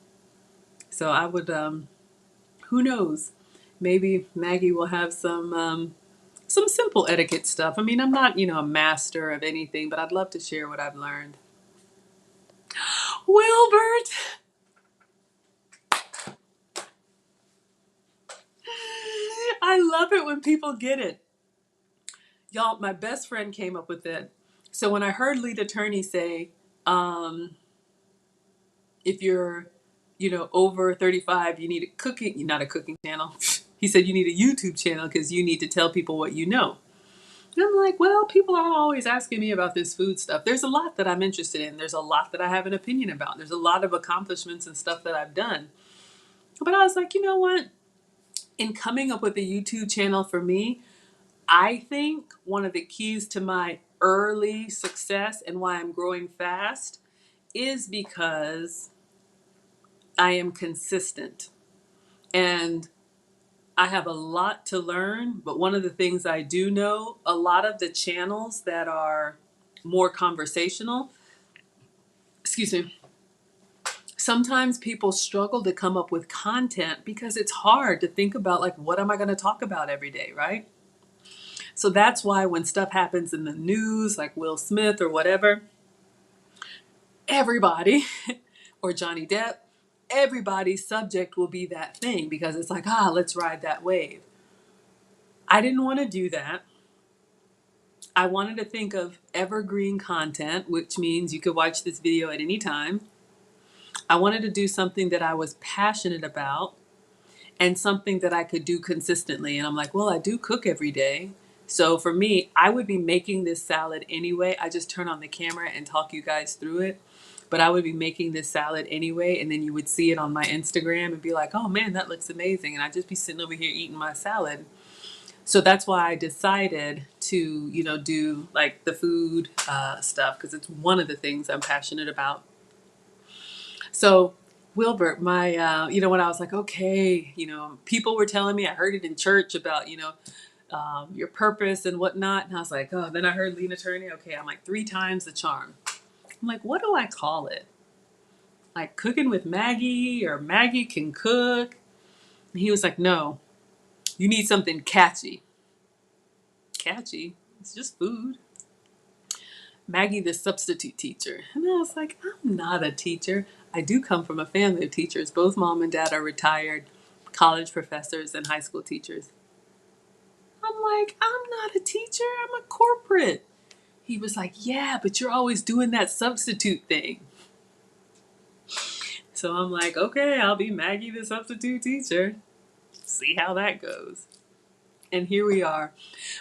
so I would, who knows? Maybe Maggie will have some simple etiquette stuff. I mean, I'm not, a master of anything, but I'd love to share what I've learned. Wilbert, I love it when people get it. Y'all, my best friend came up with it. So when I heard lead attorney say, if you're over 35, you need a cooking, not a cooking channel. He said you need a YouTube channel because you need to tell people what you know. And I'm like, well, people are always asking me about this food stuff. There's a lot that I'm interested in. There's a lot that I have an opinion about. There's a lot of accomplishments and stuff that I've done. But I was like, you know what? In coming up with a YouTube channel for me, I think one of the keys to my early success and why I'm growing fast is because I am consistent. And I have a lot to learn, but one of the things I do know, a lot of the channels that are more conversational, excuse me, sometimes people struggle to come up with content because it's hard to think about, like, what am I going to talk about every day, right? So that's why when stuff happens in the news, like Will Smith or whatever, everybody, or Johnny Depp, everybody's subject will be that thing because it's like, let's ride that wave. I didn't want to do that. I wanted to think of evergreen content, which means you could watch this video at any time. I wanted to do something that I was passionate about and something that I could do consistently. And I'm like, well, I do cook every day. So for me, I would be making this salad anyway. I just turn on the camera and talk you guys through it. But I would be making this salad anyway. And then you would see it on my Instagram and be like, oh man, that looks amazing. And I'd just be sitting over here eating my salad. So that's why I decided to, do like the food stuff because it's one of the things I'm passionate about. So Wilbert, my, when I was like, okay, people were telling me, I heard it in church about, your purpose and whatnot. And I was like, oh, then I heard Lena Turner. Okay, I'm like 3 times the charm. I'm like, what do I call it? Like cooking with Maggie or Maggie can cook. And he was like, no, you need something catchy. Catchy? It's just food. Maggie the substitute teacher. And I was like, I'm not a teacher. I do come from a family of teachers. Both mom and dad are retired college professors and high school teachers. I'm like, I'm not a teacher. I'm a corporate. He was like, yeah, but you're always doing that substitute thing. So I'm like, okay, I'll be Maggie the substitute teacher. See how that goes. And here we are.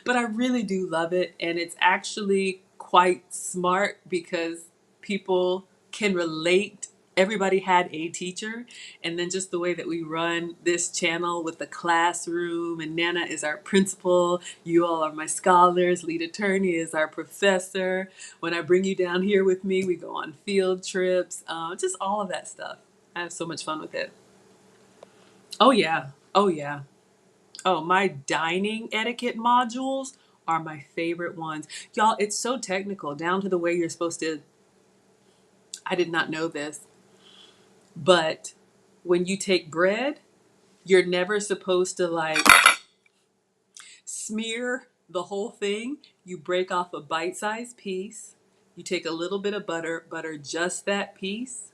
But I really do love it. And it's actually quite smart because people can relate. Everybody had a teacher. And then just the way that we run this channel with the classroom, and Nana is our principal. You all are my scholars. Lita Turney is our professor. When I bring you down here with me, we go on field trips. Just all of that stuff. I have so much fun with it. Oh, yeah. Oh, yeah. Oh, my dining etiquette modules are my favorite ones. Y'all, it's so technical, down to the way you're supposed to. I did not know this, but when you take bread, you're never supposed to like smear the whole thing. You break off a bite-sized piece. You take a little bit of butter just that piece,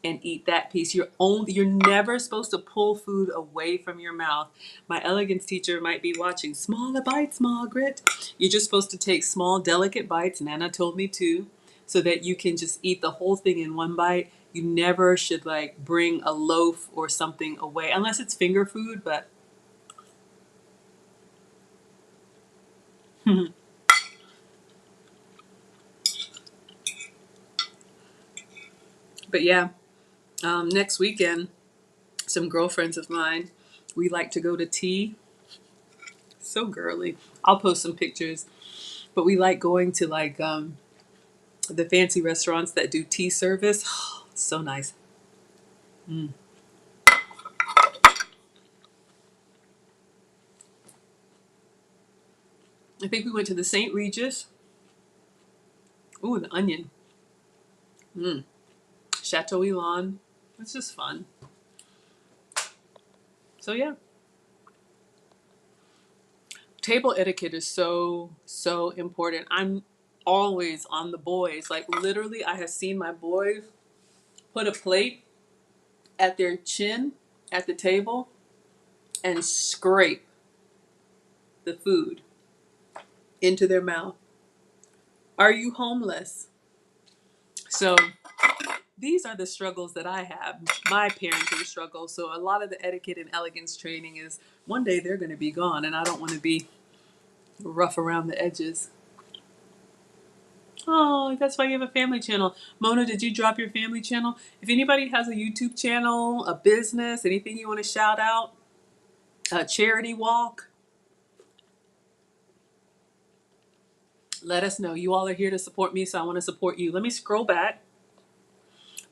and eat that piece. You're never supposed to pull food away from your mouth. My elegance teacher might be watching. Smaller bites, Margaret. You're just supposed to take small, delicate bites. Nana told me to, so that you can just eat the whole thing in one bite. You never should like bring a loaf or something away unless it's finger food, but but yeah. Next weekend, some girlfriends of mine, we like to go to tea. So girly. I'll post some pictures. But we like going to like the fancy restaurants that do tea service. So nice. Mm. I think we went to the St. Regis. Ooh, the Onion. Mm. Chateau Elan. It's just fun. So yeah. Table etiquette is so important. I'm always on the boys. Like literally, I have seen my boys put a plate at their chin at the table and scrape the food into their mouth. Are you homeless? So These are the struggles that I have, my parenting struggles. So a lot of the etiquette and elegance training is one day they're going to be gone, and I don't want to be rough around the edges. Oh, that's why you have a family channel. Mona, did you drop your family channel? If anybody has a YouTube channel, a business, anything you want to shout out, a charity walk, let us know. You all are here to support me, so I want to support you. Let me scroll back.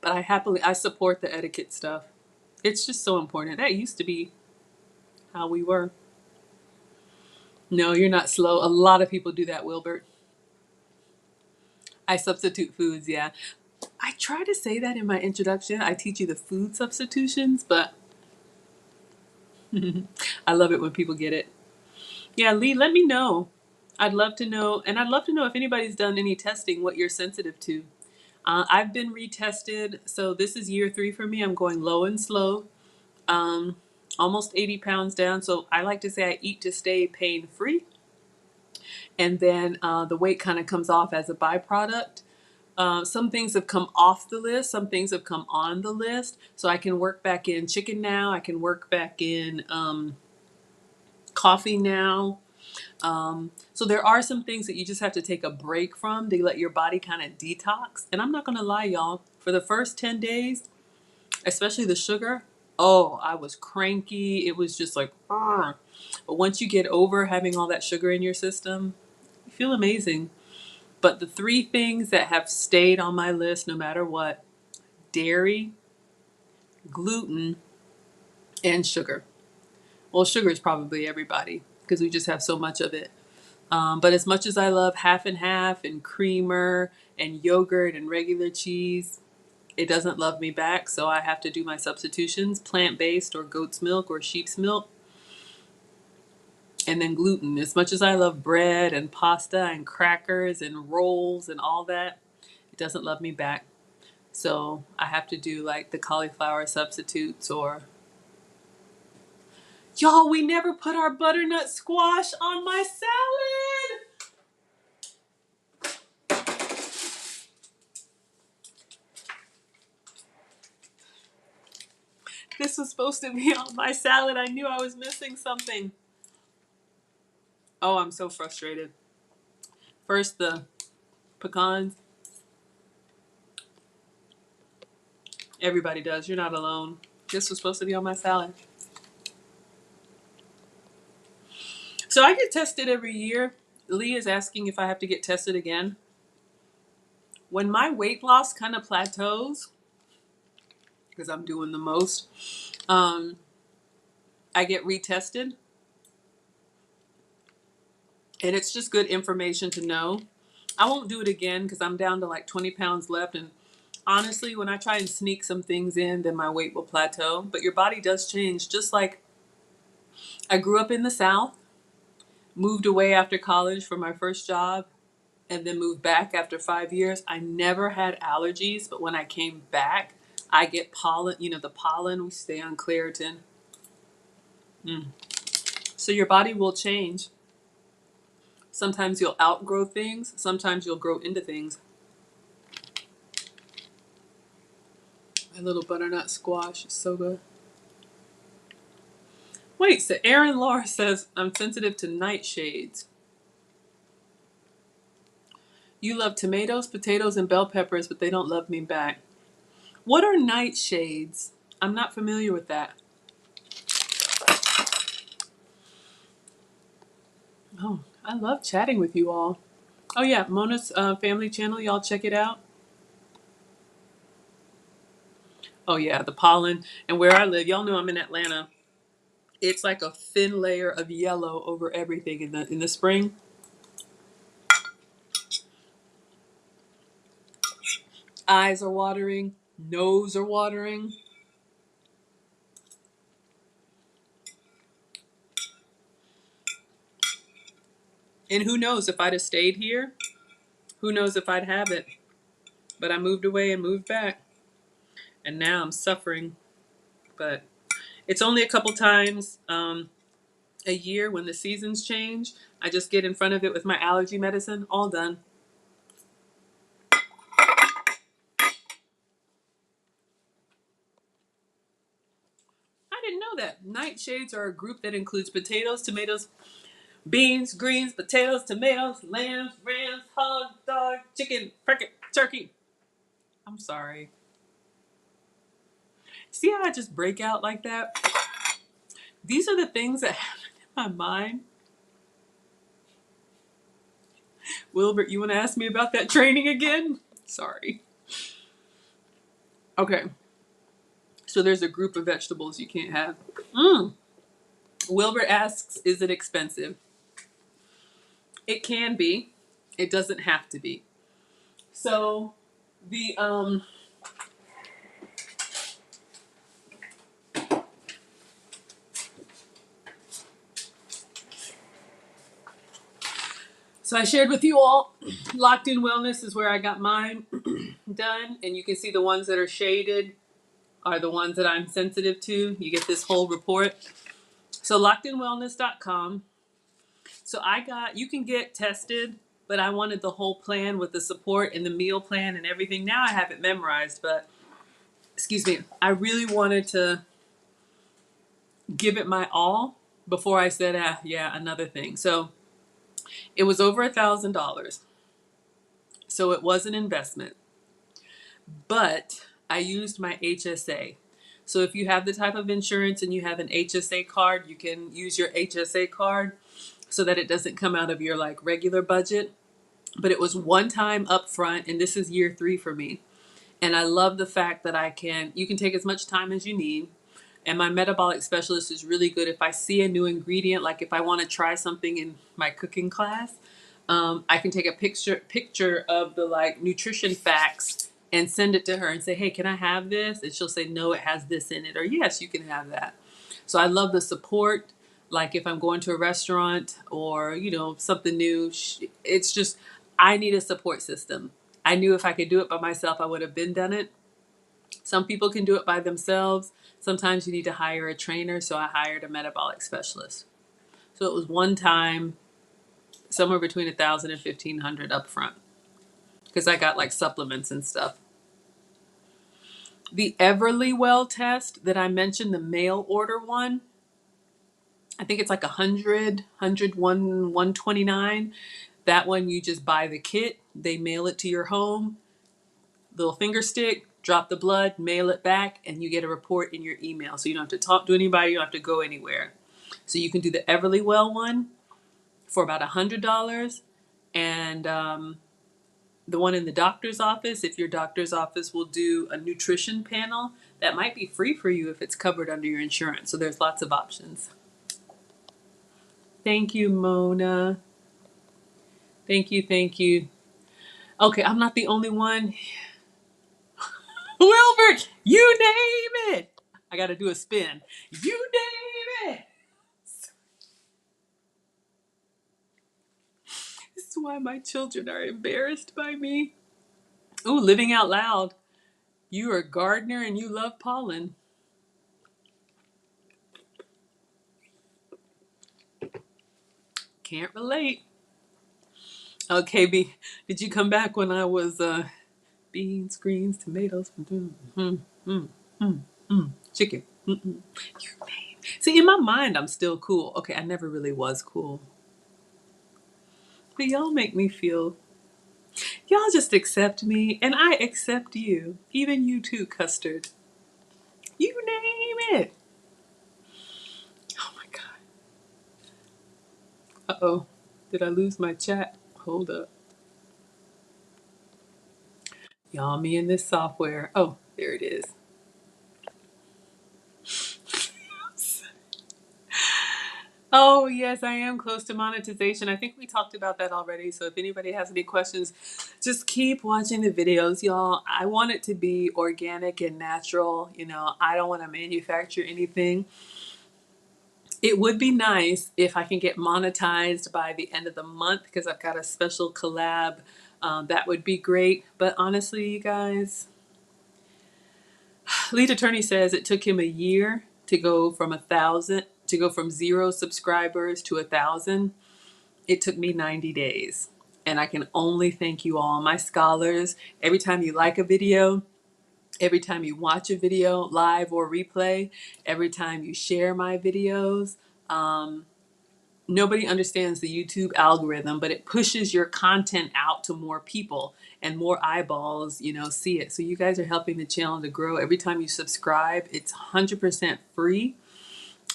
But I support the etiquette stuff. It's just so important. That used to be how we were. No, you're not slow. A lot of people do that, Wilbert. I substitute foods, yeah. I try to say that in my introduction. I teach you the food substitutions, but I love it when people get it. Yeah, Lee, let me know. I'd love to know, and I'd love to know if anybody's done any testing, what you're sensitive to. I've been retested, so this is year 3 for me. I'm going low and slow, um, almost 80 pounds down. So I like to say I eat to stay pain free, and then the weight kind of comes off as a byproduct. Some things have come off the list, some things have come on the list. So I can work back in chicken now, I can work back in coffee now. So there are some things that you just have to take a break from to let your body kind of detox. And I'm not going to lie, y'all, for the first 10 days, especially the sugar, oh, I was cranky. It was just like, "Argh." But once you get over having all that sugar in your system, you feel amazing. But the 3 things that have stayed on my list no matter what: dairy, gluten, and sugar. Well, sugar is probably everybody because we just have so much of it. But as much as I love half and half and creamer and yogurt and regular cheese, it doesn't love me back. So I have to do my substitutions: plant-based or goat's milk or sheep's milk. And then gluten. As much as I love bread and pasta and crackers and rolls and all that, it doesn't love me back. So I have to do like the cauliflower substitutes or. Y'all, we never put our butternut squash on my salad. This was supposed to be on my salad. I knew I was missing something. Oh, I'm so frustrated. First, the pecans. Everybody does. You're not alone. This was supposed to be on my salad. So I get tested every year. Lee is asking if I have to get tested again. When my weight loss kind of plateaus, because I'm doing the most, I get retested. And it's just good information to know. I won't do it again because I'm down to like 20 pounds left. And honestly, when I try and sneak some things in, then my weight will plateau. But your body does change. Just like I grew up in the South, moved away after college for my first job, and then moved back after 5 years. I never had allergies, but when I came back, I get pollen, the pollen, we stay on Claritin. Mm. So your body will change. Sometimes you'll outgrow things, sometimes you'll grow into things. My little butternut squash is so good. Wait, so Aaron Laura says, I'm sensitive to nightshades. You love tomatoes, potatoes, and bell peppers, but they don't love me back. What are nightshades? I'm not familiar with that. Oh, I love chatting with you all. Oh yeah, Mona's family channel. Y'all check it out. Oh yeah, the pollen. And where I live, y'all know I'm in Atlanta. It's like a thin layer of yellow over everything in the spring. Eyes are watering, nose are watering. And who knows if I'd have stayed here? Who knows if I'd have it? But I moved away and moved back. And now I'm suffering. But it's only a couple times a year when the seasons change. I just get in front of it with my allergy medicine, all done. Nightshades are a group that includes potatoes, tomatoes, beans, greens, potatoes, tomatoes, lambs, rams, hog, dog, chicken, turkey. I'm sorry. See how I just break out like that? These are the things that happen in my mind. Wilbert, you want to ask me about that training again? Sorry. Okay. So there's a group of vegetables you can't have. Wilbert asks, is it expensive? It can be. It doesn't have to be. So the so I shared with you all, Locked In Wellness is where I got mine done, and you can see the ones that are shaded are the ones that I'm sensitive to. You get this whole report. So lockedinwellness.com. So you can get tested, but I wanted the whole plan with the support and the meal plan and everything. Now I have it memorized, but excuse me, I really wanted to give it my all before I said, yeah, another thing. So it was over $1,000. So it was an investment, but I used my HSA. So if you have the type of insurance and you have an HSA card, you can use your HSA card so that it doesn't come out of your like regular budget. But it was one time upfront, and this is year 3 for me. And I love the fact that you can take as much time as you need. And my metabolic specialist is really good. If I see a new ingredient, like if I want to try something in my cooking class, I can take a picture of the like nutrition facts and send it to her and say, hey, can I have this? And she'll say, no, it has this in it. Or yes, you can have that. So I love the support. Like if I'm going to a restaurant or, something new, it's just, I need a support system. I knew if I could do it by myself, I would have been done it. Some people can do it by themselves. Sometimes you need to hire a trainer. So I hired a metabolic specialist. So it was one time, somewhere between 1,000 and 1,500 up front, because I got like supplements and stuff. The Everly Well test that I mentioned, the mail order one, I think it's like 129. That one, you just buy the kit, they mail it to your home, little finger stick, drop the blood, mail it back, and you get a report in your email. So you don't have to talk to anybody, you don't have to go anywhere. So you can do the Everly Well one for about $100, and the one in the doctor's office, if your doctor's office will do a nutrition panel, that might be free for you if it's covered under your insurance. So there's lots of options. Thank you, Mona. Thank you, thank you. Okay, I'm not the only one. Wilbert, you name it. I got to do a spin. You name it. This is why my children are embarrassed by me. Oh, living out loud. You are a gardener and you love pollen. Can't relate. Okay, did you come back when I was beans, greens, tomatoes, chicken? See, in my mind, I'm still cool. Okay, I never really was cool. But y'all make me feel, y'all just accept me, and I accept you. Even you too, Custard. You name it. Oh my God. Uh-oh. Did I lose my chat? Hold up. Y'all, me in this software. Oh, there it is. Oh, yes, I am close to monetization. I think we talked about that already. So if anybody has any questions, just keep watching the videos, y'all. I want it to be organic and natural. I don't want to manufacture anything. It would be nice if I can get monetized by the end of the month because I've got a special collab. That would be great. But honestly, you guys, lead attorney says it took him a year to go from 0 subscribers to 1,000. It took me 90 days. And I can only thank you all, my scholars. Every time you like a video, every time you watch a video live or replay, every time you share my videos. Nobody understands the YouTube algorithm, but it pushes your content out to more people and more eyeballs, see it. So you guys are helping the channel to grow. Every time you subscribe, it's 100% free.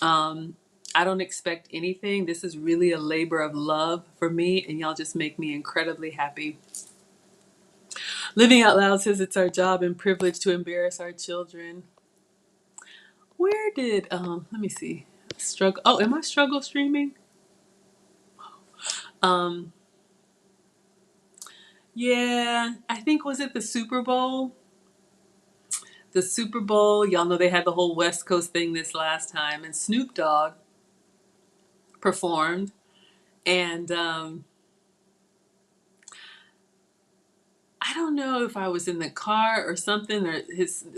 I don't expect anything. This is really a labor of love for me, and y'all just make me incredibly happy. Living Out Loud says it's our job and privilege to embarrass our children. Where did, let me see, struggle, oh, am I struggle streaming? Um, yeah, I think, was it the Super Bowl? The Super Bowl, y'all know they had the whole West Coast thing this last time, and Snoop Dogg performed, and I don't know if I was in the car or something, or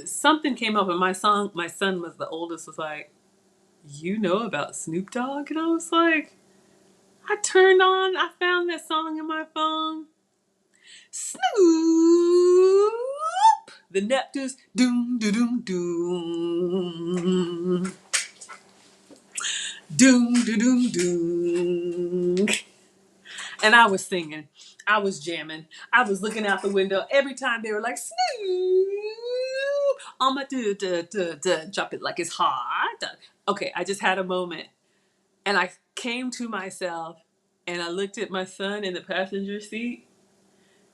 something came up, and my son was the oldest, was like, "You know about Snoop Dogg?" And I was like, I found that song in my phone. Snoop, the Neptunes, doom, doom, doom, doom, doom, doom, doom. And I was singing. I was jamming. I was looking out the window every time they were like, Snoop, on my drop it like it's hot. Okay, I just had a moment. And I came to myself and I looked at my son in the passenger seat,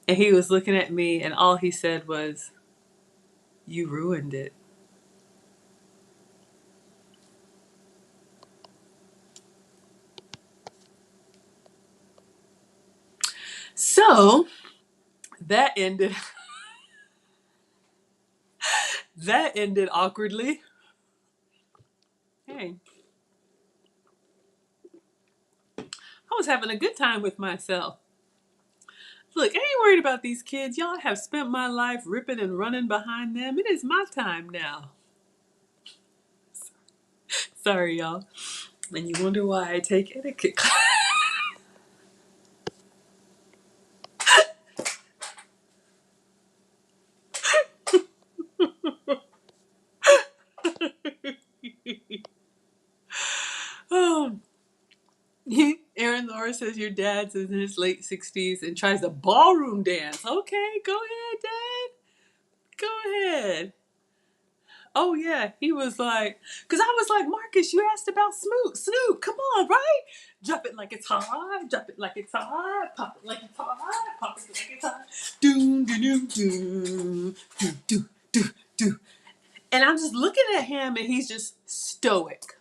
and he was looking at me, and all he said was, "You ruined it." So that ended that ended awkwardly. Hey, I was having a good time with myself. Look, I ain't worried about these kids. Y'all have spent my life ripping and running behind them. It is my time now. Sorry, y'all. And you wonder why I take etiquette class. Oh, Aaron Laura says your dad's in his late 60s and tries to ballroom dance. Okay, go ahead, Dad. Go ahead. Oh yeah, he was like, cause I was like, Marcus, you asked about Snoop. Snoop, come on, right? Drop it like it's hot. Drop it like it's hot. Pop it like it's hot. Pop it like it's hot. Do do do do do do do do. And I'm just looking at him, and he's just stoic.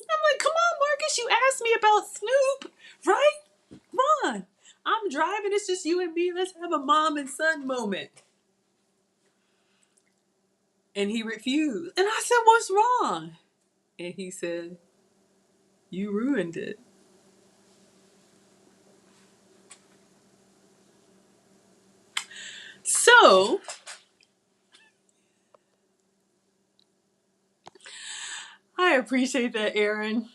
I'm like, come on, Marcus, you asked me about Snoop, right? Come on. I'm driving. It's just you and me. Let's have a mom and son moment. And he refused. And I said, what's wrong? And he said, you ruined it. So, I appreciate that, Aaron.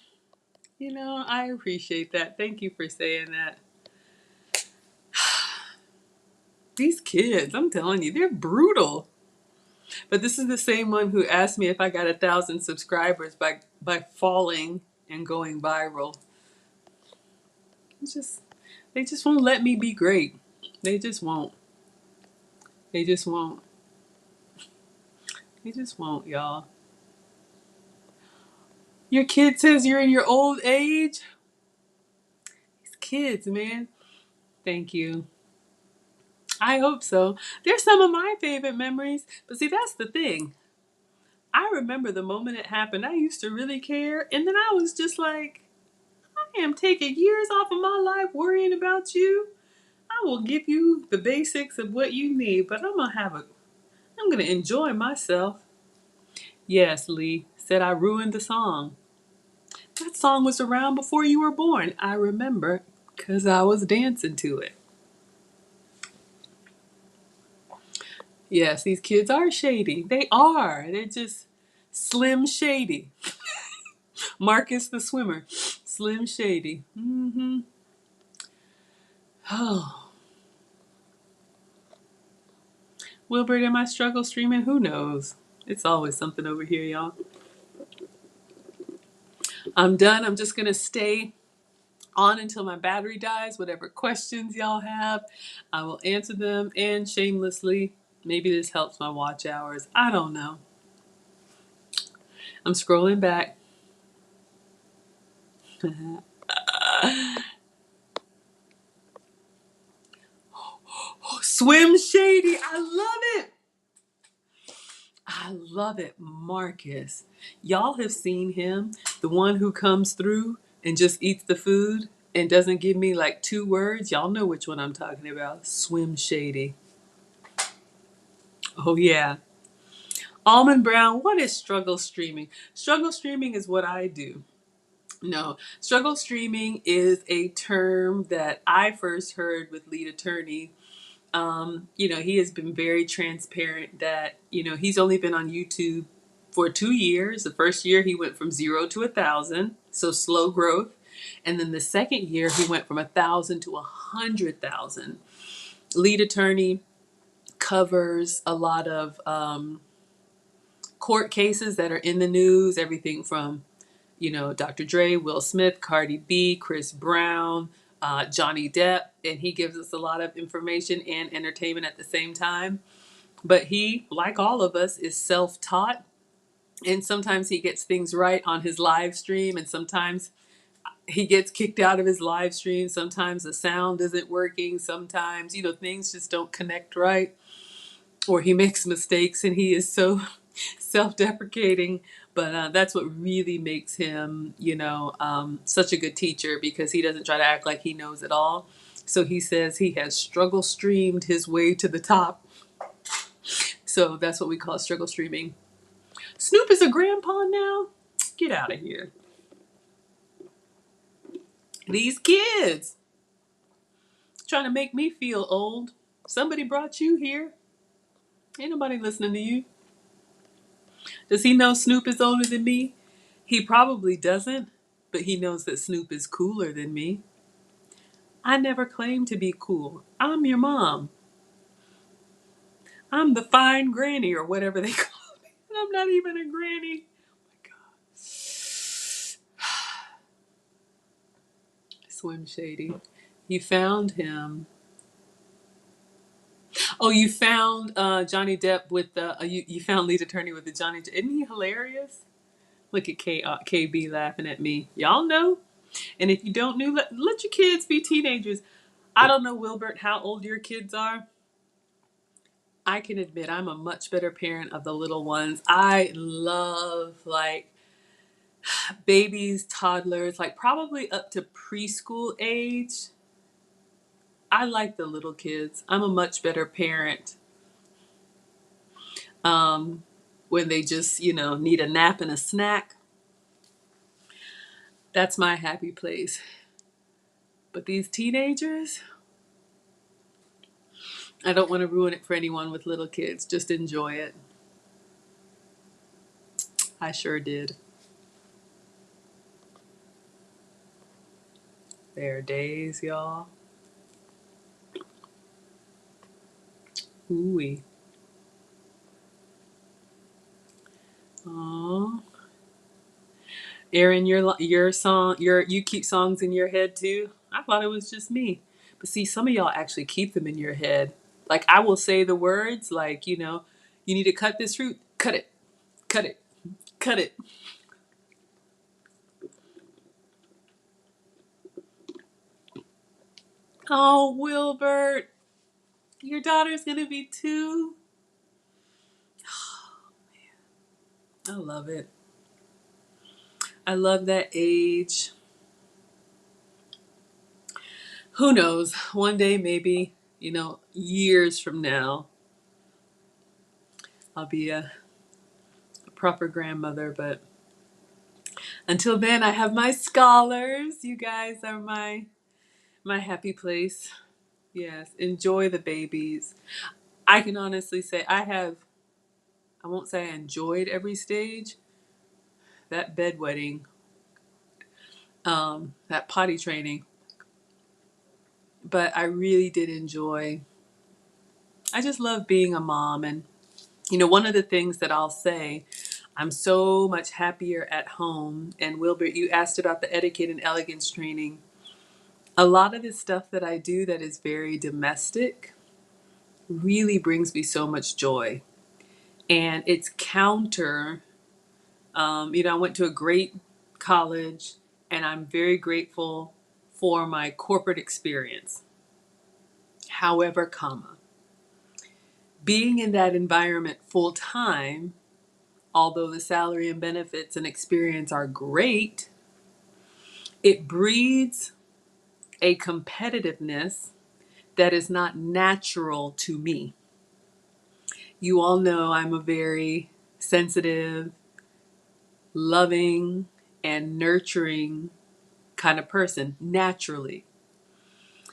I appreciate that. Thank you for saying that. These kids, I'm telling you, they're brutal. But this is the same one who asked me if I got 1,000 subscribers by falling and going viral. It's just, they just won't let me be great. They just won't. They just won't. They just won't, y'all. Your kid says you're in your old age? These kids, man. Thank you. I hope so. They're some of my favorite memories. But see, that's the thing. I remember the moment it happened. I used to really care. And then I was just like, I am taking years off of my life worrying about you. I will give you the basics of what you need, but I'm gonna enjoy myself. Yes, Lee said I ruined the song. That song was around before you were born. I remember because I was dancing to it. Yes, these kids are shady. They are. They're just slim shady. Marcus the swimmer. Slim shady. Mm-hmm. Oh. Wilbert, am I struggle streaming? Who knows? It's always something over here, y'all. I'm done. I'm just going to stay on until my battery dies. Whatever questions y'all have, I will answer them. And shamelessly, maybe this helps my watch hours. I don't know. I'm scrolling back. Swim Shady. I love it. I love it. Marcus. Y'all have seen him, the one who comes through and just eats the food and doesn't give me like 2 words. Y'all know which one I'm talking about. Swim Shady. Oh, yeah. Almond Brown, what is struggle streaming? Struggle streaming is what I do. No, struggle streaming is a term that I first heard with lead attorney. He has been very transparent that, he's only been on YouTube for 2 years. The first year he went from 0 to 1,000, so slow growth. And then the second year he went from 1,000 to 100,000. Lead attorney covers a lot of court cases that are in the news, everything from, Dr. Dre, Will Smith, Cardi B, Chris Brown, Johnny Depp, and he gives us a lot of information and entertainment at the same time. But he, like all of us, is self-taught, and sometimes he gets things right on his live stream, and sometimes he gets kicked out of his live stream. Sometimes the sound isn't working. Sometimes, things just don't connect right, or he makes mistakes, and he is so self-deprecating. But that's what really makes him, such a good teacher, because he doesn't try to act like he knows it all. So he says he has struggle streamed his way to the top. So that's what we call struggle streaming. Snoop is a grandpa now? Get out of here. These kids trying to make me feel old. Somebody brought you here. Ain't nobody listening to you. Does he know Snoop is older than me? He probably doesn't, but he knows that Snoop is cooler than me. I never claimed to be cool. I'm your mom. I'm the fine granny, or whatever they call me. I'm not even a granny. Oh my God. Swim Shady. You found him. Oh, you found Johnny Depp with the. You found Lee's attorney with the Johnny. Isn't he hilarious? Look at KB laughing at me. Y'all know. And if you don't know, let your kids be teenagers. I don't know, Wilbert, how old your kids are. I can admit I'm a much better parent of the little ones. I love like babies, toddlers, like probably up to preschool age. I like the little kids. I'm a much better parent um, when they just, need a nap and a snack. That's my happy place. But these teenagers, I don't want to ruin it for anyone with little kids. Just enjoy it. I sure did. There are days, y'all. Ooh-wee. Aww. Erin, your song, you keep songs in your head too? I thought it was just me. But see, some of y'all actually keep them in your head. Like I will say the words like, you need to cut this fruit. Cut it. Cut it. Cut it. Oh, Wilbert, your daughter's gonna be 2. I love it. I love that age. Who knows? One day, maybe, years from now, I'll be a proper grandmother. But until then, I have my scholars. You guys are my happy place. Yes, enjoy the babies. I can honestly say I won't say I enjoyed every stage. That bedwetting, that potty training, but I really did enjoy I just love being a mom. And, you know, one of the things that I'll say, I'm so much happier at home. And Wilbur, you asked about the etiquette and elegance training. A lot of the stuff that I do that is very domestic really brings me so much joy. And it's counter, you know, I went to a great college and I'm very grateful for my corporate experience. However, comma, being in that environment full time, although the salary and benefits and experience are great, it breeds a competitiveness that is not natural to me. You all know I'm a very sensitive, loving, and nurturing kind of person naturally.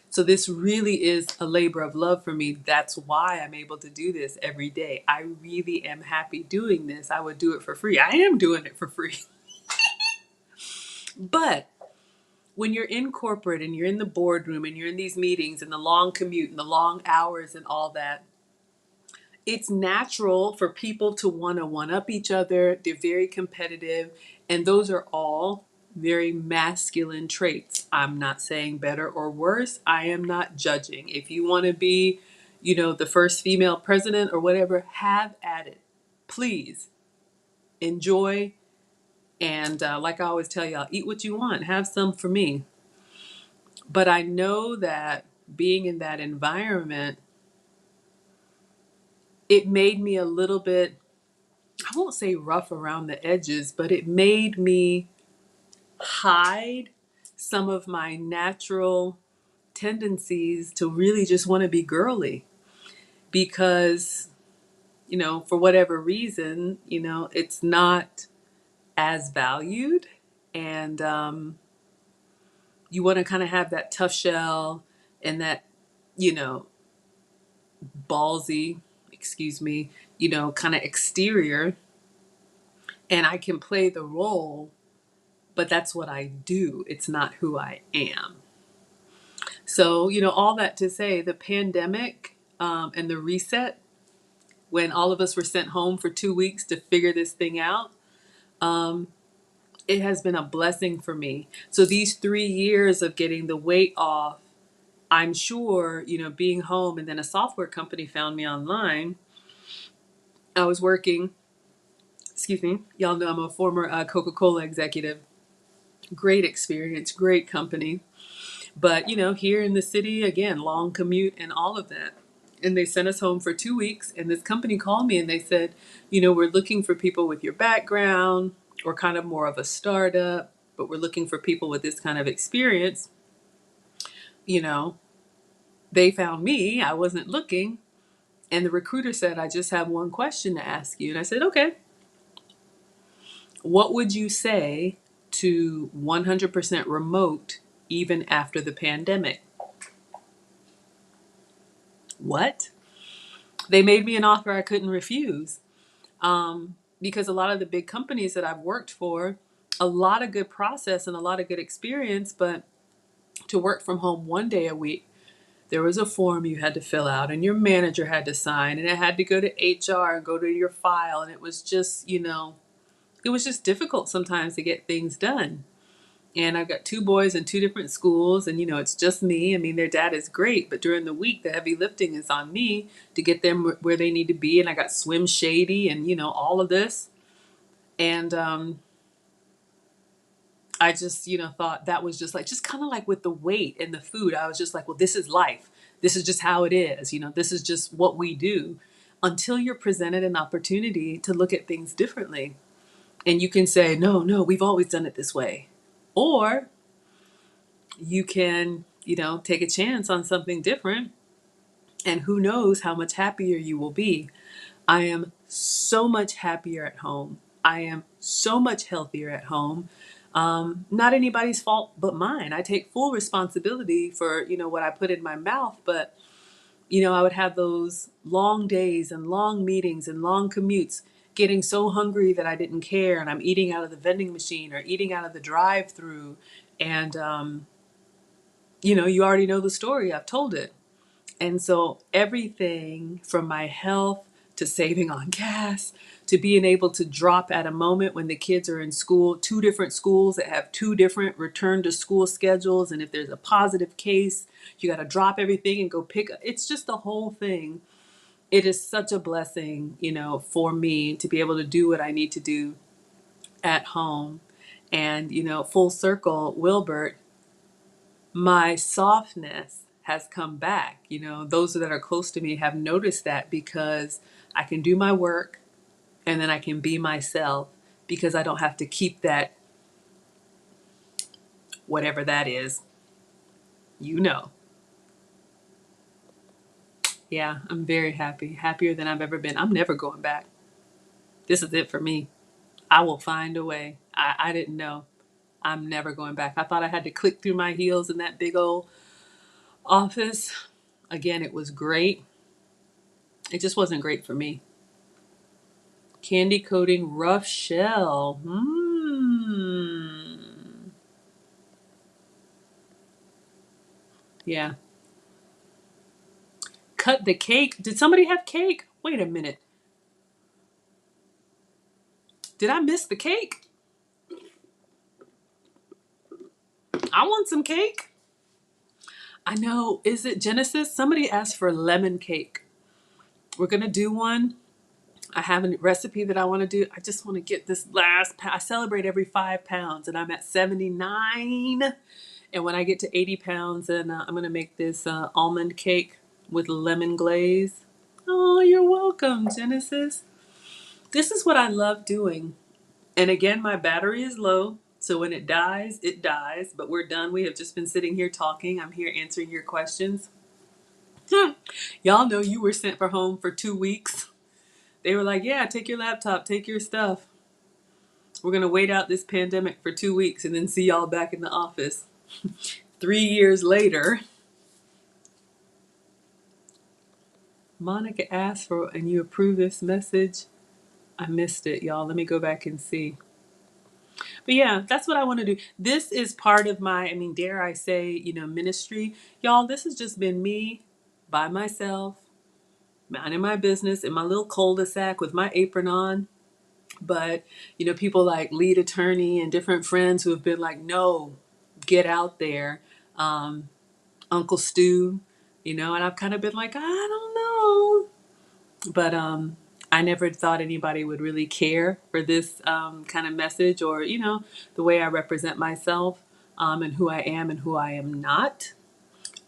So this really is a labor of love for me. That's why I'm able to do this every day. I really am happy doing this. I would do it for free. I am doing it for free. But when you're in corporate and you're in the boardroom and you're in these meetings and the long commute and the long hours and all that, it's natural for people to want to one up each other. They're very competitive, and those are all very masculine traits. I'm not saying better or worse. I am not judging. If you want to be, you know, the first female president or whatever, have at it. Please enjoy. And like I always tell y'all, eat what you want, have some for me. But I know that being in that environment, it made me a little bit, I won't say rough around the edges, but it made me hide some of my natural tendencies to really just want to be girly because, you know, for whatever reason, you know, it's not as valued. And you want to kind of have that tough shell and that, you know, ballsy, excuse me, you know, kind of exterior. And I can play the role, but that's what I do. It's not who I am. So, you know, all that to say, the pandemic and the reset, when all of us were sent home for 2 weeks to figure this thing out, it has been a blessing for me. So these 3 years of getting the weight off, I'm sure, you know, being home and then a software company found me online. I was working, excuse me, y'all know I'm a former Coca-Cola executive. Great experience, great company. But, you know, here in the city, again, long commute and all of that. And they sent us home for 2 weeks. And this company called me and they said, you know, we're looking for people with your background or kind of more of a startup, but we're looking for people with this kind of experience. You know, they found me. I wasn't looking. And the recruiter said, I just have one question to ask you. And I said, okay, what would you say to 100% remote even after the pandemic? What? They made me an offer I couldn't refuse. Because a lot of the big companies that I've worked for, a lot of good process and a lot of good experience, but to work from home 1 day a week, there was a form you had to fill out and your manager had to sign and it had to go to HR and go to your file. And it was just, you know, it was just difficult sometimes to get things done. And I've got two boys in two different schools, and you know, it's just me. I mean, their dad is great, but during the week, the heavy lifting is on me to get them where they need to be. And I got swim shady and, you know, all of this. And I just, you know, thought that was just like, just kind of like with the weight and the food. I was just like, well, this is life. This is just how it is. You know, this is just what we do until you're presented an opportunity to look at things differently. And you can say, no, no, we've always done it this way. Or you can, you know, take a chance on something different. And who knows how much happier you will be. I am so much happier at home. I am so much healthier at home. Not anybody's fault but mine. I take full responsibility for, you know, what I put in my mouth. But, you know, I would have those long days and long meetings and long commutes, getting so hungry that I didn't care. And I'm eating out of the vending machine or eating out of the drive-through. And, you know, you already know the story. I've told it. And so everything from my health to saving on gas to being able to drop at a moment when the kids are in school, two different schools that have two different return to school schedules. And if there's a positive case, you got to drop everything and go pick up. It's just the whole thing. It is such a blessing, for me to be able to do what I need to do at home. And, full circle, Wilbert, my softness has come back. Those that are close to me have noticed that because I can do my work and then I can be myself because I don't have to keep that, whatever that is, you know. Yeah, I'm very happy, happier than I've ever been. I'm never going back. This is it for me. I will find a way. I didn't know. I'm never going back. I thought I had to click through my heels in that big old office. Again, it was great. It just wasn't great for me. Candy coating rough shell. Yeah. Cut the cake. Did somebody have cake? Wait a minute. Did I miss the cake? I want some cake. I know. Is it Genesis? Somebody asked for lemon cake. We're going to do one. I have a recipe that I want to do. I just want to get this last. I celebrate every 5 pounds and I'm at 79. And when I get to 80 pounds, then I'm going to make this almond cake with lemon glaze. Oh, you're welcome, Genesis. This is what I love doing. And again, my battery is low. So when it dies, it dies. But we're done. We have just been sitting here talking. I'm here answering your questions. Y'all know you were sent for home for 2 weeks. They were like, yeah, take your laptop, take your stuff. We're going to wait out this pandemic for 2 weeks and then see y'all back in the office. 3 years later, Monica asked for, and you approve this message. I missed it, y'all. Let me go back and see. But yeah, that's what I want to do. This is part of my, dare I say, ministry. Y'all, this has just been me by myself, minding my business in my little cul-de-sac with my apron on. But, people like lead attorney and different friends who have been like, no, get out there. Uncle Stu, and I've kind of been like, I don't know. But I never thought anybody would really care for this kind of message or, the way I represent myself and who I am and who I am not.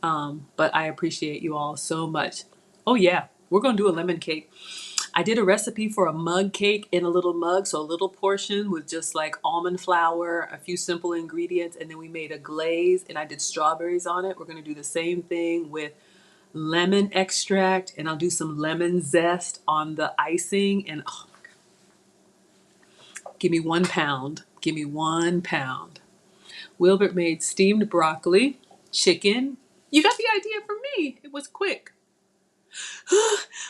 But I appreciate you all so much. Oh, yeah, we're going to do a lemon cake. I did a recipe for a mug cake in a little mug, so a little portion with just like almond flour, a few simple ingredients, and then we made a glaze and I did strawberries on it. We're going to do the same thing with lemon extract and I'll do some lemon zest on the icing and oh my God. Give me 1 pound. Give me 1 pound. Wilbert made steamed broccoli, chicken. You got the idea from me. It was quick.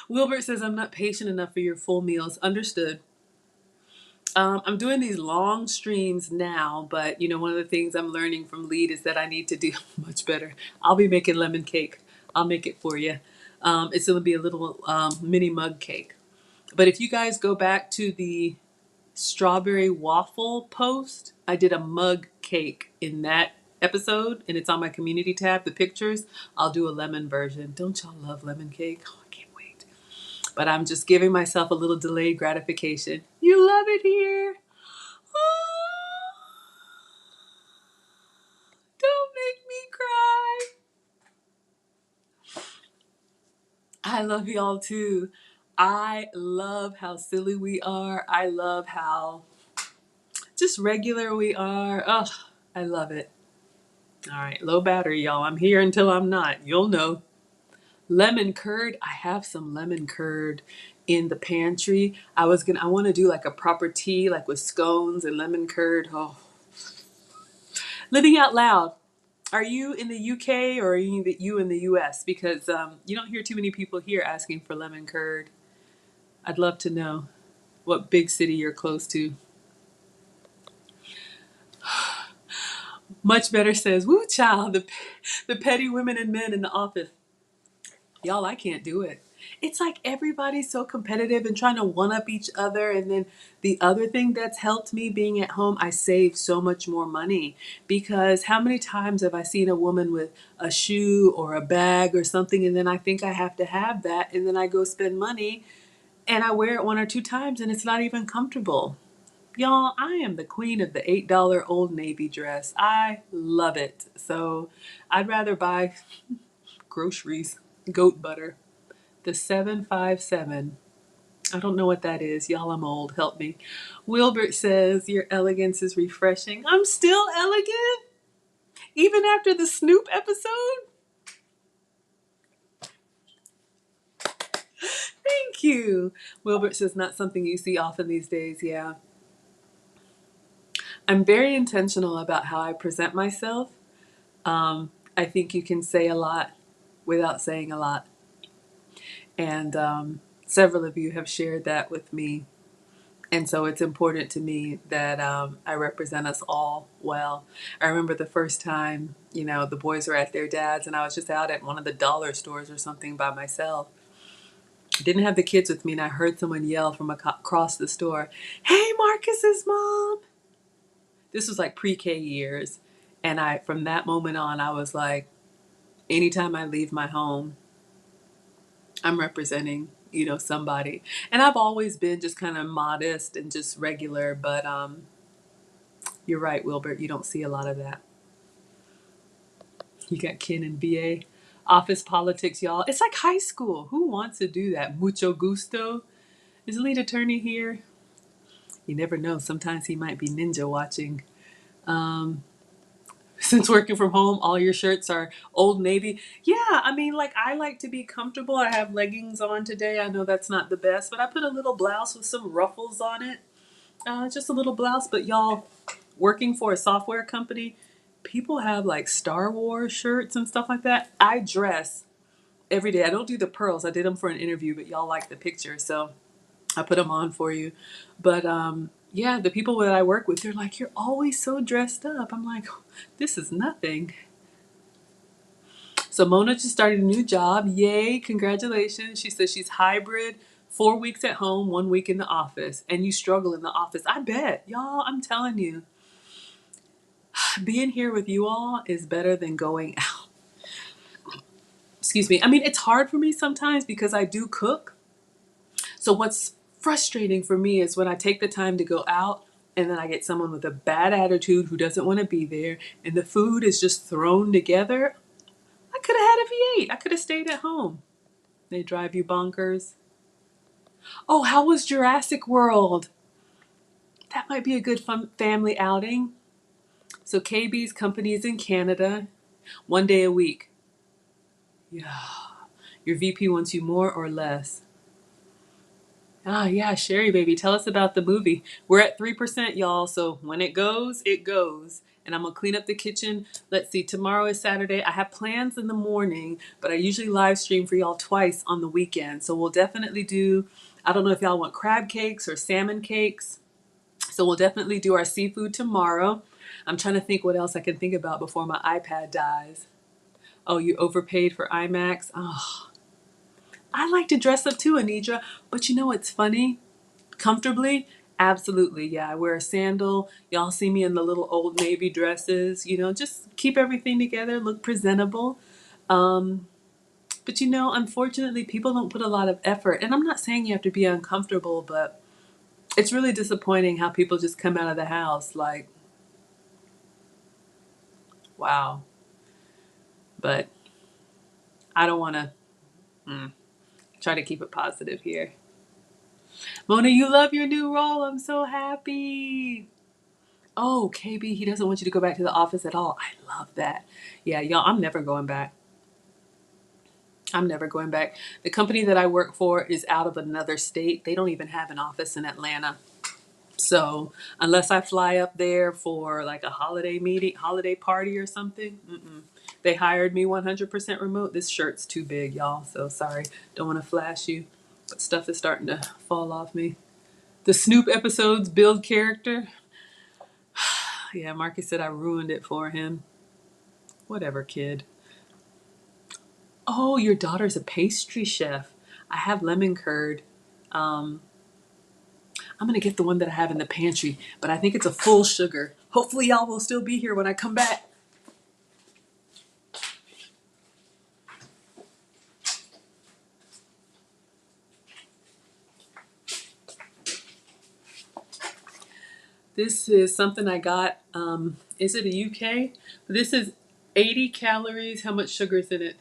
Wilbert says, I'm not patient enough for your full meals. Understood. I'm doing these long streams now, but one of the things I'm learning from Lead is that I need to do much better. I'll be making lemon cake. I'll make it for you. It's going to be a little mini mug cake. But if you guys go back to the strawberry waffle post, I did a mug cake in that episode, and it's on my community tab, the pictures. I'll do a lemon version. Don't y'all love lemon cake? Oh, I can't wait. But I'm just giving myself a little delayed gratification. You love it here. Oh, don't make me cry. I love y'all too. I love how silly we are. I love how just regular we are. Oh, I love it. All right, low battery, y'all. I'm here until I'm not. You'll know. Lemon curd. I have some lemon curd in the pantry. I want to do like a proper tea, like with scones and lemon curd. Oh, living out loud. Are you in the UK or are you in the US? Because you don't hear too many people here asking for lemon curd. I'd love to know what big city you're close to. Much better says, woo child, the petty women and men in the office. Y'all, I can't do it. It's like everybody's so competitive and trying to one up each other. And then the other thing that's helped me being at home, I save so much more money because how many times have I seen a woman with a shoe or a bag or something, and then I think I have to have that, and then I go spend money and I wear it one or two times and it's not even comfortable. Y'all, I am the queen of the $8 Old Navy dress. I love it. So I'd rather buy groceries, goat butter. The 757. I don't know what that is. Y'all, I'm old. Help me. Wilbert says, your elegance is refreshing. I'm still elegant? Even after the Snoop episode? Thank you. Wilbert says, not something you see often these days. Yeah. I'm very intentional about how I present myself. I think you can say a lot without saying a lot. And several of you have shared that with me. And so it's important to me that I represent us all well. I remember the first time, the boys were at their dad's and I was just out at one of the dollar stores or something by myself. Didn't have the kids with me, and I heard someone yell from across the store, "Hey, Marcus's mom!" This was like pre-K years. And from that moment on, I was like, anytime I leave my home, I'm representing, somebody. And I've always been just kind of modest and just regular, but you're right, Wilbert. You don't see a lot of that. You got Ken and BA. Office politics, y'all. It's like high school. Who wants to do that? Mucho gusto. Is the lead attorney here? You never know. Sometimes he might be ninja watching. Um, since working from home, all your shirts are Old Navy. Yeah, I mean, like, I like to be comfortable. I have leggings on today. I know that's not the best, but I put a little blouse with some ruffles on it. Just a little blouse. But y'all, working for a software company, people have like Star Wars shirts and stuff like that. I dress every day. I don't do the pearls. I did them for an interview, but y'all like the picture, so I put them on for you. But yeah, the people that I work with, they're like, "You're always so dressed up." I'm like, "This is nothing." So Mona just started a new job. Yay, congratulations. She says she's hybrid, 4 weeks at home, 1 week in the office. And you struggle in the office. I bet. Y'all, I'm telling you, being here with you all is better than going out. Excuse me. I mean, it's hard for me sometimes because I do cook. So what's frustrating for me is when I take the time to go out and then I get someone with a bad attitude who doesn't want to be there and the food is just thrown together. I could have had a V8. I could have stayed at home. They drive you bonkers. Oh, how was Jurassic World? That might be a good fun family outing. So KB's company is in Canada, 1 day a week. Yeah. Your VP wants you more or less. Ah, yeah, Sherry, baby, tell us about the movie. We're at 3%, y'all, so when it goes, it goes. And I'm gonna clean up the kitchen. Let's see, tomorrow is Saturday. I have plans in the morning, but I usually live stream for y'all twice on the weekend. So we'll definitely do, I don't know if y'all want crab cakes or salmon cakes. So we'll definitely do our seafood tomorrow. I'm trying to think what else I can think about before my iPad dies. Oh, you overpaid for IMAX? Oh, I like to dress up too, Anidra. But you know what's funny? Comfortably? Absolutely. Yeah, I wear a sandal. Y'all see me in the little Old Navy dresses. Just keep everything together, look presentable. Um, but unfortunately, people don't put a lot of effort. And I'm not saying you have to be uncomfortable, but it's really disappointing how people just come out of the house like, wow. But I don't want to try to keep it positive here. Mona, you love your new role. I'm so happy. Oh, KB, he doesn't want you to go back to the office at all. I love that. Yeah, y'all, I'm never going back. I'm never going back. The company that I work for is out of another state. They don't even have an office in Atlanta. So unless I fly up there for like a holiday meeting, holiday party or something, they hired me 100% remote. This shirt's too big, y'all. So sorry. Don't want to flash you. But stuff is starting to fall off me. The Snoop episodes build character. Yeah, Marcus said I ruined it for him. Whatever, kid. Oh, your daughter's a pastry chef. I have lemon curd. Um, I'm gonna get the one that I have in the pantry, but I think it's a full sugar. Hopefully, y'all will still be here when I come back. This is something I got. Is it a UK? This is 80 calories. How much sugar is in it?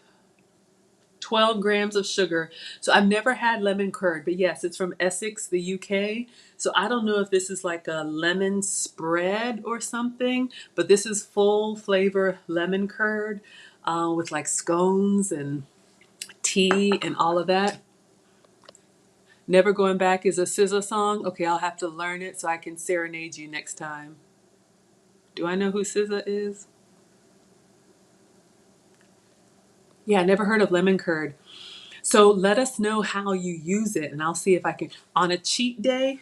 12 grams of sugar. So I've never had lemon curd, but yes, it's from Essex, the UK. So I don't know if this is like a lemon spread or something, but this is full flavor lemon curd with like scones and tea and all of that. Never Going Back is a SZA song. Okay, I'll have to learn it so I can serenade you next time. Do I know who SZA is? Yeah, I never heard of lemon curd. So let us know how you use it, and I'll see if I can. On a cheat day,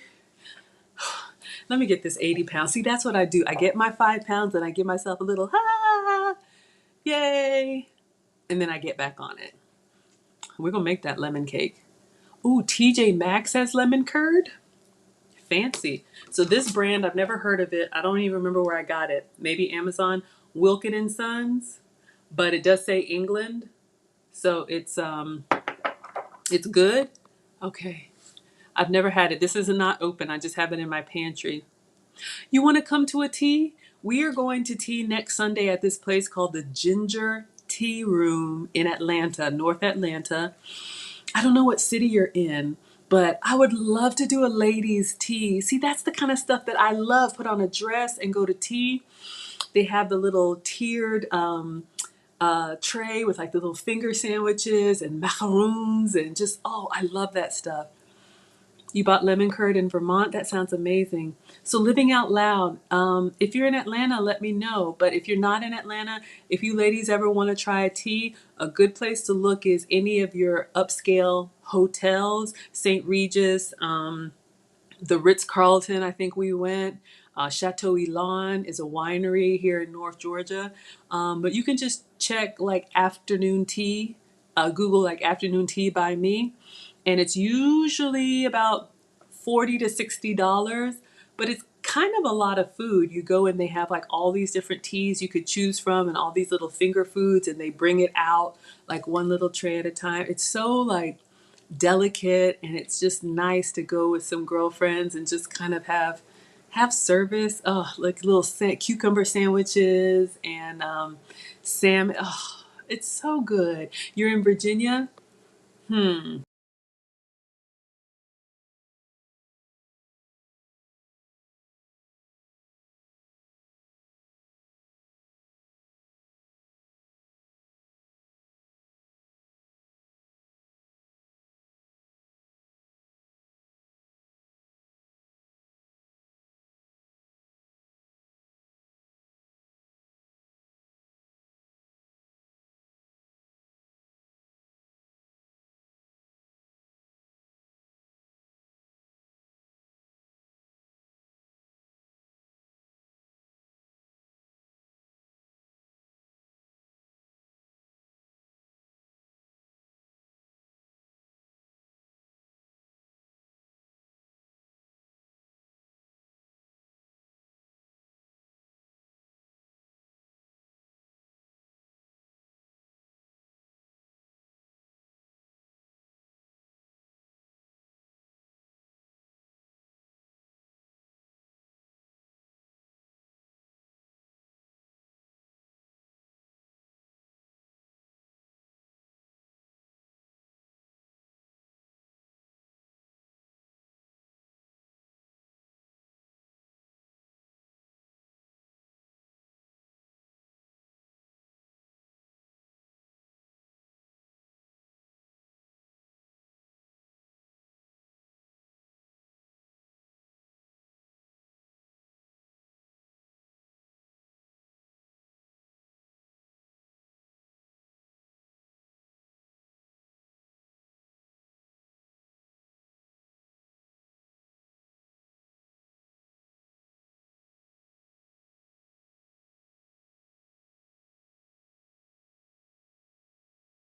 let me get this 80 pounds. See, that's what I do. I get my 5 pounds and I give myself a little, yay, and then I get back on it. We're going to make that lemon cake. Ooh, TJ Maxx has lemon curd. Fancy. So this brand, I've never heard of it. I don't even remember where I got it. Maybe Amazon, Wilkin and Sons, but it does say England. So it's good. Okay. I've never had it. This is not open. I just have it in my pantry. You want to come to a tea? We are going to tea next Sunday at this place called the Ginger Tea Room in Atlanta, North Atlanta. I don't know what city you're in, but I would love to do a ladies' tea. See, that's the kind of stuff that I love. Put on a dress and go to tea. They have the little tiered tray with like the little finger sandwiches and macaroons and just, oh, I love that stuff. You bought lemon curd in Vermont? That sounds amazing. So, living out loud. If you're in Atlanta, let me know. But if you're not in Atlanta, if you ladies ever want to try a tea, a good place to look is any of your upscale hotels, St. Regis, the Ritz Carlton, I think we went. Chateau Elan is a winery here in North Georgia. But you can just check like afternoon tea, Google like afternoon tea by me. And it's usually about $40 to $60, but it's kind of a lot of food. You go and they have like all these different teas you could choose from and all these little finger foods, and they bring it out like one little tray at a time. It's so like delicate, and it's just nice to go with some girlfriends and just kind of have service. Oh, like little cucumber sandwiches and salmon. Oh, it's so good. You're in Virginia.